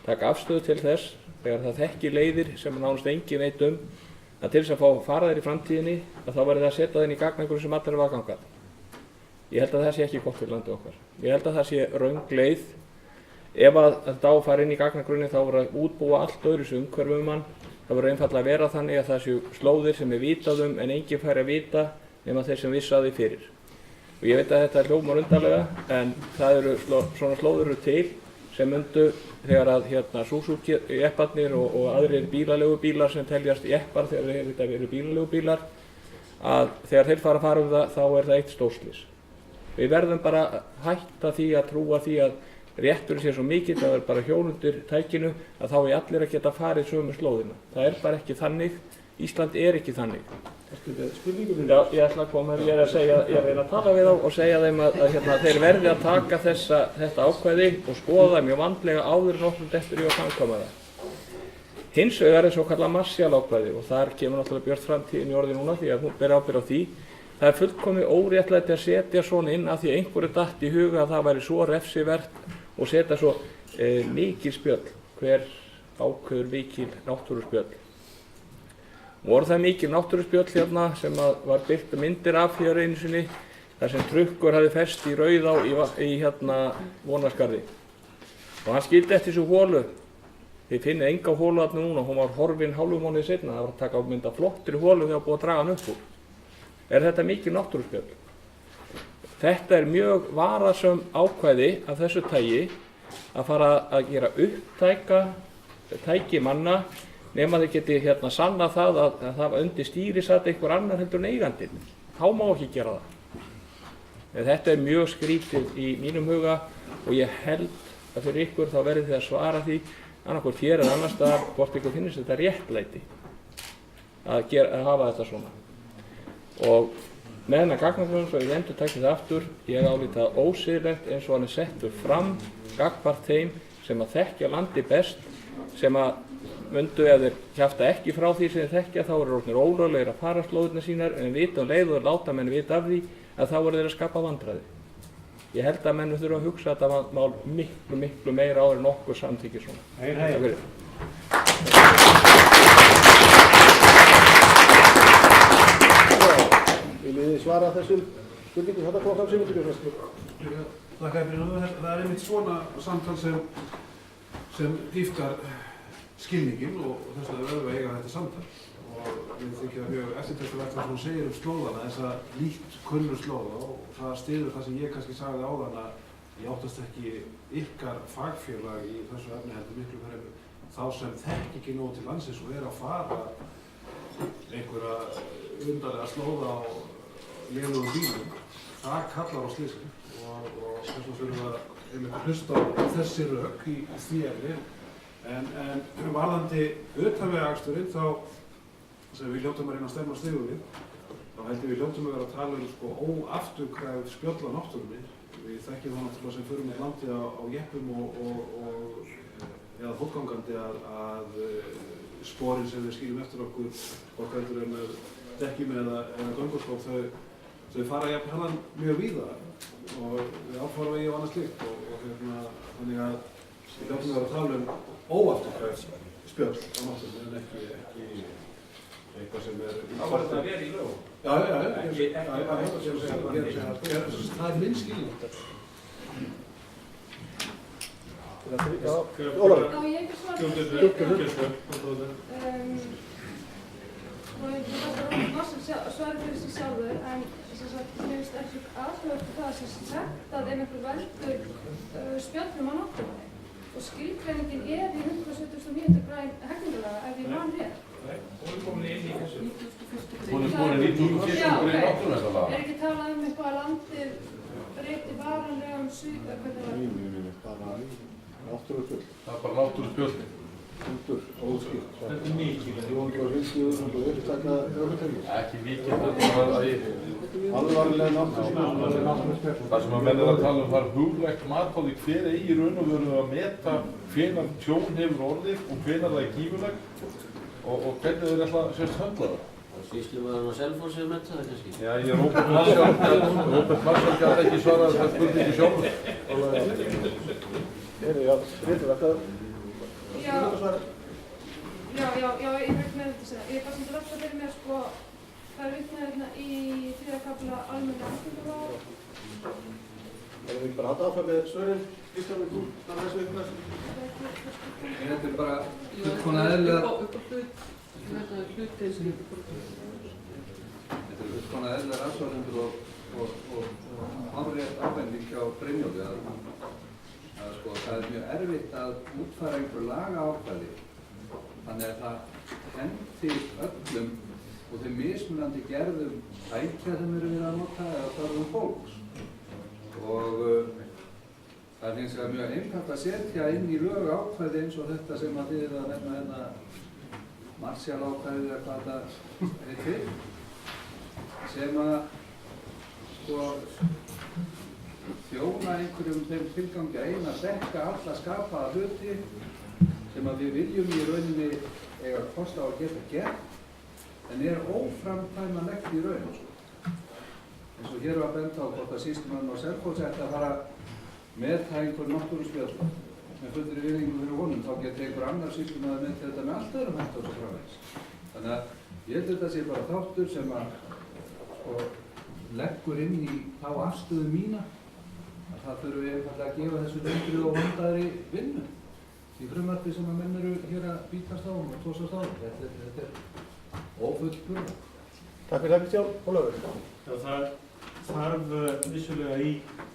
taka afstöðu til þess þegar það þekkir leiðir sem nánast engin veit að til þess að fá fara þær í framtíðinni að þá verður það að setja þeim í gagnagrunn sem allir var gangað. Ég held að það sé ekki gott fyrir landið okkar. Ég held að það sé röng leið. Ef að þetta á að fara inn í gagnagrunni þá verður að útbúa allt öðru sem umhverfum mann. Það verður einfaldlega að vera þannig að það séu slóðir sem vitað en enginn fær að vita nema þeir sem vissu að því fyrir. Og ég veit að þetta hljómar undarlega en það eru svona slóður til sem myndu þegar að Suzuki-jepparnir og aðrir bílaleigubílar sem teljast jeppar þegar þetta eru bílaleigubílar, að þegar þeir fara það þá er það eitt stórslys. Við verðum bara að hætta því að trúa því að rétturinn sé svo mikill að það er bara hjól undir tækinu að þá er allir að geta farið sömu slóðina. Það er bara ekki þannig. Ísland er ekki þannig. Já, ég ætla að koma hér, ég reyna að tala við þá og segja þeim að þeir verði að taka þetta ákvæði og skoða það mjög vandlega áður en okkur dettur í að framkvæma það. Hins vegar er svokallað Marshall-ákvæði og þar kemur náttúrulega björt framtíðin í orði núna því að hún ber ábyrgð á því. Það er fullkomið óréttlæti að setja svona inn af því einhverju datt í huga að það væri svo refsivert og setja svo mikil spjöll, hver ákveður mikil náttúruspjöll. Voru það mikil náttúruspjöll sem var birt myndir af hér einu sinni þar sem trukkur hafði fest í Rauðá í Vonarskarði. Og hann skildi eftir þessu hólu. Þið finnið enga hólu þarna núna, hún var horfin hálfum mánuði seinna, það var að taka á mynda flottri hólu þegar búið að draga hann upp úr. Er þetta mikil náttúruspjöll? Þetta er mjög varasöm ákvæði af þessu tagi að fara að gera upptæki manna nema þeir geti sanna það að það undir stýri satt einhver annar heldur en eigandinn. Þá má ekki gera það. Þetta er mjög skrítið í mínum huga og ég held að fyrir ykkur þá verði þið að svara því annarkvort hér eða annars staðar hvort ykkur finnst þetta réttlæti að hafa þetta svona. Og með hennar gagnagrunn, svo ég endur takið það aftur, ég álíti það ósiðlegt eins og hann er settur fram gagnvart þeim sem að þekkja landi best, sem að mundu ef þeir kjafta ekki frá því sem þeir þekkja þá eru orðnir ólöglegir að fara slóðirnar sínar en vita leið og láta menn vita af því að þá eru þeir að skapa vandræði. ég held að menn þurfa að hugsa þetta mál miklu meira áður en okkur samþykkir svona. Takk fyrir. Viljið þið svara þessum spurningum? Þetta kom fram Sigmundur Björnsson. Þakka fyrir. Það er einmitt svona samtal sem dýpkar skilninginn og þess að við verðum að eiga þetta samtal. Og við þykja mjög eftirtektarvert hvað hún segir slóðana, þessa lítt kunnu slóða, og það styður það sem ég kannski sagði áðan að ég óttast ekki ykkar fagfélag í þessu efni heldur miklu fremur þá sem þekki ekki nóg til landsins og að fara einhverja undarlega slóða á lélugum bílum. Það kallar á slysin og þess vegna þurfum við að hlusta á þessi rök í því efni. En varðandi utanvegaaksturinn þá sem við hljótum að reyna að stemma stigu við, þá held ég við hljótum að vera að tala óafturkræf spjöll á náttúrunni. Við þekkjum það náttúrulega sem förum út landið á jeppum eða fótgangandi að sporin sem við skýrum eftir okkur heldur en með dekkjum eða göngurskóp, þau fara jafnharðan mjög víða og við áfara og annað slíkt og þannig að við hljótum að vera að tala óafturkræf spjöll á náttúrunni en ekki eitthvað sem Það var þetta að vera í lögum? Já, það er minn skilning. Ólafur. Já, ég ekki svara. Svara fyrir sig sjálfur, en mér finnst ekki aðhugavert það sem sagt að ef einhver veldur spjöllum á náttúrunni og skilgreiningin er í 179. grein hegningarlaga ef ég man rétt. Hún er komin inn í þessu. Hún er komin inn í 91. grein náttúruverndarlaga. Er ekki talað eitthvað að landið breyti varanlegum hvernig Bara náttúruspjöll. Það bara náttúruspjöll. Hundur, óskýrt. Þetta er mikið. 350.000 upptaka ökutæki. Ekki mikið, þetta er bara alvarlega náttúruspjöll. Það sem að menn að tala það huglægt mat á því hver eigi raun og veru að meta hvenær tjón hefur orðið og hvenær það er gífurlegt og hvernig þeir ætla að höndla það. Sýslumaðurinn á Selfossi hefur metað það kannski? Já, Róbert Marshall gæti ekki svarað þessar spurningu sjálfur. Já, ég fekk með þetta að segja. Ég er bara sem þetta fyrir mér, sko, það er vitnað hérna í 3. kafla almenna hegningarlaga. Erum við ekki bara að halda áfram með svörin? Kristján, þú starfað þessu ykkur næst? Þetta er bara fullkomlega eðlilega rannsóknir og hárrétt ábending hjá Brynjólfi að sko, það er mjög erfitt að útfæra einhver lagaákvæði þannig að það hendi öllum og þeim mismunandi gerðum tækja sem eru við að nota eða þörfum fólks og það er hins vegar mjög einfalt að setja inn í lög ákvæði eins og þetta sem að þið að nefna hérna Marshall ákvæðið eða hvað það heitir sem að sko þjóna einhverjum þeim tilgangi að eina dekka alla skapaða hluti sem að við viljum í rauninni eiga kost á að geta gert en óframkvæmanlegt í raun eins og hér var bent á hvort að sýslumaðurinn á Selfossi ætti að fara meta einhver náttúruspjöll með fullri virðingu fyrir honum, þá geti einhver annar sýslumaður meta þetta með allt öðrum hætti og svo framvegis. Þannig að ég held þetta sé bara þáttur sem að sko, leggur inn í þá afstöðu mína að það þurfum við einfallega að gefa þessu lengri og vandaðri vinnu í frumvarpi sem að menn eru hér að bítast á og tósast á. Þetta er ófull burða. Takk fyrir það, Kristján. Ólafur. Já, það þarf vissulega í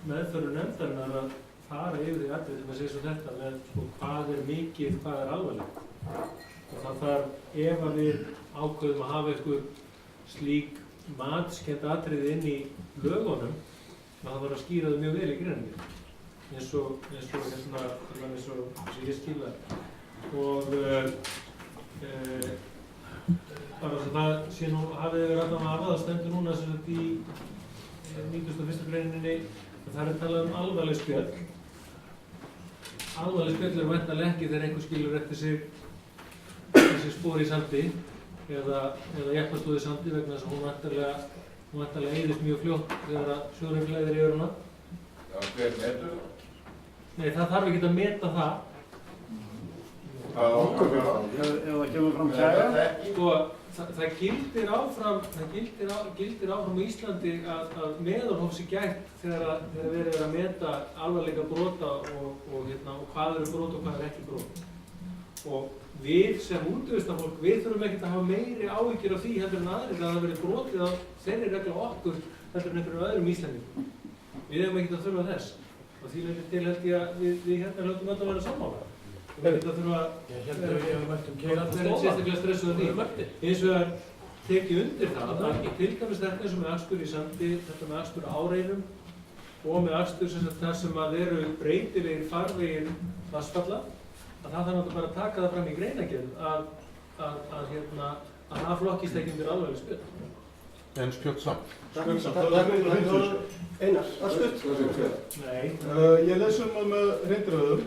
meðferðu nefndarinnar að fara yfir því atriði sem að segja svo þetta með sko, hvað er mikið, hvað er alvarlegt. Og það þarf, ef að við ákveðum að hafa eitthvað slík matskennt atriði inn í lögunum, það þarf að skýra það mjög vel í greininni. eins og ég skilða. Og bara svo það sé nú, hafið þið verið alltaf að hafa það stendur núna sem þetta í 91. greininni, það er talað alvarleg spjöll. Alvarleg spjöll eru væntanlega ekki þegar einhver skilur eftir sig spor í sandi eða jeppastóð í sandi vegna þess að hún væntanlega eyðist mjög fljótt þegar sjórinn glæðir yfir hana. Já, hver metur það? Nei, það þarf ekki að meta það. Hvað okkur fyrir það? Ef það kemur fram kæra. Sko, það gildir áfram á Íslandi að meðalhófs sé gætt þegar verið er að meta alvarleika brota og hvað eru brot og hvað er ekki brot. Og við sem útivistarfólk, við þurfum ekkert að hafa meiri áhyggjur af því heldur en aðrir að það verið brotið á þeirri reglu á okkur heldur en einhverjum öðrum Íslendingum. Við hefum ekkert að þurfa þess. Og því leyti til held ég að við hérna hljóttum öll að vera sammála. Við hefum að þurfa að vera sérstaklega stressuð því. Eins og það tekið undir það að til dæmis þetta eins og með akstur í sandi, þetta með akstur á áreinum og með akstur þar sem að eru breytilegir farvegir vatnsfalla, að það þarf náttúrulega bara að taka það fram í greinagerð að það flokkist ekki undir alvarleg spjöld. En spjöld samt. Einar, örstutt. Ég les það með hreindýraveiðum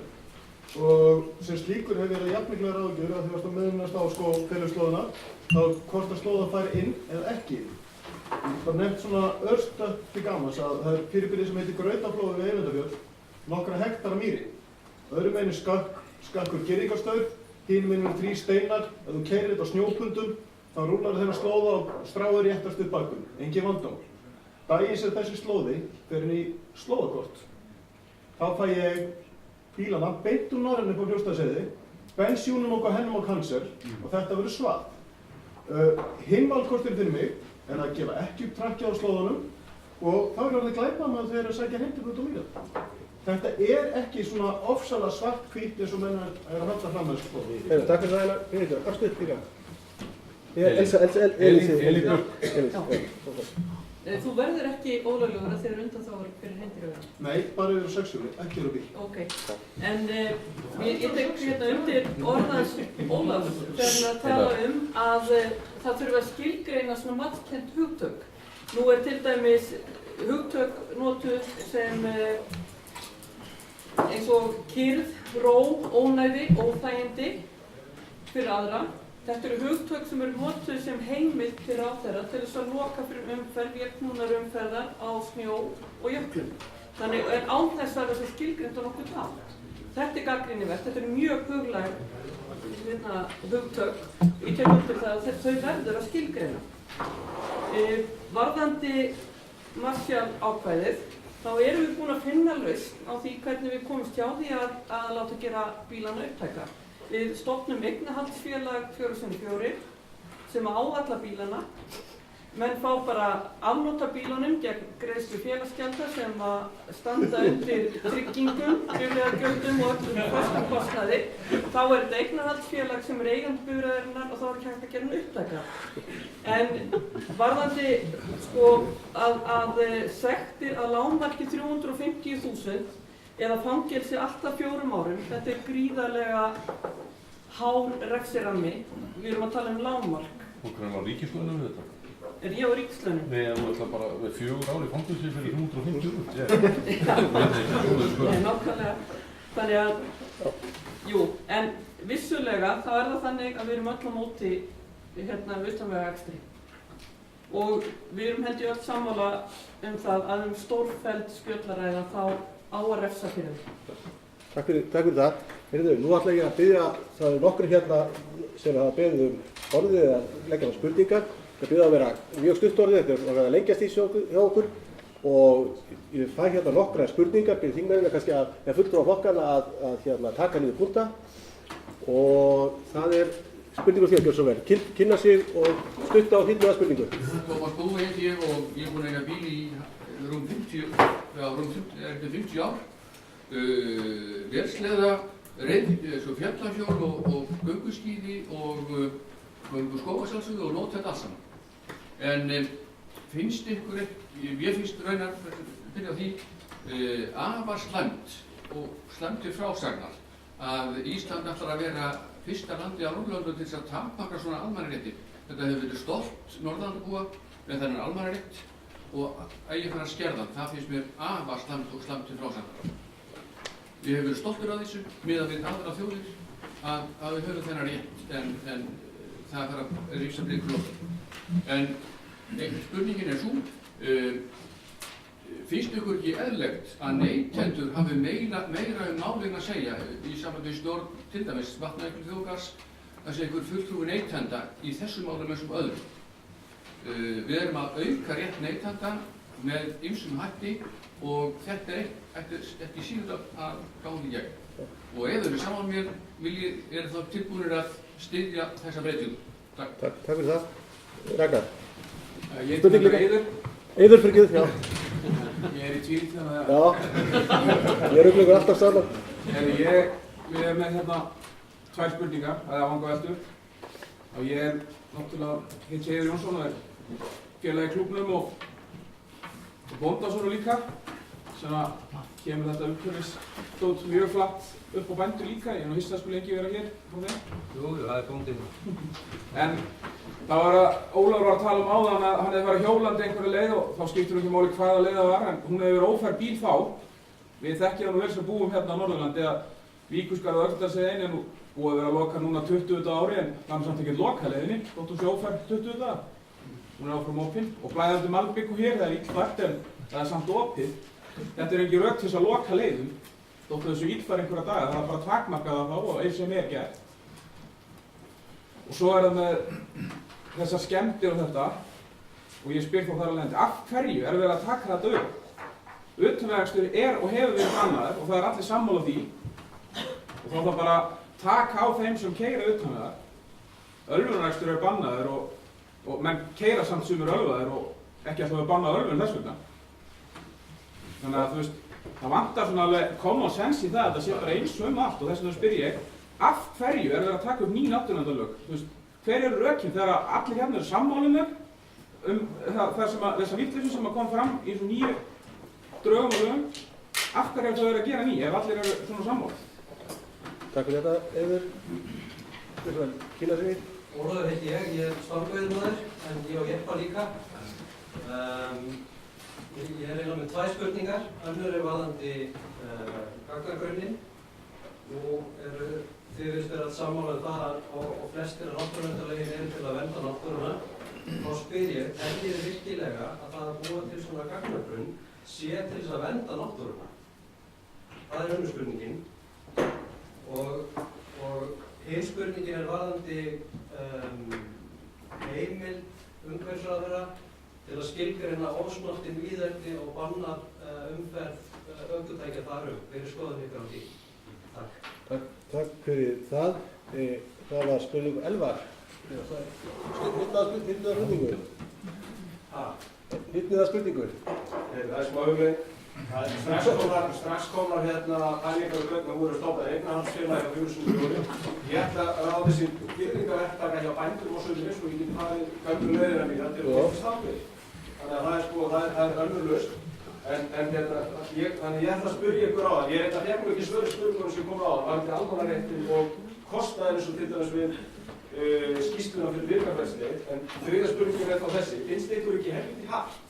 og sem slíkur hef ég verið jafnmiklar áhyggjur að því að meðunast á félagslóðina þá hvort að slóða fær inn eða ekki. Það er nefnt svona örstutt til gamans að það er fyrirbyrði sem heitir Grautaflóði við Eyvindafjörð, nokkra hektara mýri. Öðrum einu skakkur girðingarstaur, hinum einu 3 steinar, ef þú keyrir þetta á snjópundum þá rúlar þeirra slóða og stráður réttast upp bakun, engin vandamál. Daginn sem þessi slóði fer inn í slóðakort. Þá fæ ég bílana beint úr Norrænu upp á Fljótsdalsheiði, bensínum og hennum og kanser og þetta verður svað. Hinn valkostur fyrir mig er að gefa ekki upp trakkja á slóðunum og þá er það glæpamenn þegar þeir að sækja heimtilbrot og mýra. Þetta er ekki svona ofsalega svart-hvítt eins og menn er að halda fram með þessu slóði. Takk fyrir það, Einar. Hvað stutt líka? Þú verður ekki ólöglegur að þeir eru undan þá fyrir hreindýraveiðar? Nei, bara yfir 6 ekki yfir bíl. Ok, en ég tek hérna undir orðans Ólafs þegar hann að tala að það þurfi að skilgreina svona matskennt hugtök. Nú er til dæmis hugtök notuð sem eins og kyrrð, ró, ónæði, óþægindi fyrir aðra. Þetta eru hugtök sem eru notuð sem heimild til ráðherra til þess að loka fyrir umferð, vélknúnar umferðar á snjó og jöklum. Þannig er án þess að þessi skilgreind á nokkuð hátt. Þetta er gagnrýnivert, þetta er mjög huglæg hugtök. Ég tek undir það að þau verður að skilgreina. Varðandi Marshall ákvæðið, þá erum við búin að finna lausn á því hvernig við komumst hjá því að láta gera bílana upptæka. Við stofnum eignahaldsfélag 4x4 sem á alla bílana. Menn fá bara afnota bílunum gegn greiðslu félagsgjalda sem að standa undir tryggingum, bifreiðagjöldum og öllum föstum kostnaði. Þá er þetta eignahaldsfélag sem er eigandi bifreiðarinnar og þá er ekki hægt að gera upptæka. En varðandi að sektir að lágmarki 350.000 eða fangelsi alltaf 4 árum, þetta er gríðarlega hár refsirammi. Við erum að tala lágmark. Og hvernig á ríkislaunum við þetta? Er ég á ríkislaunum? Nei, þú ætla bara 4 ár í fangelsi fyrir 350.000. Nei, nákvæmlega. Þannig að, jú, en vissulega þá er það þannig að við erum öll á móti utanvegaakstri. Og við erum held ég öll sammála það að stórfelld spjöllaræða þá á að refsa fyrir það. Takk fyrir það. Nú ætla ég að biðja, það er nokkru hérna sem hafa beðið orðið eða leggja á spurningar. Það biðja að vera mjög stutt orðið, þetta er að vera lengjast í hjá okkur og ég fæ hérna nokkra spurningar, byrja þingmennina kannski að fulltrúa flokkana að taka niður punkta og það er spurningur því að gjör svo vel. Kynna sig og stutta á hýtluða spurningu. Tómas Bói heiti ég og ég er búinn að eiga bíl í rúm 50 ár. Vélsleða, fjallahjól og gönguskíði og gönguskóasalsuðu og nót þetta allt saman. En finnst ykkur ekki, ég finnst raunar byrja á því afar slæmt og slæmtir frásagnar að Ísland ætlar að vera fyrsta landi á Norðurlöndum til þess að takmarka svona almannarétti. Þetta hefur verið stolt Norðurlandabúa með þennan almannarétt og að ég fara að skerða hann, það finnst mér afar slæmt og slæmtir frásagnar. Við hefum verið stoltur af þessu, miðað við aðra þjóðir, að við höfum þennan rétt, en það þarf að rísa blikur lótt. En spurningin er svo, finnst ykkur ekki eðlilegt að neytendur hafi meira málin að segja í sambandi við stjórn til dæmis Vatnajökuls þjóðgarðs, að segja ykkur fulltrúi neytenda í þessum málum eins og öðrum? Við erum að auka rétt neytenda með ýmsum hætti og þetta er ekki síður að gáði í gegn. Og ef þau eru saman mér, eru þá tilbúinir að styðja þessa breytingu. Takk fyrir það. Ragnar. Ég er Eiður. Eiður fyrir Guð, já. Ég er í tvíl þannig að... Já, ég ruglugur alltaf saman. Við erum með hérna 2 spurningar, það er að vanga veldur. Og ég er náttúrulega hins Eiður Jónsson og er félagi í klúbnum og Bóndasónu líka. Sem að kemur þetta umhverfisdót mjög flatt upp á bændur líka. Ég er nú hissa að skuli ekki vera hér frá þeim. Jú, það er bóndinn. En það var Ólafur var að tala um áðan að hann hefði farið hjólandi einhverja leið og þá skiptir ekki máli hvaða leið það var, en hún hefði verið ófær bíl þá. Við þekkjum það nú vel sem búum hérna á Norðurlandi að Víkurskarð og Öxnadalsheiði er nú búið að vera að loka núna 20 ári en það er samt ekkert loka leiðinni, þótt hún sé ófær 20 daga. Hún er áfram opin og blæðandi malbyggu hér, það er illfært en það er samt opið. Þetta er ekki rök til þess að loka leiðum, þótt þessu illfæri einhverja daga, það er bara takmarkað þá og eins sem er gert. Og svo er það með þessar skemmdir og þetta, og ég spyr þá þar alveg, af hverju er verið að taka þetta upp? Utanvegakstur er og hefur verið bannaður og það er allir sammála því og þá þarf bara að taka á þeim sem keyra utanvegar. Ölvunarakstur er bannaður og menn keyra samt sumir ölvaðir og ekki alltaf að banna ölvun þess vegna. Þannig að þú veist, það vantar svona alveg common sense í það að það sé bara eins og allt og þess vegna spyr ég, af hverju er verið að taka upp ný náttúruverndarlög? Þú veist, hver eru rökin þegar allir hérna eru sammálunar þessa vitleysu sem kom fram í svona nýju drögum og lögum? Af hverju er það verið að gera ný ef allir eru svona sammála? Takk fyrir þetta, Eiður. Þú veist, kynna sig við. Ólafur heiti ég er stangveiðimaður en ég á Jeppa líka. Ég er eiginlega með 2 spurningar. Önnur er varðandi gagnagrunnin. Nú eru þið virðist vera sammála þar og flestir af náttúruverndarlögin eru til að vernda náttúruna. Þá spyr ég, teljið þið virkilega að það að búa til svona gagnagrunn sé til þess að vernda náttúruna? Það er önnur spurningin. Og hinn spurningin er varðandi heimild umhverfisráðherra til að skilgreina ósnortin víðerni og banna umferð ökutækja þar Hver er skoðun ykkur á því? Takk. Takk fyrir það. Það var spurning Elvar. Hittniða spurningu. Hittniða spurningu. Það er smá umleið. Það er strax komnar hérna pælingar og gögn að voru stofnað eignarhaldsfélagi á 4.000 Ég ætla að ráða þessi virðingarverktaka hjá bændum og sölumis og ég get farið gömlu leiðina mína til að koma stafnið. Þannig að það er önnur lausn. Þannig ég ætla að spyrja ykkur á það. Ég fékk nú ekki svör spurningunum sem komur á það. Varðandi almannaréttinn og kostnaðinn eins og til dæmis við skýrsluna fyrir virðingarverksleið. En þriðja spurningin er þá þessi. Finnst ykkur ekki helviti hart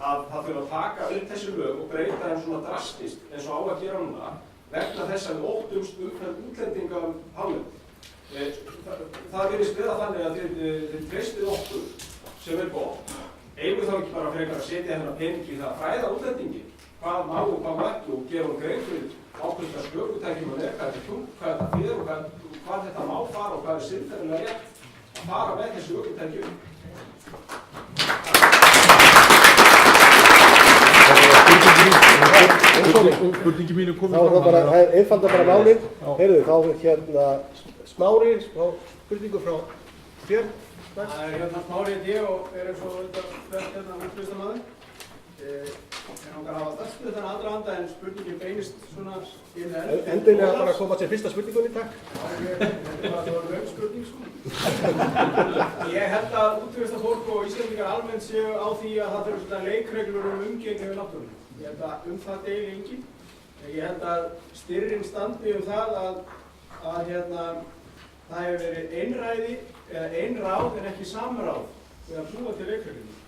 að það fyrir að taka upp þessi lög og breyta þeim svona drastist eins og á að gera núna vegna þess að við óttumst umferð útlendinga hálendi. Það virðist vera þannig að þið treystið okkur sem er gott. Eigum þá ekki bara frekar að setja hennar pening í það að fræða útlendingi hvað má og hvað má ekki og gefa grein fyrir ákveðna ökutækjum og hvað þetta tungt, hvað þetta fyrir og hvað þetta má fara og hvað er siðferðilega rétt að fara með þessu ökutækjum. Spurningi mínu komið fram. Það er einfaldar bara málið. Heyrðu, þá hérna Smári, spurningu frá þér. Það er hérna Smári ég og er eins og flest hérna útvistarmaður. Ég langar að hafa starfstöðu þannig aðdraganda en spurningin beinist svona inn Endilega bara að koma til fyrsta spurningunni, takk. Það var raun spurning sko. Ég held að útvistarfólk og Íslendingar almennt séu á því að það þurfi svona leikreglur umgengni við náttúruna. Ég held að það deili enginn. Ég held að styrrin standi það að það hefur verið einræði eða einráð en ekki samráð við að búa til leikreglunum.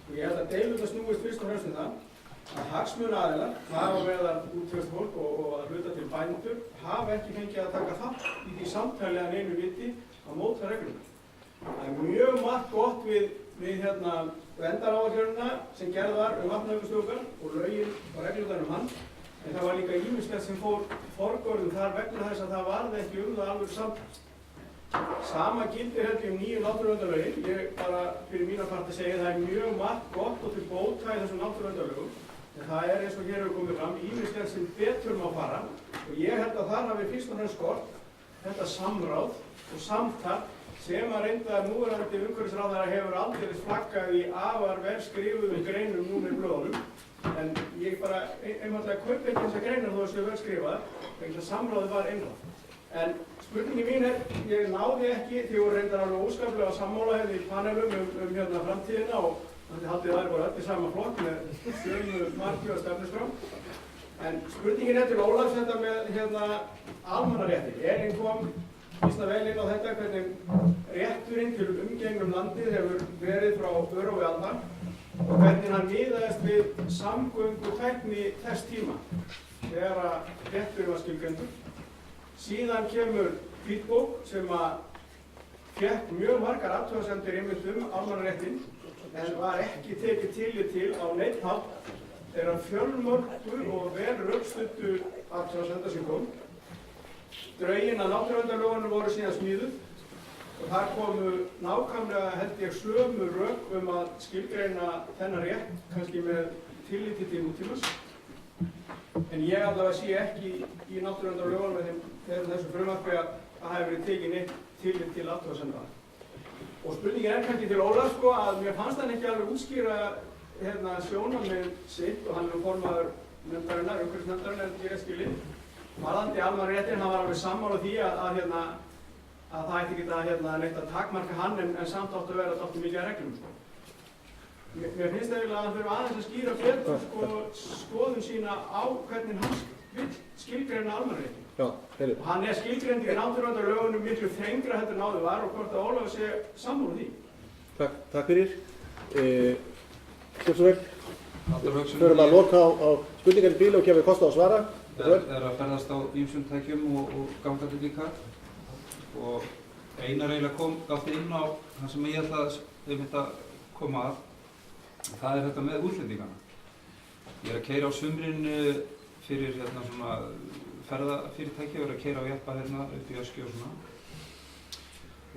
Og ég held að deilurnar snúist fyrst og fremst það að hagsmunaaðilar, þar á meðal útvegsfólk og að hluta til bændur, hafa ekki fengið að taka þátt í því samtali að neinu viti að móta regluna. Það er mjög margt gott við verndaráætlunina sem gerð var Vatnajökulsþjóðgarð og lögin og reglurnar hann, en það var líka ýmislegt sem fór forgörðum þar vegna þess að það varði ekki það alveg samtals. Sama gildir held ég nýju náttúruverndarlögin. Ég bara fyrir mína parti segja það mjög margt gott og til bóta í þessum náttúruverndarlögum, en það eins og hér hefur komið fram ýmislegt sem betur má fara og ég held að þar hafi fyrst og fremst skort þetta samráð og samtal sem að reynda að núverandi umhverfisráðherra hefur aldrei flaggað í afar vel skrifuðum greinum núna í blöðunum, en ég bara einfaldlega kaupi ekki þessar greinar þó að séu vel skrifaðar, vegna þess að samráðið var einráð. En spurningi mín ég náði ekki, því voru reyndar alveg óskaplega sammála hérna í panelum hérna framtíðina og þannig haldið þær voru öll í sama flokk með sömu marki og stefnuskrá. En spurningin til Ólafs þetta með hérna almannaréttin. Elín kom býsna vel inn á þetta hvernig rétturinn til umgengnum landið hefur verið frá örófi alda og hvernig hann miðaðist við samgöngutækni þess tíma þegar að rétturinn var skilgreindur. Síðan kemur hvítbók sem að fékk mjög margar athugasemdir einmitt almannaréttinn en var ekki tekið tillit til á neinn hátt þegar fjölmörgu og vel rökstuddu athugasemda sem kom. Drögin að náttúruverndarlögunum voru síðan smíðuð og þar komu nákvæmlega held ég sömu rök að skilgreina þennan rétt, kannski með tilliti til nútímans. En ég allavega sé ekki í náttúruverndarlögunum með þessu frumvarpi að það hefur verið tekið neitt tillit til athugasemda. Og spurningin kannski til Ólafs að mér fannst hann ekki alveg útskýra sjónarmið sitt og hann formaður nefndarinnar, umhverfisnefndarinnar ég skilið. Varðandi almannaréttinn, hann var alveg sammála því að það ætti ekki neitt að takmarka hann en samt áttu að vera dálítið mikið að reglum. Mér finnst eiginlega að hann þurfa aðeins að skýra betur skoðun sína á hvernig hann vill skilgreina almannaréttinn. Og hann skilgreindur í náttúruverndarlögunum miklu þrengra heldur en áður var og hvort að Ólafur sé sammála því. Takk fyrir. Svo vel. Förum að loka á spurningar í bíli og gefa kost á að svara. Það er að ferðast á ýmsum tækjum og gangandi líka. Og Einar eiginlega kom alltaf inn á það sem ég ætla að koma að. Það er þetta með útlendingana. Ég er að keyra á sumrin fyrir svona ferðafyrirtæki og er að keyra á jeppa upp í Öskju og svona.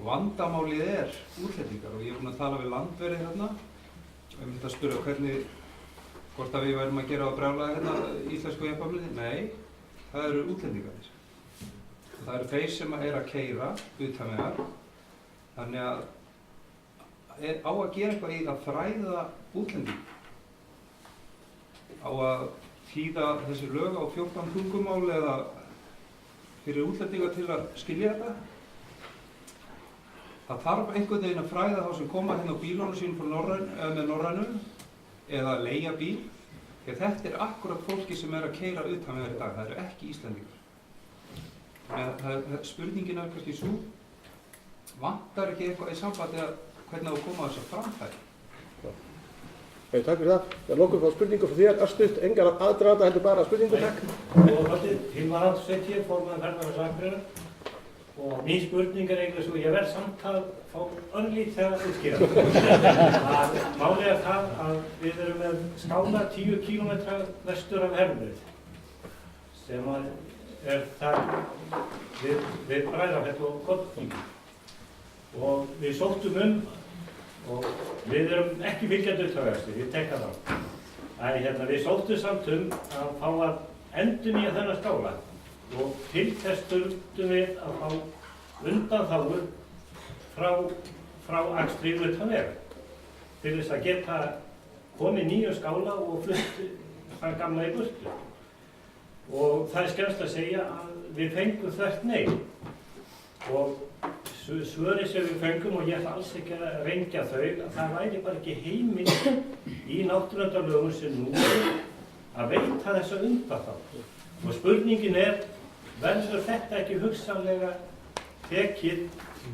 Vandamálið útlendingar og ég er búinn að tala við landverði að spyrja hvort að við værum að gera á brjálæði íslensku jeppafloti. Nei, það eru útlendingar. Það eru þeir sem að keyra utan vegar. Þannig að á að gera eitthvað í að fræða útlending. Á að þýða þessi lög á 14 tungumál eða fyrir útlendinga til að skilja þetta. Það þarf einhvern veginn að fræða þá sem koma á bílunum sínum með norrænum eða leigja bíl. Því að þetta er akkurat fólki sem að keyra utan vegar í dag. Það eru ekki Íslendingar. Spurningin kannski svo, vantar ekki eitthvað í sambandi að hvernig á að koma þessu framfæri? Takk fyrir það. Það lokum frá spurningu frá þér, örstutt, engar aðdraganda heldur bara spurningu, takk. Hilmar Halldórsson hér, formaður Ferðamála Akureyrar. Og mín spurning eiginlega svo, ég verð samt að fá örlítið að útskýra. Málið það að við erum með skála 10 km vestur af Hermöð, sem þar við Bræðrafell og Kollvík. Og við sóttum og við erum ekki fylgjandi utanvegaakstri, við tekka það. Við sóttum samt að fá að endurnýja þennan skála og til þess þurftum við að fá undanþágur frá akstri utan vega til þess að geta komið nýjum skála og flutt það gamla í burtu. Og það er skemmst að segja að við fengum þvert nei. Og svörin sem við fengum, og ég ætla alls ekki að rengja þau, að það væri bara ekki heimild í náttúruverndarlögum sem nú að veita þessa undanþágu. Og spurningin verður þetta ekki hugsanlega tekið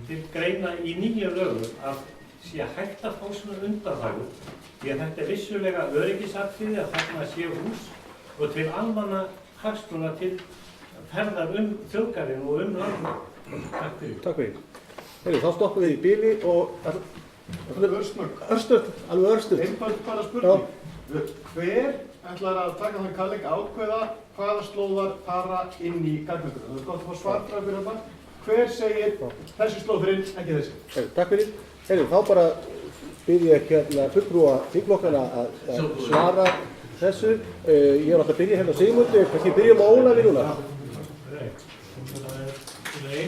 til greina í nýjum lögum að sé hægt að fá svona undanþágu, því að þetta vissulega öryggisatriði að þarna sé hús og til almannahagsmuna til ferðar þjóðgarðinn og landið. Takk fyrir. Takk fyrir. Þá stoppum við í bili og Alveg örstutt. Einfalt bara spurning. Hver ætlar að taka þann kalleik ákveða hvaða slóðar fara inn í gagnagrunn? Það er gott að fá svar frá fyrir þetta. Hver segir þessi slóð fyrir inn, ekki þessi? Takk fyrir. Þá bara bið ég fulltrúa þingflokkana að svara þessu. Ég er alltaf að byrja hérna á Sigmundi, kannski byrjum á Ólafi núna. Nei.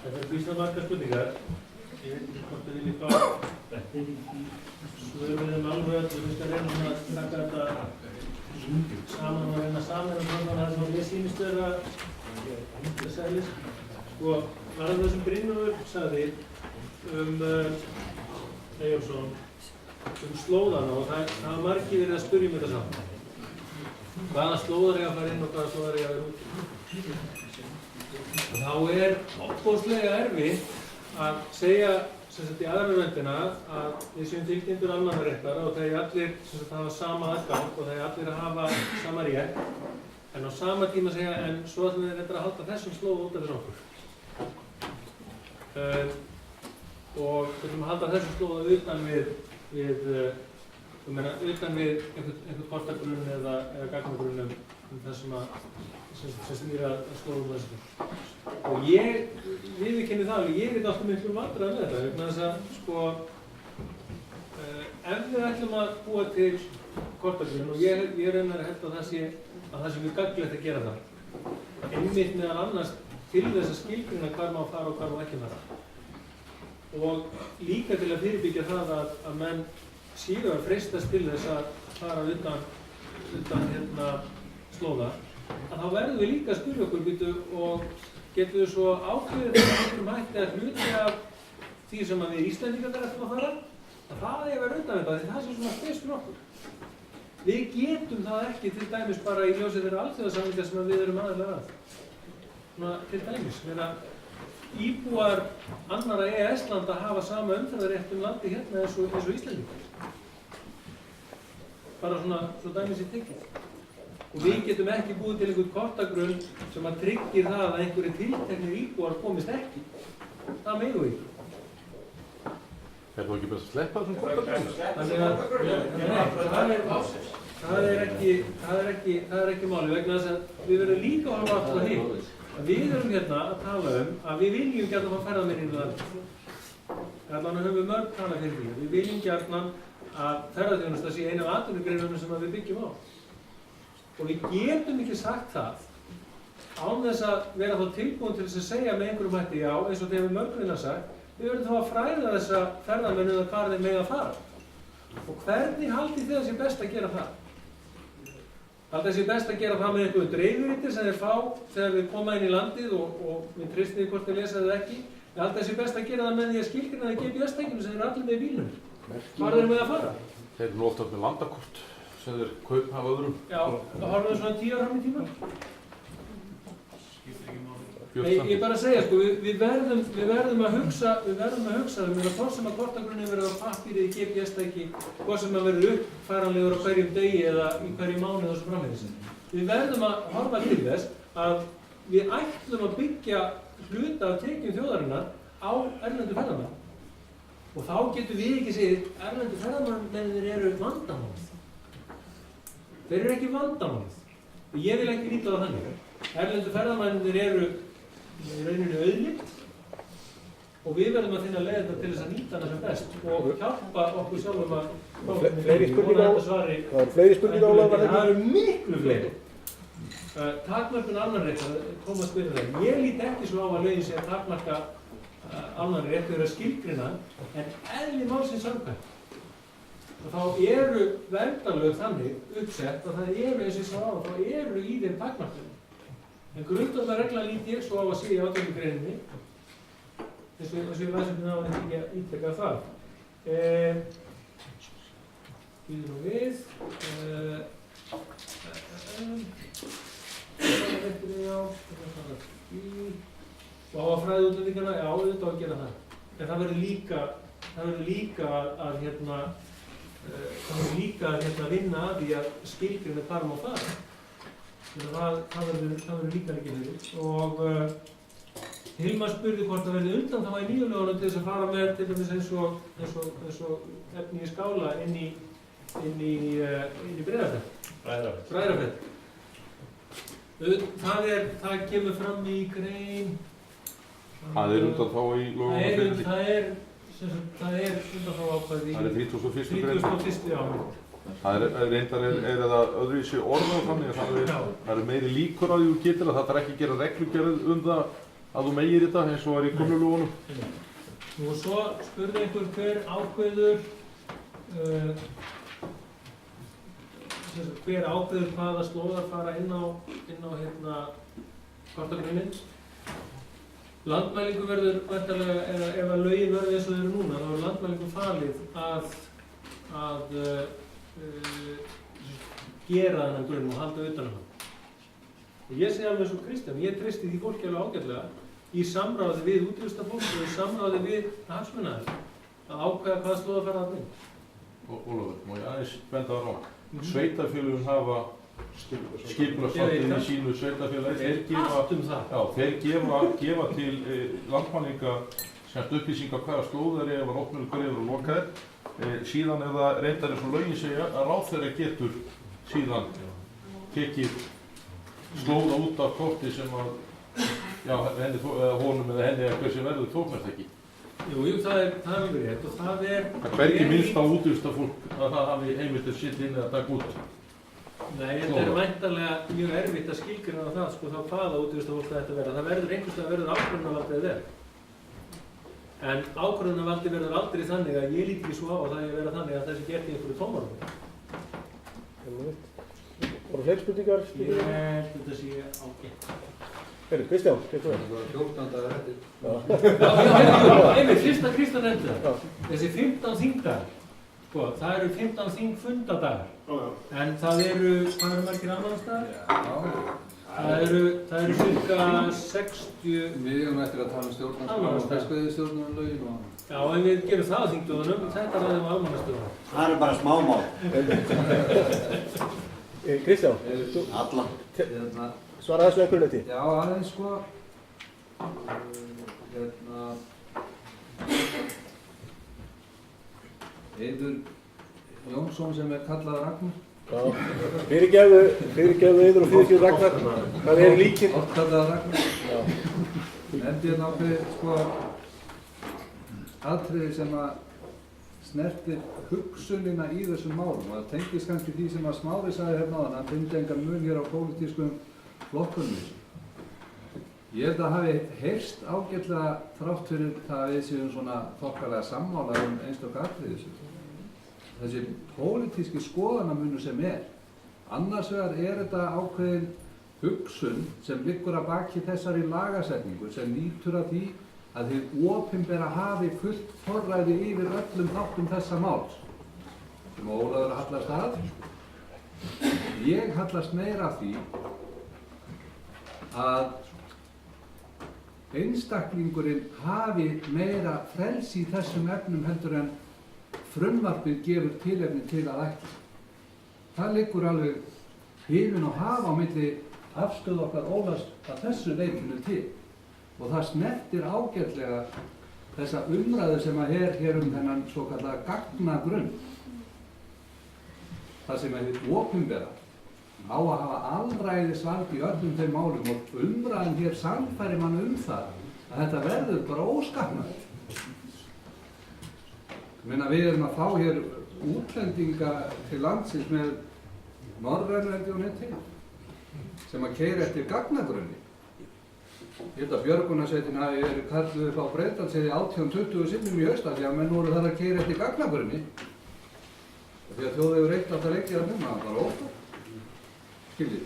Það er býsna margar spurningar. Ég veit ekki hvort þið viljið fá svör við þeim alveg öll. Við skal reyna að taka þetta saman og reyna saman það er svona mér sýnist vera sko, varðan það sem Brynjólfur sagði Eyjólfsson slóðana og það hafa margir verið að spyrja þetta saman. Hvaða slóðar eiga að fara inn og hvaða slóðar eiga að vera út. Þá er opbóðslega erfitt að segja í aðra röndina að við séum fylgjendur almannaréttar og þeir allir hafa sama aðgang og þeir allir að hafa sama rétt en á sama tíma segja en svo ætlum við reyndar að halda þessum slóð út af þess okkur. Og við ætlum að halda þessum slóða utan við einhvern kortagrunn eða gagnagrunn það sem snýr að slóðum þessu. Og ég viðurkenni það alveg, ég er alltaf miklu vandræði með þetta vegna þess að sko ef við ætlum að búa til kortagrunn og ég raunar að held að það sé mjög gagnlegt að gera það einmitt meðal annars til þess að skilgreina hvar má fara og hvar má ekki fara og líka til að fyrirbyggja það að menn séu að freistast til þess að fara utan slóða að þá verðum við líka að spyrja okkur og getum við svo ákveðið með einhverjum hætti að hluti af því sem við Íslendingar ætlum að fara að það er að vera utan þetta því það sé svona spes fyrir okkur. Við getum það ekki til dæmis bara í ljósi þeirra alþjóðasamninga sem við erum aðallega að. Svona til dæmis, íbúar annarra EES-landa hafa sama umferðarrétt landi hérna eins og Íslendingar. Bara svona svo dæmis í tekið. Og við getum ekki búið til einhvern kortagrunn sem að tryggir það að einhverju tilteknir íbúar komist ekki. Það megum við ekki. Er þú ekki best að sleppa þessum kortagrunn? Það er ekki máli vegna þess að við verðum líka að horfa aftur á hitt. Við erum hérna að tala að við viljum gjarnan að ferða meira inn í landið. Allan höfum við mörg talað fyrir því. Við viljum gjarnan að ferðaþjónusta sé eina af atvinnugreinunum sem við byggjum á. Og við getum ekki sagt það án þess að vera þá tilbúin til þess að segja með einhverjum hætti já, eins og þegar við mörgurinn að sagt, við verðum þá að fræða þessa ferðamennu að hvar þeir mega að fara. Og hvernig haldið þið að sé best að gera það? Haldið að sé best að gera það með einhverju dreifiriti sem þeir fá þegar við koma inn í landið og við treystum hvort þeir lesa það ekki. Haldið að sé best að gera það með því að skilgreina það GPS-tækjum sem þeir allir með í bílnum. Hvar þeir mega að fara? Þeir eru nú oft með landakort sem þeir kaupa af öðrum. Já, það horfum við svona 10 ára fram í tíma. Ég bara að segja, sko, við verðum að hugsa hvort sem að kortagrunni verður á pappíri í GPS-tæki, hvort sem að verður uppfæranlegur á hverjum degi eða í hverju mánuði og svo framvegis. Við verðum að horfa til þess að við ætlum að byggja hluta af tekjum þjóðarinnar á erlendu ferðamenn. Og þá getum við ekki segið, erlendu ferðamennir eru vandamálið. Þeir eru ekki vandamálið. Og ég vil ekki líta það þannig. Erlendu ferðamennir eru í rauninu auðlind og við verðum að finna leiðina til þess að nýta hana sem best og hjálpa okkur sjálfum að Fleiri spurningar Ólafur? Það eru miklu fleiri. Takmörkun almannaréttar, Tómas spyrir það. Ég lít ekki svo á að lögin sé að takmarka almannarétt þegar skilgreina en eðli málsins samkvæmt. Og þá eru verndarlög þannig uppsett að það eru eins og svo á, þá eru í þeim takmarkunum. En grundvallarregla lít ég svo á að segja í átjánugreininni, eins og ég læsum hérna á að ekki að ítrekka það. Býðum nú við. Og á að fræða útlendingana, já, auðvitað á að gera það. En það verður líka að vinna að því að skilgreina hvar má fara. Það verður líka fyrir og Hilmar spurði hvort það verði undan þá í nýju lögunum til þess að fara með til dæmis eins og efni í skála inn í Bræðrafell. Það kemur fram í grein. Það er undan þá í lögum og fyrirtæki. Það er undan þá ákvæði í. Það er 31. grein. 31. já. Það reyndar það öðruvísi orðað þannig að það er meiri líkur á því þú getur að það þarf ekki að gera reglugerð það að þú megir þetta eins og var í gömlu lögunum. Og svo spurði einhver hver ákveður hvaða slóðar fara inn á kortagrunninn. Landmælingu verður væntanlega, ef að lögin verður eins og þau eru núna, þá er landmælingu falið að gera þennan grunn og halda utan hann. Og ég segi alveg eins og Kristján, ég treysti því fólki alveg ágætlega í samráði við útvistarfólk og í samráði við hagsmunaaðila að ákveða hvaða slóðar fara þarna inn. Ólafur, má ég aðeins benda það á. Sveitarfélögum hafa skipulagsvaldið í sínu sveitarfélagi. Þeir gefa til landmælinga upplýsingar hvaða slóðar ef að opnur hverju eru lokaðir. Síðan er það reyndar eins og lögin segja að ráðherra getur síðan tekið slóða út af korti sem að honum eða henni eða hver sem verður tóknast ekki. Jú, það er verið rétt og það er... Það hvergi minnst á útvistarfólk að það hafi heimildir sitt inn eða taka út. Nei, þetta er væntanlega mjög erfitt að skilgreina það, sko, þá hvaða útvistarfólk það ætti að vera. Það verður einhverslega ákvörðunarvaldið að vera. En ákvörðunarvaldið verður aldrei þannig að ég líti ekki svo á að það er að vera þannig að þessi gert í einhverju tómarúmi. Voru fleiri spurningar? Ég held þetta sé ágætt. Kristján, tekur það. Það var 14 dagar eftir. Einmitt, fyrsta Kristján nefndi það. Þessi 15 þingdagar, sko, það eru 15 þingfundadagar. En það eru, hvað eru margir almannastaðar? Það eru cirka 60... Við eigum eftir að tala um stjórnarskrá og fiskveiðistjórnarlögin og... Já, en við gerum það á þingdögunum, þetta ræðum á almannastöðunum. Það eru bara smámál. Kristján, alla. Svara þessu einhverju leyti. Já, aðeins sko. Eiður Jónsson sem kallað Ragnar. Fyrirgefðu Eiður og fyrirgefðu Ragnar. Það eru líkir. Oft kallað Ragnar. Nefndi ég náttúrulega sko atriði sem að snertir hugsunina í þessum málum. Það tengist kannski því sem að Smári sagði hérna áðan, hann fyndi engan mun hér á pólitískum flokkunum. Ég held að hafi heyrst ágætlega þrátt fyrir það að við séum svona þokkalega sammála einstök atriði. Þessi pólitíski skoðanamunur sem annars vegar þetta ákveðin hugsun sem liggur að baki þessari lagasetningu sem nýtur að því að hið opinbera hafi fullt forræði yfir öllum þáttum þessa máls. Sem Ólafur hallast að. Ég hallast meira að því að einstaklingurinn hafi meira frelsi í þessum efnum heldur en frumvarpið gefur tilefni til að ætla. Það liggur alveg himinn og haf á milli afstöðu okkar Ólafs að þessu leitinu til. Og það snertir ágætlega þessa umræðu sem að hér þennan svo kallaða gagnagrunn. Það sem hið opinbera á að hafa alræðisvald í öllum þeim málum og umræðan hér sannfærir mann það að þetta verður bara óskapnað. Við erum að fá hér útlendinga til landsins með Norrænu sem að keyra eftir gagnagrunni. Ég held að björgunarsveitin hafi verið kalluð frá Breiðdalsheiði 18-20 sinnum í haust af því að menn voru þar að keyra eftir gagnagrunni. Því að þjóðvegur 1 átt að leggja það núna, það var óþarft. Skiljið.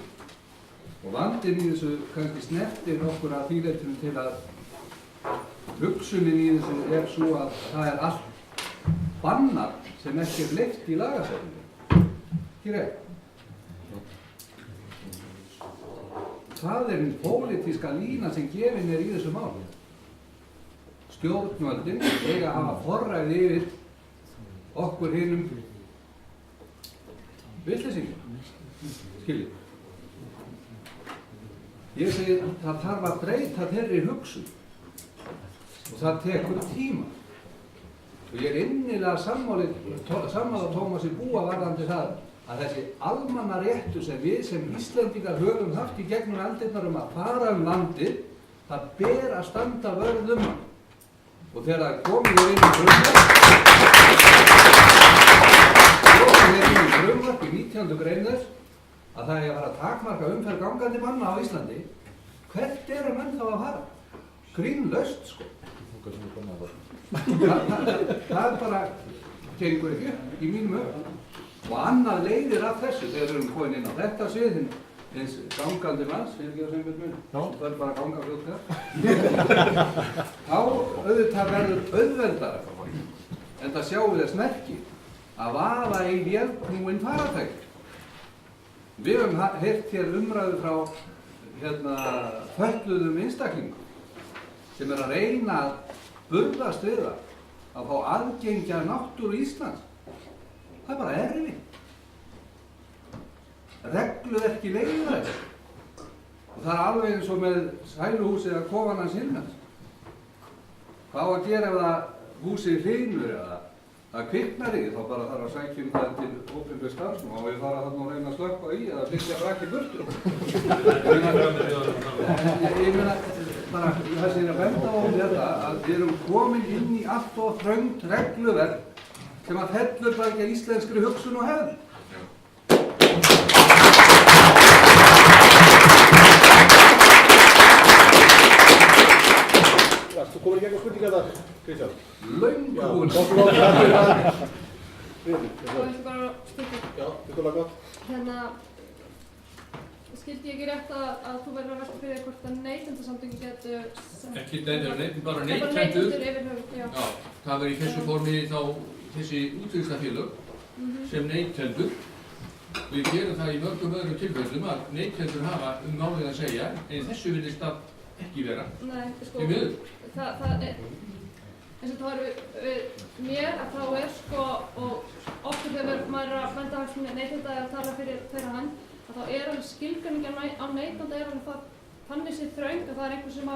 Og vandinn í þessu kannski snertir okkur að því leytinu til að hugsunin í þessu svo að það allt bannað sem ekki leyft í lagasetningu. Ekki rétt. Það hinn pólitíska lína sem gefin í þessu máli. Stjórnvöldin eiga að hafa forræði yfir okkur hinum vitleysingum. Skiljið. Ég segi það þarf að breyta þeirri hugsun. og það tekur tíma. Og ég innilega sammála Tómasi Búa varðandi það að þessi almannaréttur sem við sem Íslendingar höfum haft í gegnum aldirnar að fara landið, það ber að standa vörð hann. Og þegar það komið inn í frumvarp í 19. grein þess að það er að fara að takmarka umferð gangandi manna á Íslandi, hvert menn þá að fara? Grínlaust, sko. Það bara gengur ekki upp í mínum öfum. Og annað leiðir af þessu þegar við erum komin inn á þetta sviðin eins gangandi manns, það er bara ganga fljótlega. Þá auðvitað verður auðveldara, en það sjáum við þess merki að vaða í vélknúin faratæki. Við höfum heyrt hér umræðu frá fötluðum einstaklingum sem að reyna að burðast við það að fá aðgengi að náttúru Íslands. Það er bara erfitt. Regluverki leyfir það. Og það er alveg eins og með sæluhúsið að kofan hans Hilmars. Hvað á að gera ef það húsið hrynur eða það kviknar í, þá bara þarf að sækja það til opinber starfsmann og við fara þarna og reyna að slökkva í eða byggja brakki burtu. Ég meina, bara það sem ég er að benda á þetta að við erum komin inn í allt og þröngt regluverk sem að fellur bara ekki íslenskri hugsun og hefð. Þú komir í gegnum spurninga þetta, Kristján? Löngu búinn. Bara spurning. Já, þetta var gott. Skildi ég ekki rétt að þú verður að velta fyrir hvort að neytendasamtökin getur... Ekki bara neytendur. Já. Það verður í þessu formi þá þessi útvíslafélög sem neytendur. Við gerum það í mörgum öðrum tilfellum að neytendur hafa málið að segja, en þessu virðist það ekki vera. Nei, sko, Því miður. það er, eins og það er mér að þá er sko, og ofta þegar maður er að benda hagsmuni neytenda eða tala fyrir þeirra hand, að þá er alveg skilgreiningin á neytanda er alveg það þannig sér þröng að það er einhver sem á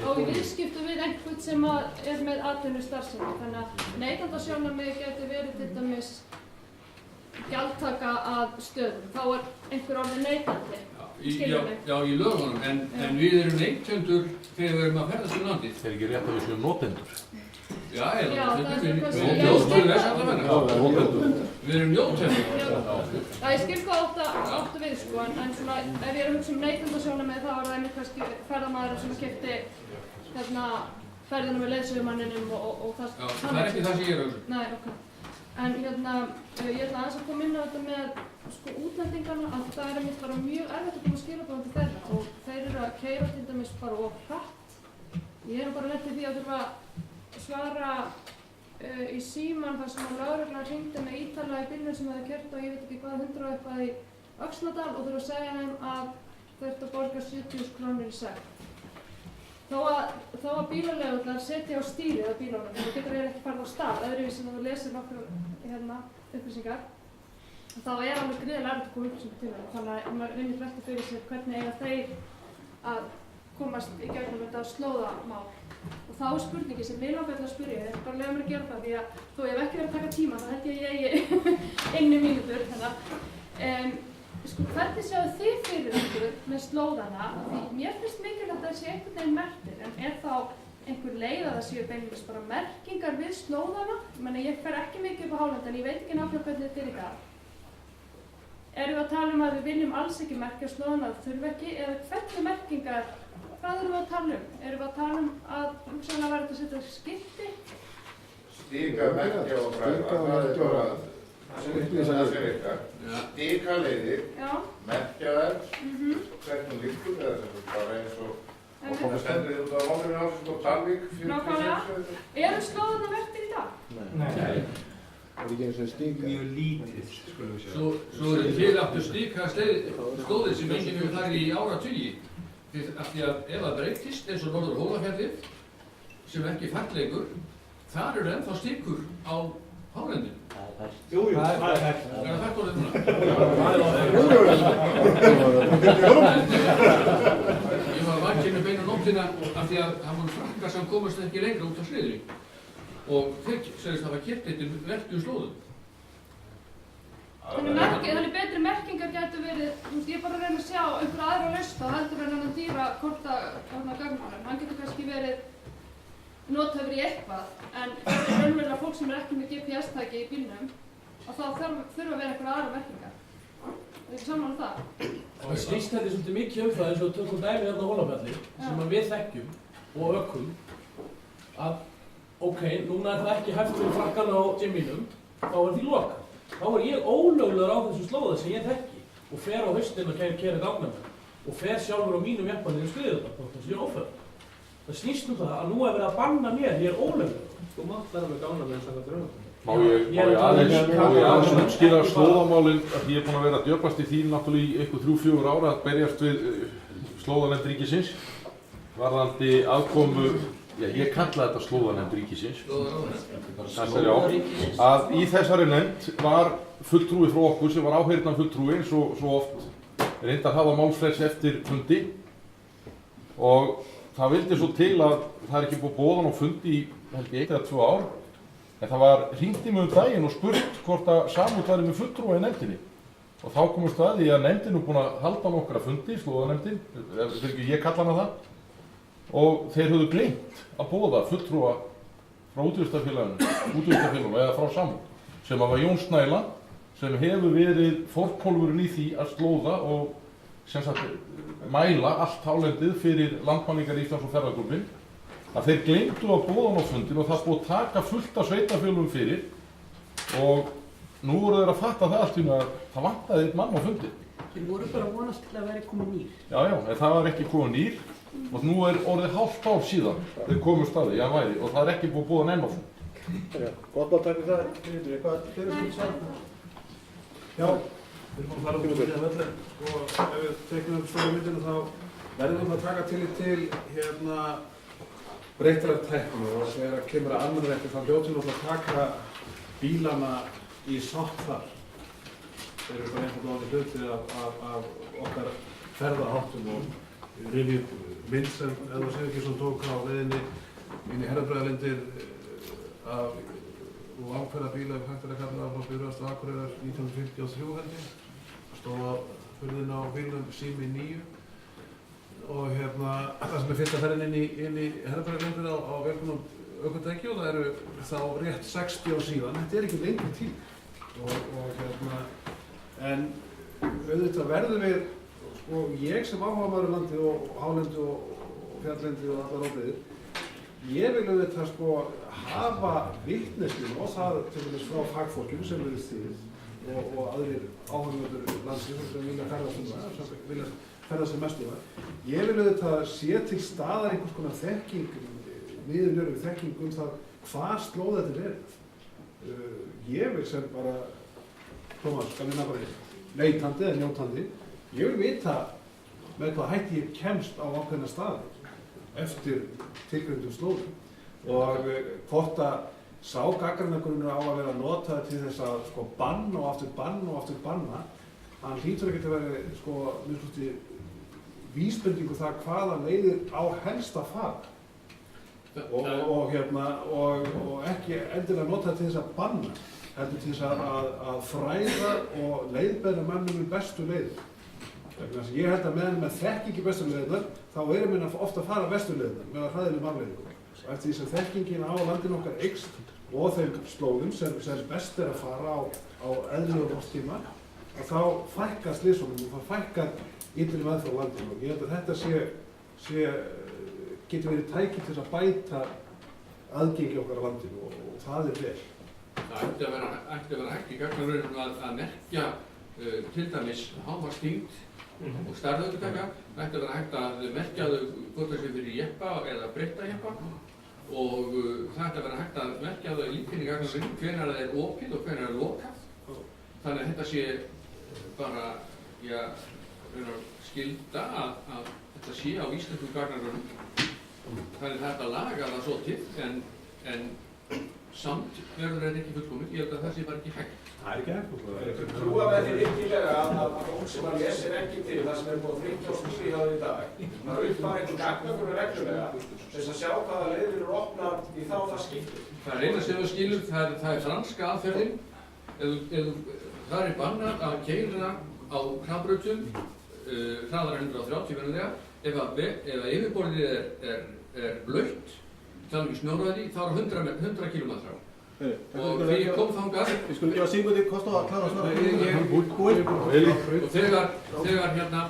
í viðskiptum við einhvern sem er með atvinnustarfsemi. Þannig að neytendasjónarmið getur verið til dæmis gjaldtaka að stöðum. Þá er einhver orðið neytandi. Já, í lögunum, en við erum neytendur þegar við erum að ferðast um landið. Það er ekki rétt að við séum notendur. Já, við erum njótendur. Já, ég skil hvað áttu við, sko, en svona, ef ég er að hugsa neytendasjónarmið þá er það einmitt kannski ferðamaður sem keypti ferðina með leiðsögumanninum og það... Já, það er ekki það sem ég er að hugsa. Nei, ok. En ég ætla aðeins að koma inn á þetta með sko, útlendingarna, að það er einmitt bara mjög erfitt að koma skilaboðum til þeirra og þeir eru að keyra til dæmis bara of hratt. Ég er bara lent í því að þurfa að svara í síman þar sem að lögreglan hringdi með Ítala í bílnum sem hefði keyrt á ég veit ekki hvað 100 og eitthvað í Öxnadal og þurfa að segja þeim að þau ert að borga 70.000 krónur í sekt. Þá að bílaleigurnar setja á stýrið á bílunum, þú getur ekki farið á stað, öðruvísi en þú lesir nokkur upplýsingar. Þá er alveg gríðarlega erfitt að koma upplýsingar til þeirra, þannig að maður reynir velta fyrir sér hvernig eiga þeir að komast í gegnum þetta slóðamál. Og þá er spurningi sem mig langar til að spyrja, ég bara leyfa mér að gera það því að þó ég hef ekki verið að taka tíma, þá held ég eigi 1 mínútur. Sko, hvernig sjáu þið fyrir ykkur með slóðana? Því mér finnst mikilvægt að það sé einhvern veginn merktir, en er þá einhver leið að það séu beinlínis bara merkingar við slóðana? Ég fer ekki mikið upp á hálendið, en ég veit ekki nákvæmlega hvernig þetta er í dag. Erum við að tala um að við viljum alls ekki merkja slóðana að þurfa ekki, eða hvernig merkingar, hvað erum við að tala um? Erum við að tala um að hugsanlega verður þetta að setja skilti? Stíka, merkja og fræða. Stíka leiðir, merkja þær, hvernig líkur eða sem bara eins og það stendur út á Móðurinn Ásins og Dalvík. Nákvæmlega. Eru slóðana merktir í dag? Nei. Það er ekki eins og stíka. Mjög lítið, skulum við sjá. Svo eru til aftur stíka slóðir sem enginn hefur farið í áratugi. Af því að ef það breytist eins og Norður Hólafjallið sem ekki fallegur, þar eru ennþá stíkur á hálendinu. Jú, það er hægt. Það er hægt orðið núna. Ég var vakinn með beina nóttina af því að það voru frakkar samt komast ekki lengra út á sliðri og þeir segist hafa keypt þetta vertu slóðum. Þannig betri merkingar gætu verið, ég er bara að reyna að sjá einhverja aðra lausn þá heldur en hann dýra korta gagnanum. Hann getur kannski verið nothæfur í eitthvað, en raunverulega fólk sem ekki með GPS-tæki í bílnum, og þá þurfa að vera einhverja aðra merkingar. Er ekki sammála það? Það snýst þetta svolítið mikið það eins og tökum dæmi hérna á Hólafjalli sem við þekkjum og ökum að ok, núna það ekki hægt fyrir frakkan á gymminum, þá því lokað. Þá ég ólöglegur á þessu slóða sem ég þekki og fer á haustin og keyra gangnamenn og fer sjálfur á mínum jeppanir og skriði þetta, það sé ófært. Það snýst það að nú verið að banna mér, ég ólöglegur. Þú mátt vera með gangnamenn samkvæmt frumvarpinu. Má ég aðeins útskýra slóðamálin að ég búinn að vera að djöflast í því náttúrulega í eitthvað 3-4 ára að berjast við slóðanefnd ríkisins varðandi aðkomu, ég kalla þetta slóðanefnd ríkisins, að í þessari nefnd var fulltrúi frá okkur sem var áheyrnan fulltrúi eins og svo oft reyndar hafa málfrelsi eftir fundi og það vildi svo til að það ekki búið boðan á fundi í 1 eða 2 ár en það var hringt í mig daginn og spurt hvort að samúð væri með fulltrúa í nefndinni og þá komumst að því að nefndin er búin að halda nokkra fundi, slóðanefndin, ég kalla hana það og þeir höfðu gleymt að boða fulltrúa frá útvístarfélaginu eða frá samúð sem var Jón Snæla sem hefur verið forkólfurinn í því að slóða og sem sagt mæla allt hálendið fyrir Landmælingar Íslands og ferðaklúbbinn að þeir gleymdu að boða hann á fundin og það búið að taka fullt af sveitarfélögum fyrir og nú voru þeir að fatta það allt í að það vantaði einn mann á fundin. Þeir voru bara að vonast til að vera komið nýr. Já, en það var ekki komið nýr og nú er orðið hálft ár síðan þeir komið staði, og það er ekki búið að boða hann enn á fund. Gott að taka það, hvað fyrir því svar? Já. Við erum að fara út í það velli og ef við teiknum upp stóra myndinu þá verðum við að taka til breytilega tækni og þegar kemur að almennirétti þá hljótum við að taka bílana í sátt þar. Þeir eru bara einhvern veginn hluti af okkar ferðaháttum og rifja upp mynd sem Eðvarð Sigurgeirsson tók á leiðinni inn í Herðabreiðarlindir og ákveðna bíla ef hægt að kalla frá Bifröst og Akureyrar 1953 held ég. Stóð á hurðinni á bílnum Sími 9 og það sem er fyrsta ferðin inn í Herðabreiðarlindir á velkomnum ökutæki og það eru þá rétt 60 ár síðan. Þetta er ekki lengri tíð en auðvitað verðum við ég sem áhugamaður landið og hálendi og fjalllendi og allar óbyggðir ég vil auðvitað hafa vitneskjum og það til dæmis frá fagfólkinu sem verið stíð og aðrir áhugamaður landsins sem vilja ferðast sem mestu það ég vil auðvitað sé til staðar einhvers konar þekking niðurnjörgum þekking það hvað slóð þetta ég vil sem bara Tómas, skal við nefna leitandi eða njótandi ég vil vita með hvað hætti ég kemst á ákveðna staði eftir tilgreindum slóðum og hvort að sá gagnrýnargrunnur á að vera notaður til þess að banna og aftur banna hann hlýtur ekki að vera vísbendingu það hvaða leiðir á helst að fara og ekki endilega notaður til þess að banna heldur til þess að fræða og leiðbeina mönnum í bestu leiðir. Ég held að meðan með þekkingi bestu leiðirnar, þá erum við ofta að fara bestu leiðirnar með hræðilegum afleiðingum. Og eftir því sem þekkingin á landinu okkar eykst og þeim slóðum sem best er að fara á eðlilegum árstíma, þá fækkar slysum og þá fækkar illri meðferð á landinu. Og ég held að þetta getur verið tæki til að bæta aðgengi okkar á landinu og það er vel. Það ætti að vera hægt í gagnarauninum að merkja til dæmis hámarksþyngd og stærð ökutækja. Það ætti að vera hægt að merkja þau hvort það sé fyrir jeppa eða breytta jeppa og það ætti að vera hægt að merkja þau líka í gagnarauninum hvenær það er opið og hvenær það er lokað. Þannig að þetta sé bara skylda að þetta sé á íslenskum gagnarauninum. Þannig að þetta laga það svolítið en samt verður þetta ekki fullkomið, ég held að það sé bara ekki hægt. Það er ekki hægt. Trúa með því virkilega að sem að lesir ekki til það sem er búið að flytja og skrifa í dag. Það er uppfæra einhver gagnagrunn reglulega þess að sjá hvaða leiðir eru opnar í þá það skiptir. Það er eina sem við skilum, það er franska aðferðin. Það er bannað að keyra á hraðbrautum hraðar en 130 venjulega. Ef yfirborðið er blautt, það er ekki snjóraði, þá er 100 km/h. Og því ég kom þangað. Við skulum gefa Sigmundi kost á að klára svara. Og þegar hérna,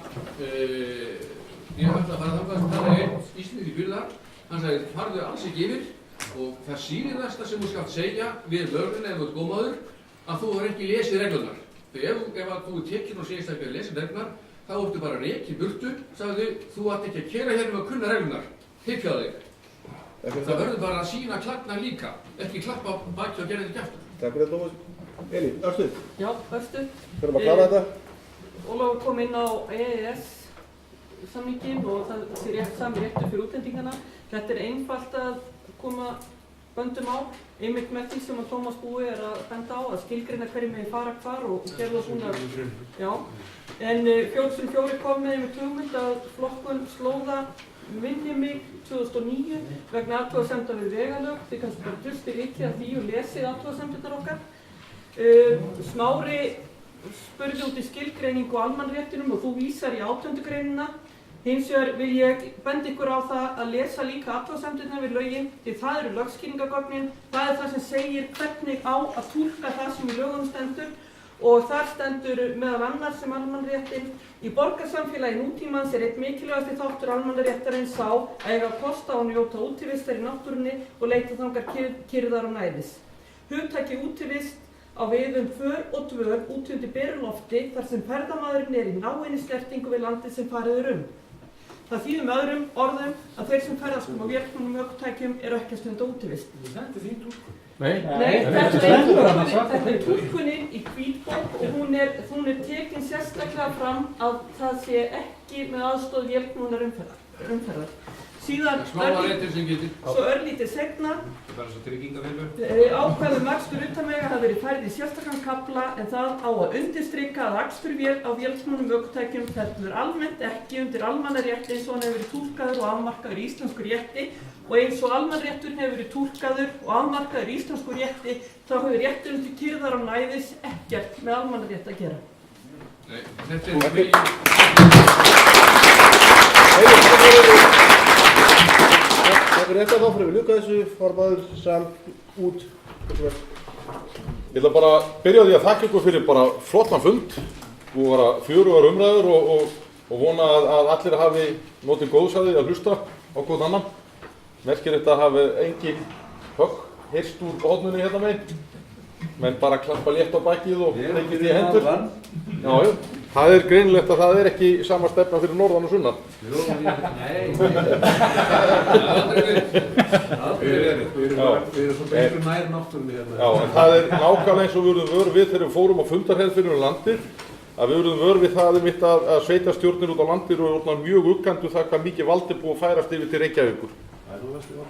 ég ætla að fara þangað, það er einn Íslendingur í bíl þar, hann sagði, farðu alls ekki yfir og það sýnir það sem þú skalt segja við lögregluna ef þú ert góðmaður að þú hefur ekki lesið reglunar. Þegar ef þú er tekinn og segist ekki að lesa reglunar, þá ertu bara rekið burtu, sagði þú ætti ekki að keyra hérna með að kunna reglunar, hyggjaðu þig. Það verður bara að sýna klagna líka, ekki klappa baki og gera þetta ekki aftur. Takk fyrir þetta, Tómas. Elín, örstuð? Já, örstuð. Þurfum að klára þetta? Ólafur kom inn á EES-samninginn og það sé sami réttur fyrir útlendingana. Þetta er einfalt að koma böndum á, einmitt með því sem að Tómas Búi er að benda á, að skilgreina hverju megi fara hvar og gerða svona. Já, en 404 kom með einmitt hugmynd að flokkun slóða minni mig 2009 vegna athugasemda við vegalög. Þið kannski bara hlustir ekki að því og lesið athugasemdirnar okkar. Smári spurði út í skilgreiningu á almannréttinum og þú vísar í 18. greinina. Hins vegar vil ég benda ykkur á það að lesa líka athugasemdirnar við lögin því það eru lögskýringargögnin. Það er það sem segir hvernig á að túlka það sem í lögunum stendur og þar stendur meðal annars sem almannréttin. Í borgarsamfélagi nútímans er einn mikilvægasti þáttur almannaréttarins sá að eiga kost á að njóta útivistar í náttúrunni og leita þangað kyrrðar og næðis. Hugtakið útivist á við för og dvöl út undir beru lofti þar sem ferðamaðurinn er í náinni snertingu við landið sem farið er Það þýðir með öðrum orðum að þeir sem ferðast á vélknúnum ökutækjum eru ekki að stunda útivist. Þetta er þín túlkun. Þetta er túlkunin í hvítbók og hún er tekin sérstaklega fram að það sé ekki með aðstoð vélknúnar umferðar. Síðan svo örlítið seinna ákvæðum akstur utanvega hafi verið færð í sérstakann kafla en það á að undirstrika að aksturvél á vélknúnum ökutækjum fellur almennt ekki undir almannarétti eins og hann hefur verið túlkaður og afmarkaður í íslensku rétti og eins og almannarétturinn hefur verið túlkaður og afmarkaður í íslensku rétti þá hefur rétturinn til kyrrðar og næðis ekkert með almannarétt að gera. Nei, Takk fyrir þetta, þá fyrir við ljúka þessu, formaður samt út. Ég ætla bara að byrja á því að þakka ykkur fyrir bara flottan fund. Búið að vera fjörugar umræður og vona að allir hafi notið góðs að því að hlusta á hvort annan. Merkilegt að hafi engin högg heyrst úr hornunni hérna megin. Menn bara klappa létt á bakið og tekið því hendur. Já, það er greinilegt að það er ekki sama stefna fyrir norðan og sunnan. Við erum svo betur nær náttúrunni hérna. Já, en það er nákvæmlega eins og við urðum vör við þegar við fórum á fundarhefð fyrir landið, að við urðum vör við það að sveitarstjórnir út á landið eru orðnar mjög uggandu það hvað mikið vald er búið að færast yfir til Reykjavíkur.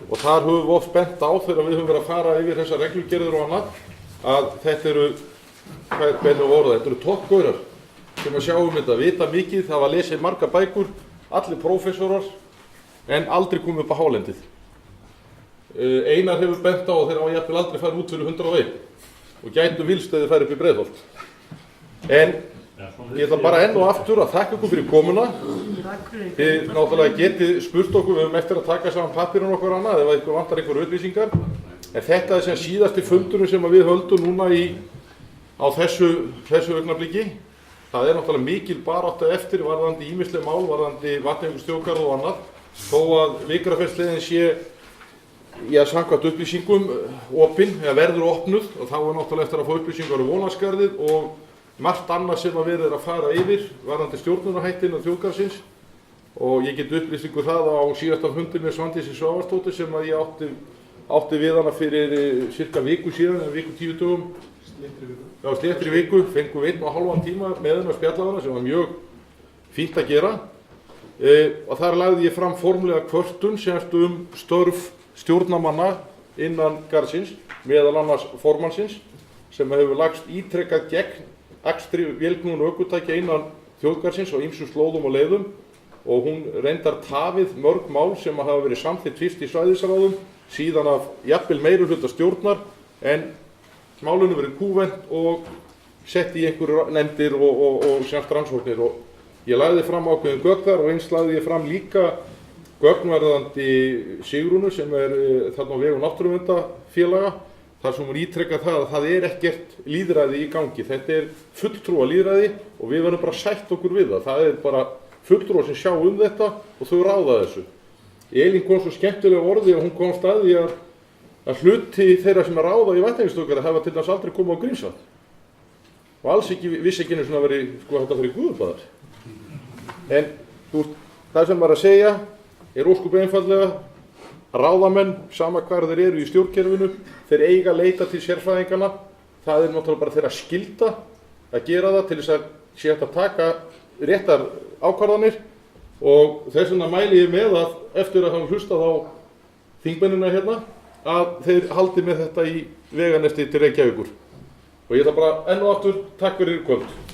Og þar höfum við oft bent á þegar við höfum verið að fara yfir þessar reglugerðir og annað, að þetta eru, þetta eru toppgaurar sem að sjá þetta, vita mikið, það var lesið marga bækur, allir prófessorar, en aldrei komið upp á hálendið. Einar hefur bent á að þeir hafa jafnvel aldrei farið út fyrir 101 og gætu vilstöði farið upp í Breiðholt. En ég ætla bara enn og aftur að þakka ykkur fyrir komuna. Þið náttúrulega getið spurt okkur, við höfum eftir að taka saman pappírinn okkur annað ef ykkur vantar einhver upplýsingar. En þetta er sem síðasti fundurinn sem við höldum núna á þessu augnabliki. Það er náttúrulega mikil barátta eftir varðandi ýmisleg mál, varðandi vatnajökulsþjóðgarð og annað. Þó að Vikrafellsleiðin sé samkvæmt upplýsingum opin, eða verður opnuð og þá er náttúrulega eftir að fá upplýsingar um Vonarskarðið og margt annað sem að við erum að fara yfir varðandi stjórnunarhættin og þjóðgarðsins. Og ég get upplýst ykkur það á síðasta fundi með Svandísi Svavarsdóttur sem að ég átti við hana fyrir cirka viku síðan, eða viku 10 dögum. Já, sléttri viku, fengum við 1,5 tíma með henni að spjalla hana sem var mjög fínt að gera. Og þar lagði ég fram formlega kvörtun semst störf stjórnarmanna innan garðsins, meðal annars formannsins, sem hefur lagst ítrekkað gegn akstri vélknúinna ökutækja innan þjóðgarðsins á ýmsum slóðum og leiðum og hún reyndar tafið mörg mál sem hafa verið samþykkt fyrst í svæðisráðum, síðan af jafnvel meirihluta stjórnar, en málunum verið kúvent og sett í einhverju nefndir og semst rannsóknir. Og ég lagði fram ákveðin gögn þar og eins lagði ég fram líka gögnvarðandi Sigrúnu sem þarna á vegum náttúruverndarfélaga, þar sem hún ítrekka það að það ekkert lýðræði í gangi. Þetta fulltrúa lýðræði og við verðum bara sætt okkur við það. Það bara fulltrúa sem sjá þetta og þau ráða þessu. Elín kom svo skemmtilega orði og hún komst að því að hluti þeirra sem ráða í vatnajökulsþjóðgarði hafa til dæmis aldrei komið á Grímsvötn. Og alls ekki, vissi ekki einu svona að veri, þetta fyrir guðubæðar. En það sem maður að segja ósköp einfaldlega að ráðamenn, sama hvar þeir eru í stjórnkerfinu, þeir eiga að leita til sérfræðingana. Það náttúrulega bara þeirra skylda að gera það til þess að sé hægt að taka réttar ákvarðanir og þess vegna mæli ég með að eftir að hafa hlustað á þingmennina hérna að þeir haldi með þetta í veganesti til Reykjavíkur. Og ég ætla bara enn og aftur takk fyrir kvöld.